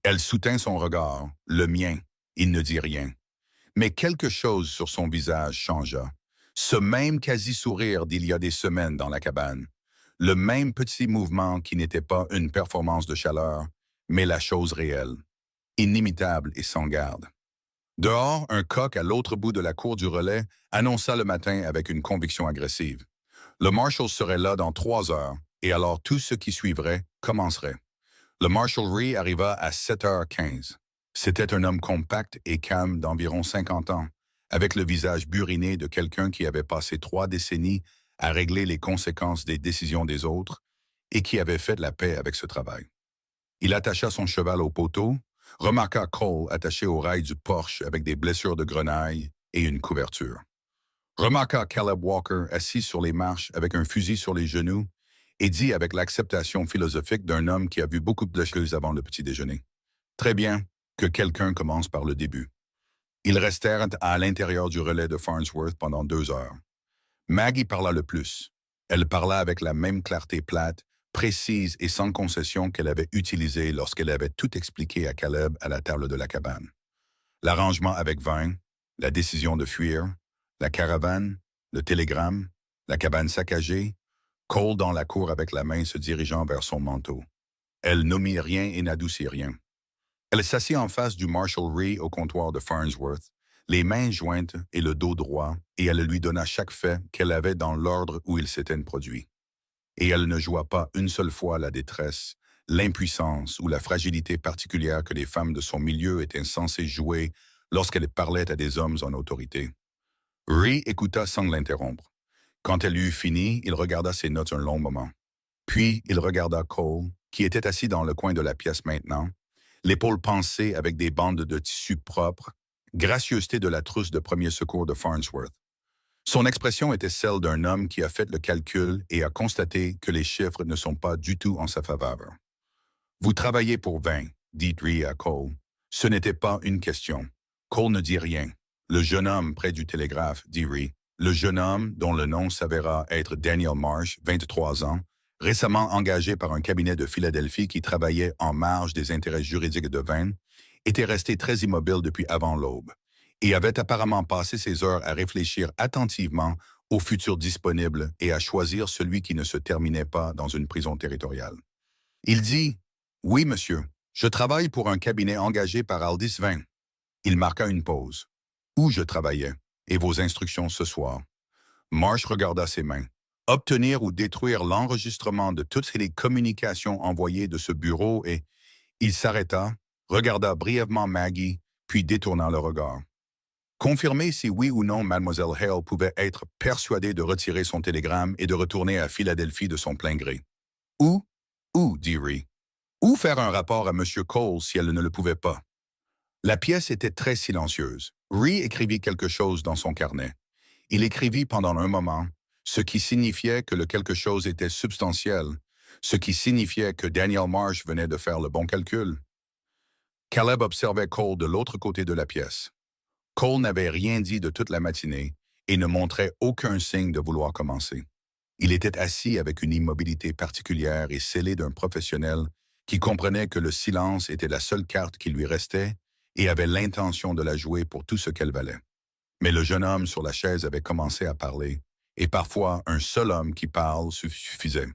Elle soutint son regard, le mien. Il ne dit rien. Mais quelque chose sur son visage changea. Ce même quasi-sourire d'il y a des semaines dans la cabane. Le même petit mouvement qui n'était pas une performance de chaleur, mais la chose réelle. Inimitable et sans garde. Dehors, un coq à l'autre bout de la cour du relais annonça le matin avec une conviction agressive. Le Marshal serait là dans 3 heures, et alors tout ce qui suivrait commencerait. Le Marshalry arriva à 7h15. C'était un homme compact et calme d'environ 50 ans, avec le visage buriné de quelqu'un qui avait passé 3 décennies à régler les conséquences des décisions des autres et qui avait fait la paix avec ce travail. Il attacha son cheval au poteau, remarqua Cole attaché au rail du Porsche avec des blessures de grenaille et une couverture. Remarqua Caleb Walker assis sur les marches avec un fusil sur les genoux et dit avec l'acceptation philosophique d'un homme qui a vu beaucoup de blessures avant le petit déjeuner. « Très bien, que quelqu'un commence par le début. » Ils restèrent à l'intérieur du relais de Farnsworth pendant 2 heures. Maggie parla le plus. Elle parla avec la même clarté plate, précise et sans concession qu'elle avait utilisée lorsqu'elle avait tout expliqué à Caleb à la table de la cabane. L'arrangement avec Vine, la décision de fuir, la caravane, le télégramme, la cabane saccagée, Cole dans la cour avec la main se dirigeant vers son manteau. Elle n'omit rien et n'adoucit rien. Elle s'assit en face du Marshalry au comptoir de Farnsworth, les mains jointes et le dos droit, et elle lui donna chaque fait qu'elle avait dans l'ordre où il s'était produit. Et elle ne joua pas une seule fois la détresse, l'impuissance ou la fragilité particulière que les femmes de son milieu étaient censées jouer lorsqu'elles parlaient à des hommes en autorité. Rhee écouta sans l'interrompre. Quand elle eut fini, il regarda ses notes un long moment. Puis il regarda Cole, qui était assis dans le coin de la pièce maintenant, l'épaule pansée avec des bandes de tissu propres, gracieuseté de la trousse de premier secours de Farnsworth. Son expression était celle d'un homme qui a fait le calcul et a constaté que les chiffres ne sont pas du tout en sa faveur. « Vous travaillez pour 20, dit Rhee à Cole. Ce n'était pas une question. Cole ne dit rien. Le jeune homme près du télégraphe, dit Rhee. Le jeune homme, dont le nom s'avéra être Daniel Marsh, 23 ans, récemment engagé par un cabinet de Philadelphie qui travaillait en marge des intérêts juridiques de Vane, était resté très immobile depuis avant l'aube et avait apparemment passé ses heures à réfléchir attentivement au futur disponible et à choisir celui qui ne se terminait pas dans une prison territoriale. Il dit « Oui, monsieur, je travaille pour un cabinet engagé par Aldis Vane. » Il marqua une pause. « Où je travaillais, et vos instructions ce soir. » Marsh regarda ses mains. Obtenir ou détruire l'enregistrement de toutes les communications envoyées de ce bureau et il s'arrêta, regarda brièvement Maggie, puis détourna le regard. Confirmer si oui ou non Mademoiselle Hale pouvait être persuadée de retirer son télégramme et de retourner à Philadelphie de son plein gré. Ou, dit Rhee. Ou faire un rapport à M. Cole si elle ne le pouvait pas. La pièce était très silencieuse. Rhee écrivit quelque chose dans son carnet. Il écrivit pendant un moment, ce qui signifiait que le quelque chose était substantiel, ce qui signifiait que Daniel Marsh venait de faire le bon calcul. Caleb observait Cole de l'autre côté de la pièce. Cole n'avait rien dit de toute la matinée et ne montrait aucun signe de vouloir commencer. Il était assis avec une immobilité particulière et scellé d'un professionnel qui comprenait que le silence était la seule carte qui lui restait et avait l'intention de la jouer pour tout ce qu'elle valait. Mais le jeune homme sur la chaise avait commencé à parler, et parfois un seul homme qui parle suffisait.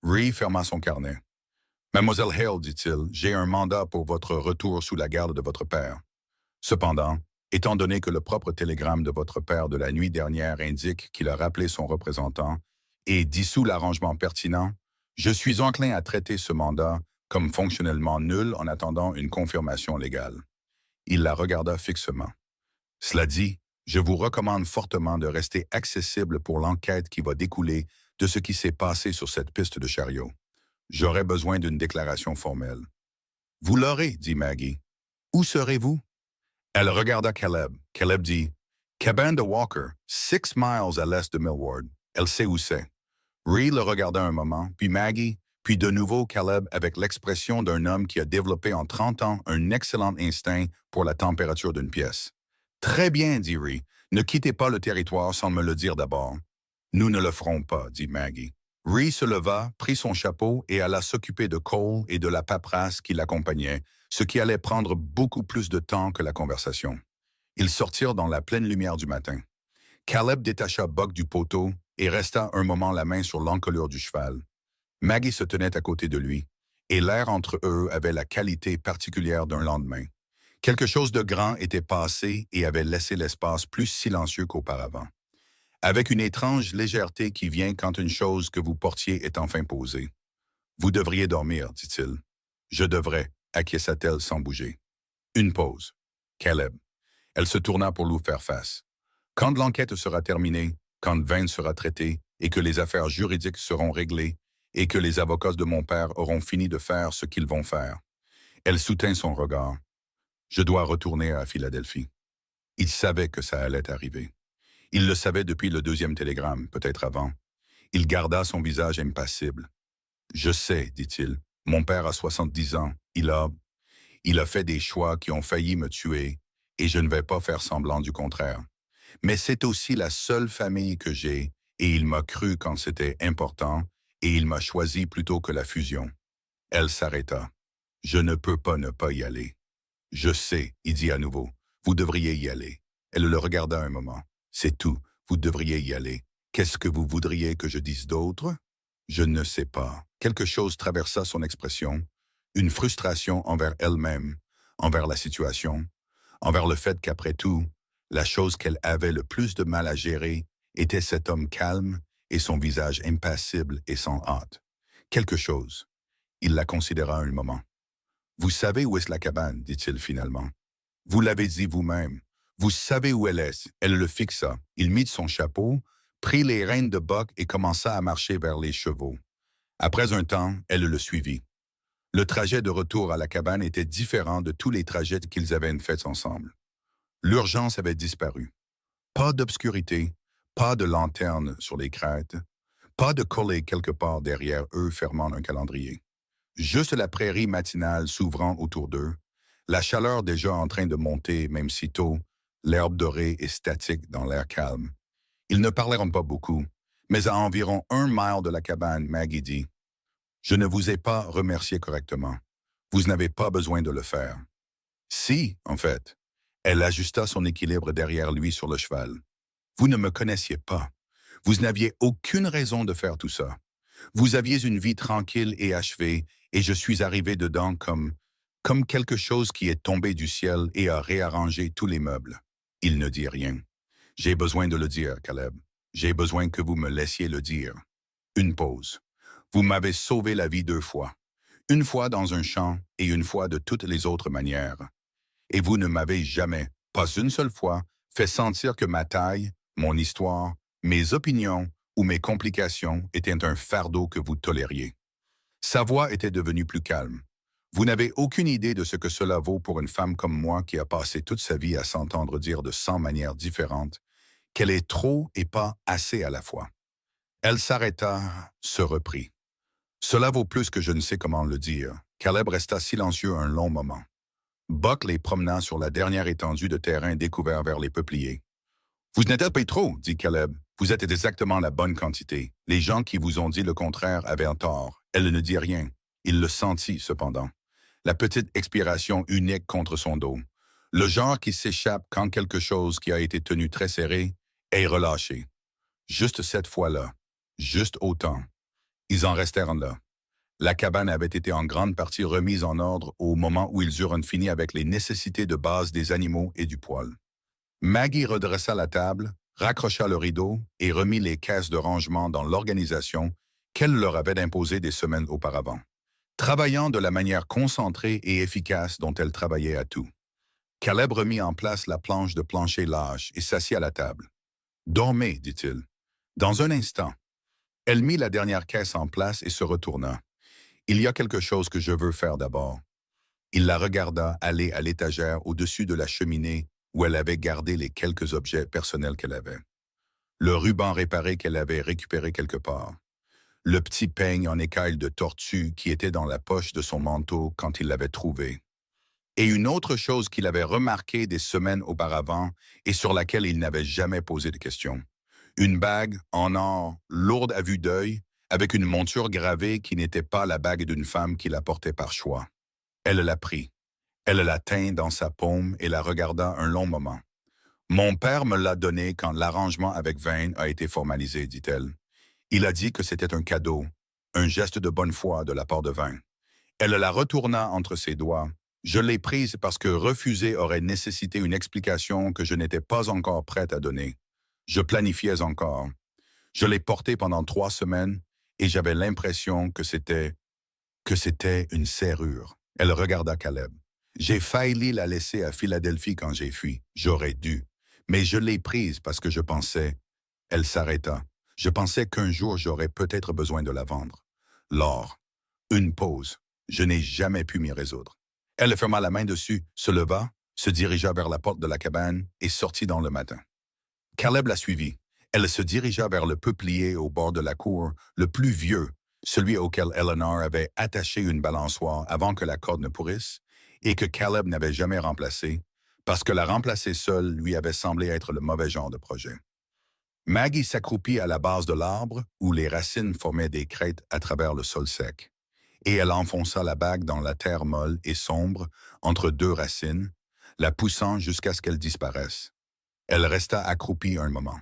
Rhee ferma son carnet. « Mademoiselle Hale, dit-il, j'ai un mandat pour votre retour sous la garde de votre père. Cependant, étant donné que le propre télégramme de votre père de la nuit dernière indique qu'il a rappelé son représentant et dissout l'arrangement pertinent, je suis enclin à traiter ce mandat comme fonctionnellement nul en attendant une confirmation légale. » Il la regarda fixement. « Cela dit, je vous recommande fortement de rester accessible pour l'enquête qui va découler de ce qui s'est passé sur cette piste de chariot. J'aurai besoin d'une déclaration formelle. »« Vous l'aurez, dit Maggie. Où serez-vous? » Elle regarda Caleb. Caleb dit « Cabane de Walker, 6 miles à l'est de Millward. Elle sait où c'est. » Rhee le regarda un moment, puis Maggie, puis de nouveau Caleb avec l'expression d'un homme qui a développé en 30 ans un excellent instinct pour la température d'une pièce. « Très bien, dit Rhee. Ne quittez pas le territoire sans me le dire d'abord. »« Nous ne le ferons pas, dit Maggie. » Rhee se leva, prit son chapeau et alla s'occuper de Cole et de la paperasse qui l'accompagnait, ce qui allait prendre beaucoup plus de temps que la conversation. Ils sortirent dans la pleine lumière du matin. Caleb détacha Buck du poteau et resta un moment la main sur l'encolure du cheval. Maggie se tenait à côté de lui, et l'air entre eux avait la qualité particulière d'un lendemain. Quelque chose de grand était passé et avait laissé l'espace plus silencieux qu'auparavant. Avec une étrange légèreté qui vient quand une chose que vous portiez est enfin posée. « Vous devriez dormir, dit-il. »« Je devrais, acquiesça-t-elle sans bouger. » Une pause. Caleb. Elle se tourna pour lui faire face. « Quand l'enquête sera terminée, quand Vane sera traité et que les affaires juridiques seront réglées et que les avocats de mon père auront fini de faire ce qu'ils vont faire. » Elle soutint son regard. « Je dois retourner à Philadelphie. » Il savait que ça allait arriver. Il le savait depuis le 2e télégramme, peut-être avant. Il garda son visage impassible. « Je sais, dit-il, mon père a 70 ans. Il a fait des choix qui ont failli me tuer, et je ne vais pas faire semblant du contraire. Mais c'est aussi la seule famille que j'ai, et il m'a cru quand c'était important, et il m'a choisi plutôt que la fusion. » Elle s'arrêta. « Je ne peux pas ne pas y aller. »« Je sais, il dit à nouveau, vous devriez y aller. » Elle le regarda un moment. « C'est tout, vous devriez y aller. Qu'est-ce que vous voudriez que je dise d'autre? » Je ne sais pas. Quelque chose traversa son expression, une frustration envers elle-même, envers la situation, envers le fait qu'après tout, la chose qu'elle avait le plus de mal à gérer était cet homme calme et son visage impassible et sans hâte. Quelque chose. Il la considéra un moment. « Vous savez où est la cabane, dit-il finalement. Vous l'avez dit vous-même. Vous savez où elle est. » Elle le fixa. Il mit son chapeau, prit les rênes de Buck et commença à marcher vers les chevaux. Après un temps, elle le suivit. Le trajet de retour à la cabane était différent de tous les trajets qu'ils avaient faits ensemble. L'urgence avait disparu. Pas d'obscurité, pas de lanterne sur les crêtes, pas de collé quelque part derrière eux fermant un calendrier. Juste la prairie matinale s'ouvrant autour d'eux, la chaleur déjà en train de monter, même si tôt, l'herbe dorée et statique dans l'air calme. Ils ne parleront pas beaucoup, mais à environ 1 mile de la cabane, Maggie dit, « Je ne vous ai pas remercié correctement. Vous n'avez pas besoin de le faire. » Si, en fait. Elle ajusta son équilibre derrière lui sur le cheval. « Vous ne me connaissiez pas. Vous n'aviez aucune raison de faire tout ça. Vous aviez une vie tranquille et achevée, et je suis arrivé dedans comme quelque chose qui est tombé du ciel et a réarrangé tous les meubles. » Il ne dit rien. « J'ai besoin de le dire, Caleb. J'ai besoin que vous me laissiez le dire. » Une pause. « Vous m'avez sauvé la vie 2 fois. Une fois dans un champ et une fois de toutes les autres manières. Et vous ne m'avez jamais, pas une seule fois, fait sentir que ma taille, mon histoire, mes opinions ou mes complications étaient un fardeau que vous tolériez. » Sa voix était devenue plus calme. « Vous n'avez aucune idée de ce que cela vaut pour une femme comme moi qui a passé toute sa vie à s'entendre dire de 100 manières différentes qu'elle est trop et pas assez à la fois. » Elle s'arrêta, se reprit. « Cela vaut plus que je ne sais comment le dire. » Caleb resta silencieux un long moment. Buck les promena sur la dernière étendue de terrain découvert vers les peupliers. « Vous n'êtes pas trop, dit Caleb. Vous êtes exactement la bonne quantité. Les gens qui vous ont dit le contraire avaient tort. » Elle ne dit rien. Il le sentit, cependant. La petite expiration unique contre son dos. Le genre qui s'échappe quand quelque chose qui a été tenu très serré est relâché. Juste cette fois-là. Juste autant. Ils en restèrent là. La cabane avait été en grande partie remise en ordre au moment où ils eurent fini avec les nécessités de base des animaux et du poêle. Maggie redressa la table, raccrocha le rideau et remit les caisses de rangement dans l'organisation qu'elle leur avait imposée des semaines auparavant, travaillant de la manière concentrée et efficace dont elle travaillait à tout. Caleb remit en place la planche de plancher lâche et s'assit à la table. « Dormez, dit-il. » Dans un instant. Elle mit la dernière caisse en place et se retourna. « Il y a quelque chose que je veux faire d'abord. » Il la regarda aller à l'étagère au-dessus de la cheminée où elle avait gardé les quelques objets personnels qu'elle avait. Le ruban réparé qu'elle avait récupéré quelque part. Le petit peigne en écaille de tortue qui était dans la poche de son manteau quand il l'avait trouvé. Et une autre chose qu'il avait remarquée des semaines auparavant et sur laquelle il n'avait jamais posé de questions. Une bague en or lourde à vue d'œil, avec une monture gravée qui n'était pas la bague d'une femme qui la portait par choix. Elle la prit. Elle la tint dans sa paume et la regarda un long moment. « Mon père me l'a donnée quand l'arrangement avec Vane a été formalisé, dit-elle. Il a dit que c'était un cadeau, un geste de bonne foi de la part de Vane. » Elle la retourna entre ses doigts. « Je l'ai prise parce que refuser aurait nécessité une explication que je n'étais pas encore prête à donner. Je planifiais encore. Je l'ai portée pendant 3 semaines et j'avais l'impression que c'était une serrure. » Elle regarda Caleb. « J'ai failli la laisser à Philadelphie quand j'ai fui. J'aurais dû. Mais je l'ai prise parce que je pensais... » Elle s'arrêta. « Je pensais qu'un jour j'aurais peut-être besoin de la vendre. » L'or. Une pause. Je n'ai jamais pu m'y résoudre. Elle ferma la main dessus, se leva, se dirigea vers la porte de la cabane et sortit dans le matin. Caleb la suivit. Elle se dirigea vers le peuplier au bord de la cour, le plus vieux, celui auquel Eleanor avait attaché une balançoire avant que la corde ne pourrisse, et que Caleb n'avait jamais remplacé, parce que la remplacer seule lui avait semblé être le mauvais genre de projet. Maggie s'accroupit à la base de l'arbre, où les racines formaient des crêtes à travers le sol sec, et elle enfonça la bague dans la terre molle et sombre, entre 2 racines, la poussant jusqu'à ce qu'elle disparaisse. Elle resta accroupie un moment.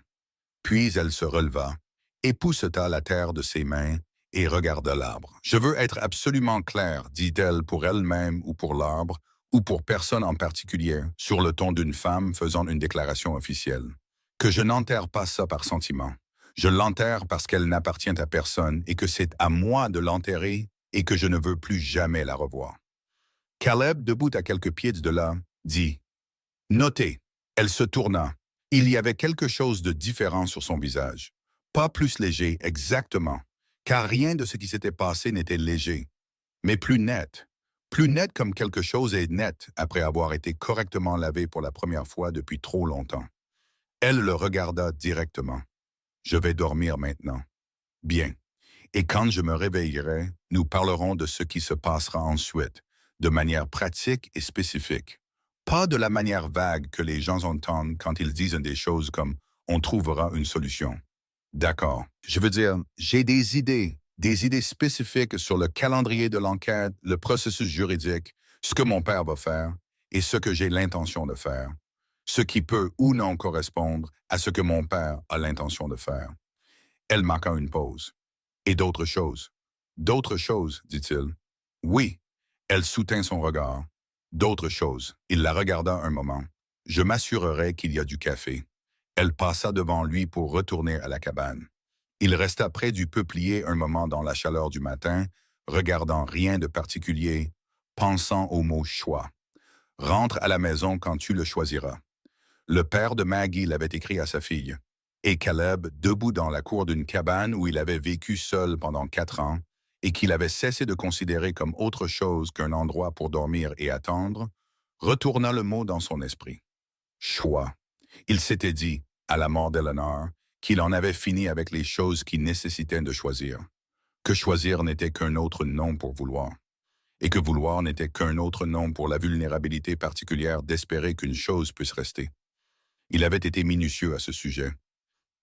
Puis elle se releva, épousseta la terre de ses mains et regarda l'arbre. « Je veux être absolument claire, dit-elle pour elle-même ou pour l'arbre, ou pour personne en particulier, sur le ton d'une femme faisant une déclaration officielle. Que je n'enterre pas ça par sentiment. Je l'enterre parce qu'elle n'appartient à personne et que c'est à moi de l'enterrer et que je ne veux plus jamais la revoir. » Caleb, debout à quelques pieds de là, dit « Notez. » Elle se tourna. Il y avait quelque chose de différent sur son visage. Pas plus léger, exactement, car rien de ce qui s'était passé n'était léger, mais plus net. Plus net comme quelque chose est net après avoir été correctement lavé pour la première fois depuis trop longtemps. Elle le regarda directement. « Je vais dormir maintenant. »« Bien. Et quand je me réveillerai, nous parlerons de ce qui se passera ensuite, de manière pratique et spécifique. Pas de la manière vague que les gens entendent quand ils disent des choses comme « on trouvera une solution. D'accord. Je veux dire, j'ai des idées spécifiques sur le calendrier de l'enquête, le processus juridique, ce que mon père va faire et ce que j'ai l'intention de faire, ce qui peut ou non correspondre à ce que mon père a l'intention de faire. Elle marqua une pause. Et d'autres choses. D'autres choses, dit-il. Oui. Elle soutint son regard. D'autres choses. Il la regarda un moment. Je m'assurerai qu'il y a du café. Elle passa devant lui pour retourner à la cabane. Il resta près du peuplier un moment dans la chaleur du matin, regardant rien de particulier, pensant au mot choix. Rentre à la maison quand tu le choisiras. Le père de Maggie l'avait écrit à sa fille. Et Caleb, debout dans la cour d'une cabane où il avait vécu seul pendant 4 ans, et qu'il avait cessé de considérer comme autre chose qu'un endroit pour dormir et attendre, retourna le mot dans son esprit. Choix. Il s'était dit, à la mort d'Eleanor, qu'il en avait fini avec les choses qui nécessitaient de choisir, que choisir n'était qu'un autre nom pour vouloir, et que vouloir n'était qu'un autre nom pour la vulnérabilité particulière d'espérer qu'une chose puisse rester. Il avait été minutieux à ce sujet.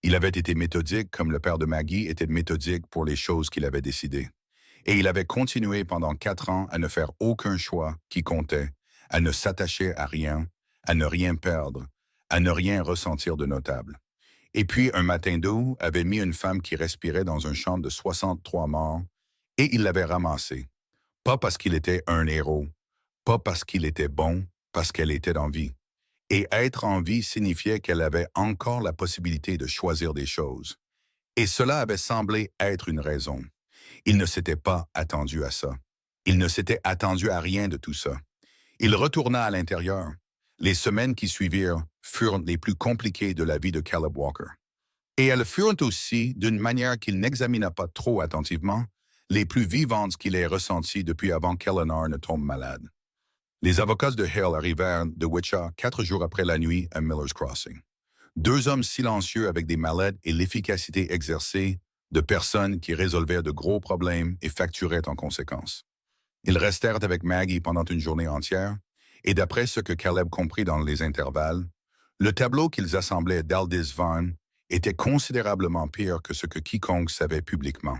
Il avait été méthodique comme le père de Maggie était méthodique pour les choses qu'il avait décidées. Et il avait continué pendant 4 ans à ne faire aucun choix qui comptait, à ne s'attacher à rien, à ne rien perdre, à ne rien ressentir de notable. Et puis, un matin d'août, avait mis une femme qui respirait dans un champ de 63 morts, et il l'avait ramassée. Pas parce qu'il était un héros, pas parce qu'il était bon, parce qu'elle était en vie. Et être en vie signifiait qu'elle avait encore la possibilité de choisir des choses. Et cela avait semblé être une raison. Il ne s'était pas attendu à ça. Il ne s'était attendu à rien de tout ça. Il retourna à l'intérieur. Les semaines qui suivirent furent les plus compliquées de la vie de Caleb Walker. Et elles furent aussi, d'une manière qu'il n'examina pas trop attentivement, les plus vivantes qu'il ait ressenties depuis avant qu'Eleanor ne tombe malade. Les avocats de Hale arrivèrent de Wichita 4 jours après la nuit à Miller's Crossing. 2 hommes silencieux avec des mallettes et l'efficacité exercée de personnes qui résolvaient de gros problèmes et facturaient en conséquence. Ils restèrent avec Maggie pendant une journée entière, et d'après ce que Caleb comprit dans les intervalles, le tableau qu'ils assemblaient d'Aldis Vaughn était considérablement pire que ce que quiconque savait publiquement.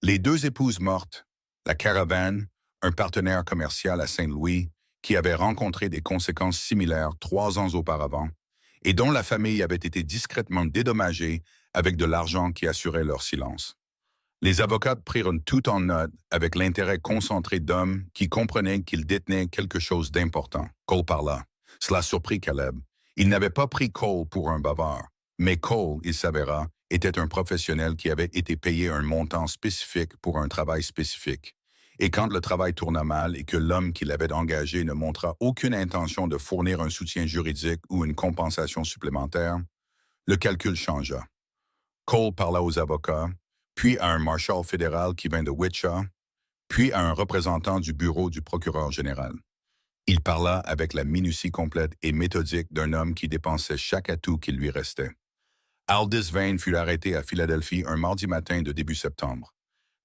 Les 2 épouses mortes, la caravane, un partenaire commercial à Saint-Louis, qui avait rencontré des conséquences similaires 3 ans auparavant, et dont la famille avait été discrètement dédommagée avec de l'argent qui assurait leur silence. Les avocats prirent tout en note avec l'intérêt concentré d'hommes qui comprenaient qu'ils détenaient quelque chose d'important. Cole parla. Cela surprit Caleb. Il n'avait pas pris Cole pour un bavard, mais Cole, il s'avéra, était un professionnel qui avait été payé un montant spécifique pour un travail spécifique. Et quand le travail tourna mal et que l'homme qui l'avait engagé ne montra aucune intention de fournir un soutien juridique ou une compensation supplémentaire, le calcul changea. Cole parla aux avocats, puis à un marshal fédéral qui vint de Wichita, puis à un représentant du bureau du procureur général. Il parla avec la minutie complète et méthodique d'un homme qui dépensait chaque atout qui lui restait. Aldis Vaughn fut arrêté à Philadelphie un mardi matin de début septembre.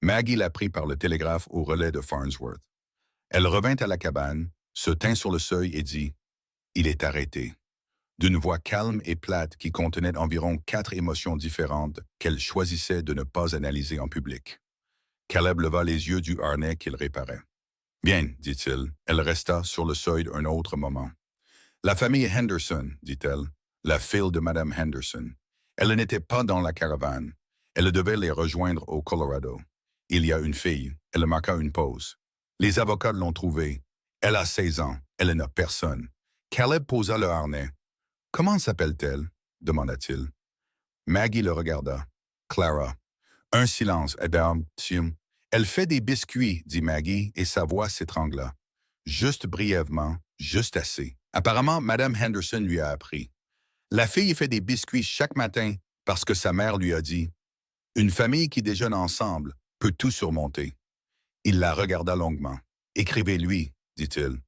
Maggie l'apprit par le télégraphe au relais de Farnsworth. Elle revint à la cabane, se tint sur le seuil et dit « Il est arrêté », d'une voix calme et plate qui contenait environ 4 émotions différentes qu'elle choisissait de ne pas analyser en public. Caleb leva les yeux du harnais qu'il réparait. « Bien, dit-il. » Elle resta sur le seuil un autre moment. « La famille Henderson, dit-elle, la fille de Madame Henderson. Elle n'était pas dans la caravane. Elle devait les rejoindre au Colorado. Il y a une fille. » Elle marqua une pause. « Les avocats l'ont trouvée. Elle a 16 ans. Elle n'a personne. » Caleb posa le harnais. « Comment s'appelle-t-elle » demanda-t-il. Maggie le regarda. « Clara. » Un silence. « Eh bien, elle fait des biscuits, dit Maggie, et sa voix s'étrangla. Juste brièvement, juste assez. Apparemment, Madame Henderson lui a appris. La fille fait des biscuits chaque matin parce que sa mère lui a dit « Une famille qui déjeune ensemble peut tout surmonter. » Il la regarda longuement. « Écrivez-lui, dit-il. »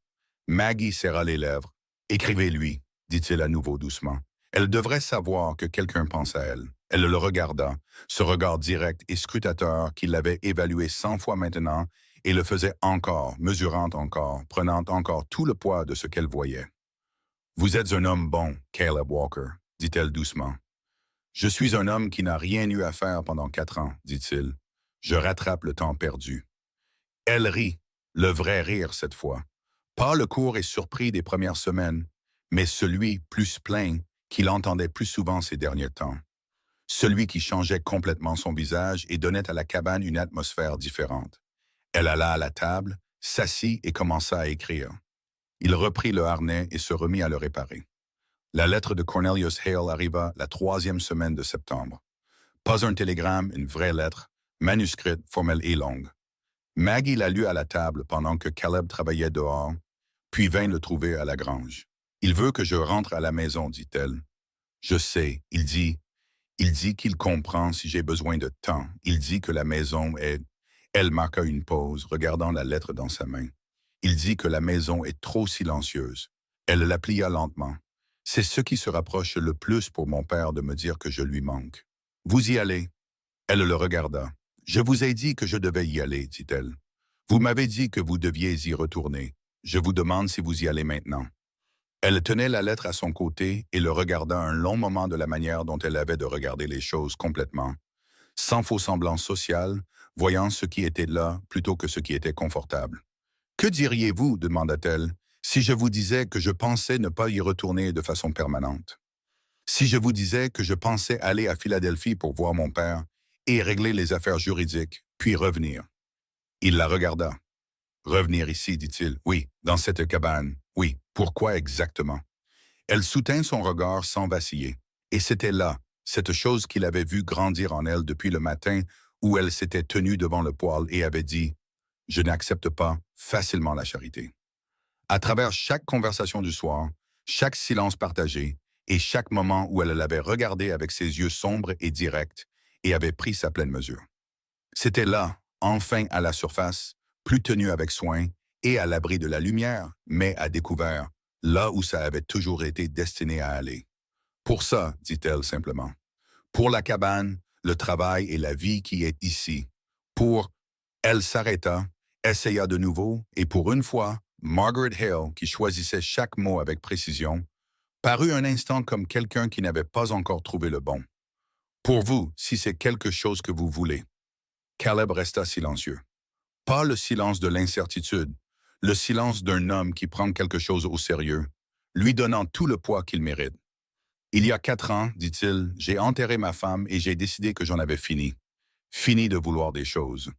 Maggie serra les lèvres. « Écrivez-lui, dit-il à nouveau doucement. Elle devrait savoir que quelqu'un pense à elle. » Elle le regarda, ce regard direct et scrutateur qui l'avait évalué 100 fois maintenant et le faisait encore, mesurant encore, prenant encore tout le poids de ce qu'elle voyait. « Vous êtes un homme bon, Caleb Walker, dit-elle doucement. Je suis un homme qui n'a rien eu à faire pendant 4 ans, dit-il. Je rattrape le temps perdu. Elle rit, le vrai rire cette fois. Pas le court et surpris des premières semaines, mais celui plus plein qu'il entendait plus souvent ces derniers temps. Celui qui changeait complètement son visage et donnait à la cabane une atmosphère différente. Elle alla à la table, s'assit et commença à écrire. Il reprit le harnais et se remit à le réparer. La lettre de Cornelius Hale arriva la 3e semaine de septembre. Pas un télégramme, une vraie lettre, manuscrite, formelle et longue. Maggie la lut à la table pendant que Caleb travaillait dehors, puis vint le trouver à la grange. « Il veut que je rentre à la maison, dit-elle. Je sais, il dit qu'il comprend si j'ai besoin de temps. Il dit que la maison est... » Elle marqua une pause, regardant la lettre dans sa main. Il dit que la maison est trop silencieuse. Elle la plia lentement. C'est ce qui se rapproche le plus pour mon père de me dire que je lui manque. Vous y allez? Elle le regarda. Je vous ai dit que je devais y aller, dit-elle. Vous m'avez dit que vous deviez y retourner. Je vous demande si vous y allez maintenant. Elle tenait la lettre à son côté et le regarda un long moment de la manière dont elle avait de regarder les choses complètement, sans faux semblant social, voyant ce qui était là plutôt que ce qui était confortable. « Que diriez-vous, demanda-t-elle, si je vous disais que je pensais ne pas y retourner de façon permanente? Si je vous disais que je pensais aller à Philadelphie pour voir mon père et régler les affaires juridiques, puis revenir? » Il la regarda. « Revenir ici, dit-il. Oui, dans cette cabane. Oui, pourquoi exactement? » Elle soutint son regard sans vaciller. Et c'était là, cette chose qu'il avait vue grandir en elle depuis le matin où elle s'était tenue devant le poêle et avait dit « Je n'accepte pas facilement la charité. » À travers chaque conversation du soir, chaque silence partagé et chaque moment où elle l'avait regardé avec ses yeux sombres et directs et avait pris sa pleine mesure. C'était là, enfin à la surface, plus tenu avec soin et à l'abri de la lumière, mais à découvert, là où ça avait toujours été destiné à aller. Pour ça, dit-elle simplement. Pour la cabane, le travail et la vie qui est ici. Pour... Elle s'arrêta, essaya de nouveau, et pour une fois, Margaret Hale, qui choisissait chaque mot avec précision, parut un instant comme quelqu'un qui n'avait pas encore trouvé le bon. Pour vous, si c'est quelque chose que vous voulez. Caleb resta silencieux. Pas le silence de l'incertitude, le silence d'un homme qui prend quelque chose au sérieux, lui donnant tout le poids qu'il mérite. Il y a 4 ans, dit-il, j'ai enterré ma femme et j'ai décidé que j'en avais fini. Fini de vouloir des choses.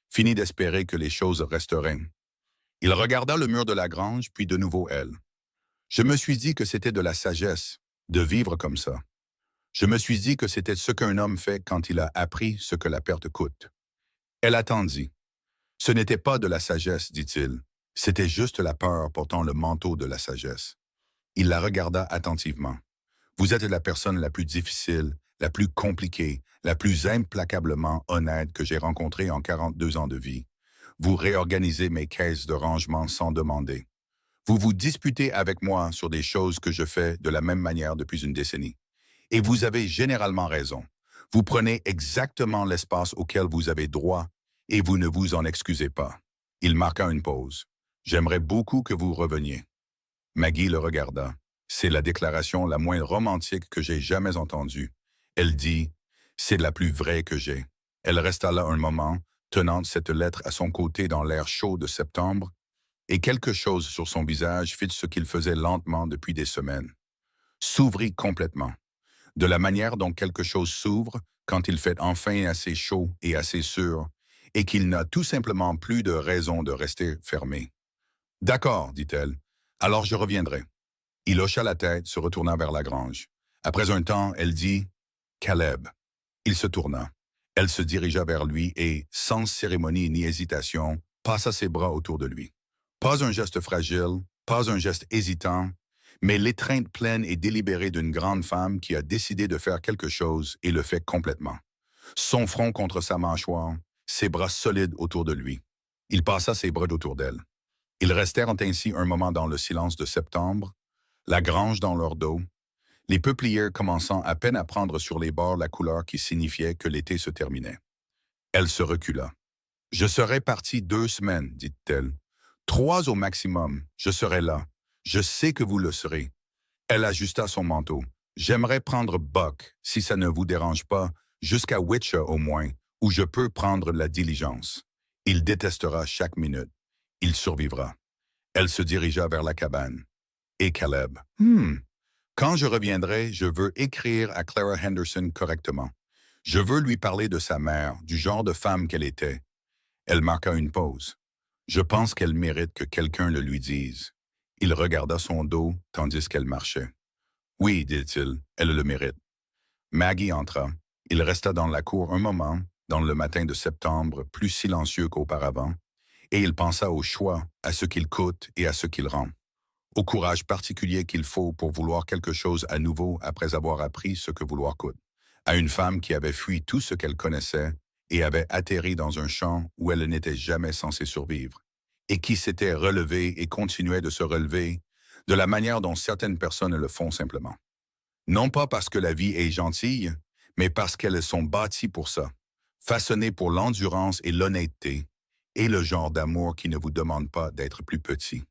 Fini d'espérer que les choses resteraient. Il regarda le mur de la grange, puis de nouveau elle. Je me suis dit que c'était de la sagesse, de vivre comme ça. Je me suis dit que c'était ce qu'un homme fait quand il a appris ce que la perte coûte. Elle attendit. Ce n'était pas de la sagesse, dit-il. C'était juste la peur portant le manteau de la sagesse. Il la regarda attentivement. Vous êtes la personne la plus difficile, la plus compliquée, la plus implacablement honnête que j'ai rencontrée en 42 ans de vie. Vous réorganisez mes caisses de rangement sans demander. Vous vous disputez avec moi sur des choses que je fais de la même manière depuis une décennie. Et vous avez généralement raison. Vous prenez exactement l'espace auquel vous avez droit et vous ne vous en excusez pas. Il marqua une pause. J'aimerais beaucoup que vous reveniez. Maggie le regarda. C'est la déclaration la moins romantique que j'ai jamais entendue. Elle dit, c'est la plus vraie que j'ai. Elle resta là un moment, tenant cette lettre à son côté dans l'air chaud de septembre, et quelque chose sur son visage fit ce qu'il faisait lentement depuis des semaines. S'ouvrit complètement. De la manière dont quelque chose s'ouvre quand il fait enfin assez chaud et assez sûr, et qu'il n'a tout simplement plus de raison de rester fermé. « D'accord, dit-elle. Alors je reviendrai. » Il hocha la tête, se retourna vers la grange. Après un temps, elle dit « Caleb ». Il se tourna. Elle se dirigea vers lui et, sans cérémonie ni hésitation, passa ses bras autour de lui. Pas un geste fragile, pas un geste hésitant, mais l'étreinte pleine et délibérée d'une grande femme qui a décidé de faire quelque chose et le fait complètement. Son front contre sa mâchoire, ses bras solides autour de lui. Il passa ses bras autour d'elle. Ils restèrent ainsi un moment dans le silence de septembre, la grange dans leur dos, les peupliers commençant à peine à prendre sur les bords la couleur qui signifiait que l'été se terminait. Elle se recula. « Je serai partie 2 semaines, dit-elle. 3 au maximum, je serai là. Je sais que vous le serez. » Elle ajusta son manteau. J'aimerais prendre Buck, si ça ne vous dérange pas, jusqu'à Witcher au moins, où je peux prendre la diligence. Il détestera chaque minute. Il survivra. Elle se dirigea vers la cabane. Et Caleb. Quand je reviendrai, je veux écrire à Clara Henderson correctement. Je veux lui parler de sa mère, du genre de femme qu'elle était. Elle marqua une pause. Je pense qu'elle mérite que quelqu'un le lui dise. Il regarda son dos tandis qu'elle marchait. Oui, dit-il, elle le mérite. Maggie entra. Il resta dans la cour un moment, dans le matin de septembre, plus silencieux qu'auparavant, et il pensa au choix, à ce qu'il coûte et à ce qu'il rend. Au courage particulier qu'il faut pour vouloir quelque chose à nouveau après avoir appris ce que vouloir coûte. À une femme qui avait fui tout ce qu'elle connaissait et avait atterri dans un champ où elle n'était jamais censée survivre, et qui s'était relevée et continuait de se relever de la manière dont certaines personnes le font simplement. Non pas parce que la vie est gentille, mais parce qu'elles sont bâties pour ça, façonnées pour l'endurance et l'honnêteté, et le genre d'amour qui ne vous demande pas d'être plus petit.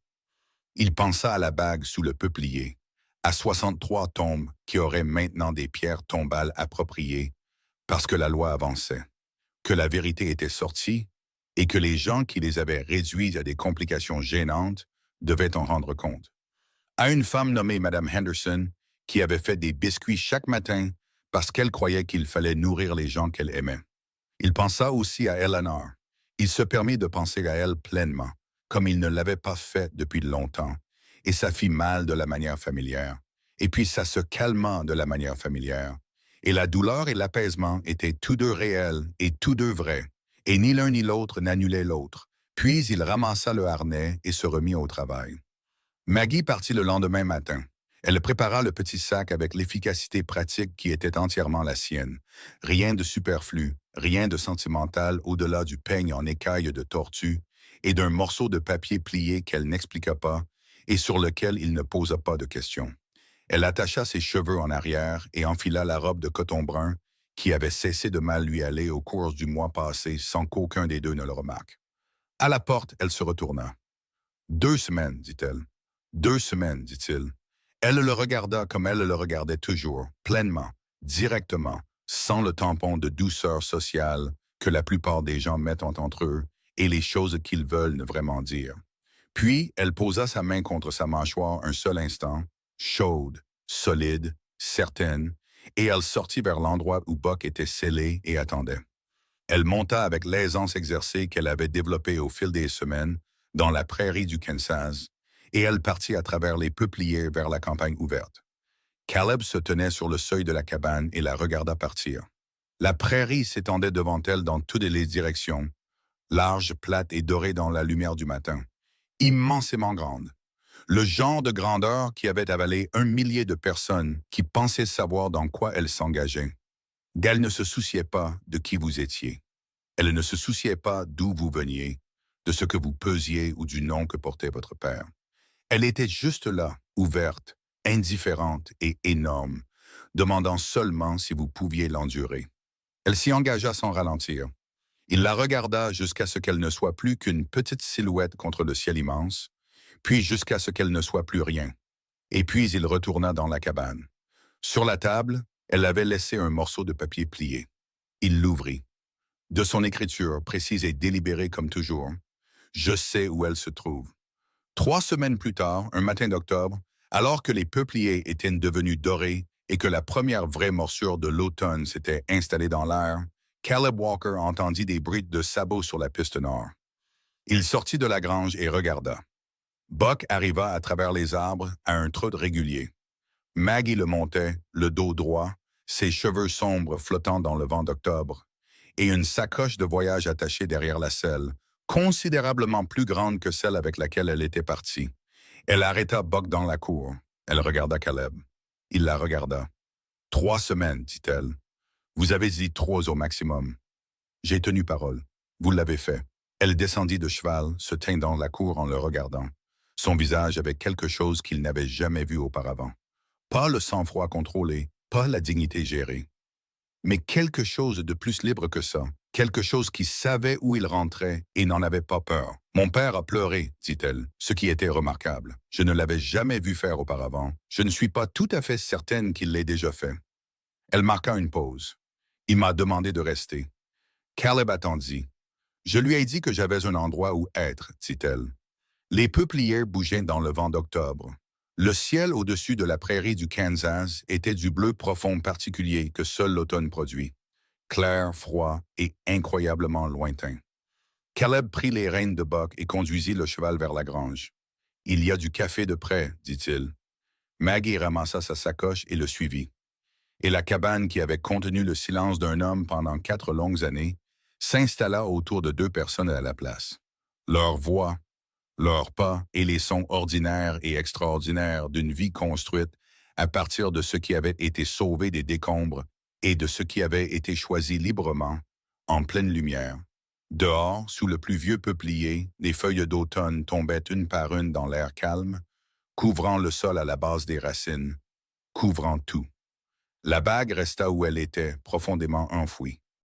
Il pensa à la bague sous le peuplier, à 63 tombes qui auraient maintenant des pierres tombales appropriées, parce que la loi avançait, que la vérité était sortie, et que les gens qui les avaient réduits à des complications gênantes devaient en rendre compte. À une femme nommée Madame Henderson, qui avait fait des biscuits chaque matin parce qu'elle croyait qu'il fallait nourrir les gens qu'elle aimait. Il pensa aussi à Eleanor. Il se permit de penser à elle pleinement, comme il ne l'avait pas fait depuis longtemps, et ça fit mal de la manière familière. Et puis ça se calma de la manière familière. Et la douleur et l'apaisement étaient tous deux réels et tous deux vrais, et ni l'un ni l'autre n'annulait l'autre. Puis il ramassa le harnais et se remit au travail. Maggie partit le lendemain matin. Elle prépara le petit sac avec l'efficacité pratique qui était entièrement la sienne. Rien de superflu, rien de sentimental au-delà du peigne en écailles de tortue et d'un morceau de papier plié qu'elle n'expliqua pas et sur lequel il ne posa pas de questions. Elle attacha ses cheveux en arrière et enfila la robe de coton brun qui avait cessé de mal lui aller au cours du mois passé sans qu'aucun des deux ne le remarque. À la porte, elle se retourna. « 2 semaines, dit-elle. 2 semaines, dit-il. Elle le regarda comme elle le regardait toujours, pleinement, directement, sans le tampon de douceur sociale que la plupart des gens mettent entre eux et les choses qu'ils veulent vraiment dire. Puis, elle posa sa main contre sa mâchoire un seul instant, chaude, solide, certaine, et elle sortit vers l'endroit où Buck était scellé et attendait. Elle monta avec l'aisance exercée qu'elle avait développée au fil des semaines dans la prairie du Kansas, et elle partit à travers les peupliers vers la campagne ouverte. Caleb se tenait sur le seuil de la cabane et la regarda partir. La prairie s'étendait devant elle dans toutes les directions, large, plate et dorée dans la lumière du matin, immensément grande. Le genre de grandeur qui avait avalé 1 millier de personnes qui pensaient savoir dans quoi elle s'engageait. Elle ne se souciait pas de qui vous étiez. Elle ne se souciait pas d'où vous veniez, de ce que vous pesiez ou du nom que portait votre père. Elle était juste là, ouverte, indifférente et énorme, demandant seulement si vous pouviez l'endurer. Elle s'y engagea sans ralentir. Il la regarda jusqu'à ce qu'elle ne soit plus qu'une petite silhouette contre le ciel immense, puis jusqu'à ce qu'elle ne soit plus rien. Et puis il retourna dans la cabane. Sur la table, elle avait laissé un morceau de papier plié. Il l'ouvrit. De son écriture, précise et délibérée comme toujours, « Je sais où elle se trouve. » 3 semaines plus tard, un matin d'octobre, alors que les peupliers étaient devenus dorés et que la première vraie morsure de l'automne s'était installée dans l'air, Caleb Walker entendit des bruits de sabots sur la piste nord. Il sortit de la grange et regarda. Buck arriva à travers les arbres à un trot régulier. Maggie le montait, le dos droit, ses cheveux sombres flottant dans le vent d'octobre, et une sacoche de voyage attachée derrière la selle, considérablement plus grande que celle avec laquelle elle était partie. Elle arrêta Buck dans la cour. Elle regarda Caleb. Il la regarda. « 3 semaines, dit-elle. Vous avez dit 3 au maximum. J'ai tenu parole. Vous l'avez fait. » Elle descendit de cheval, se tint dans la cour en le regardant. Son visage avait quelque chose qu'il n'avait jamais vu auparavant. Pas le sang-froid contrôlé, pas la dignité gérée. Mais quelque chose de plus libre que ça, Quelque chose qui savait où il rentrait et n'en avait pas peur. Mon père a pleuré, dit-elle, ce qui était remarquable. Je ne l'avais jamais vu faire auparavant. Je ne suis pas tout à fait certaine qu'il l'ait déjà fait. Elle marqua une pause. Il m'a demandé de rester. Caleb attendit. Je lui ai dit que j'avais un endroit où être, dit-elle. Les peupliers bougeaient dans le vent d'octobre. Le ciel au-dessus de la prairie du Kansas était du bleu profond particulier que seul l'automne produit. Clair, froid et incroyablement lointain. Caleb prit les rênes de Buck et conduisit le cheval vers la grange. « Il y a du café de près, dit-il. » Maggie ramassa sa sacoche et le suivit. Et la cabane qui avait contenu le silence d'un homme pendant 4 longues années s'installa autour de 2 personnes à la place. Leurs voix, leurs pas et les sons ordinaires et extraordinaires d'une vie construite à partir de ce qui avait été sauvé des décombres et de ce qui avait été choisi librement, en pleine lumière. Dehors, sous le plus vieux peuplier, les feuilles d'automne tombaient une par une dans l'air calme, couvrant le sol à la base des racines, couvrant tout. La bague resta où elle était, profondément enfouie.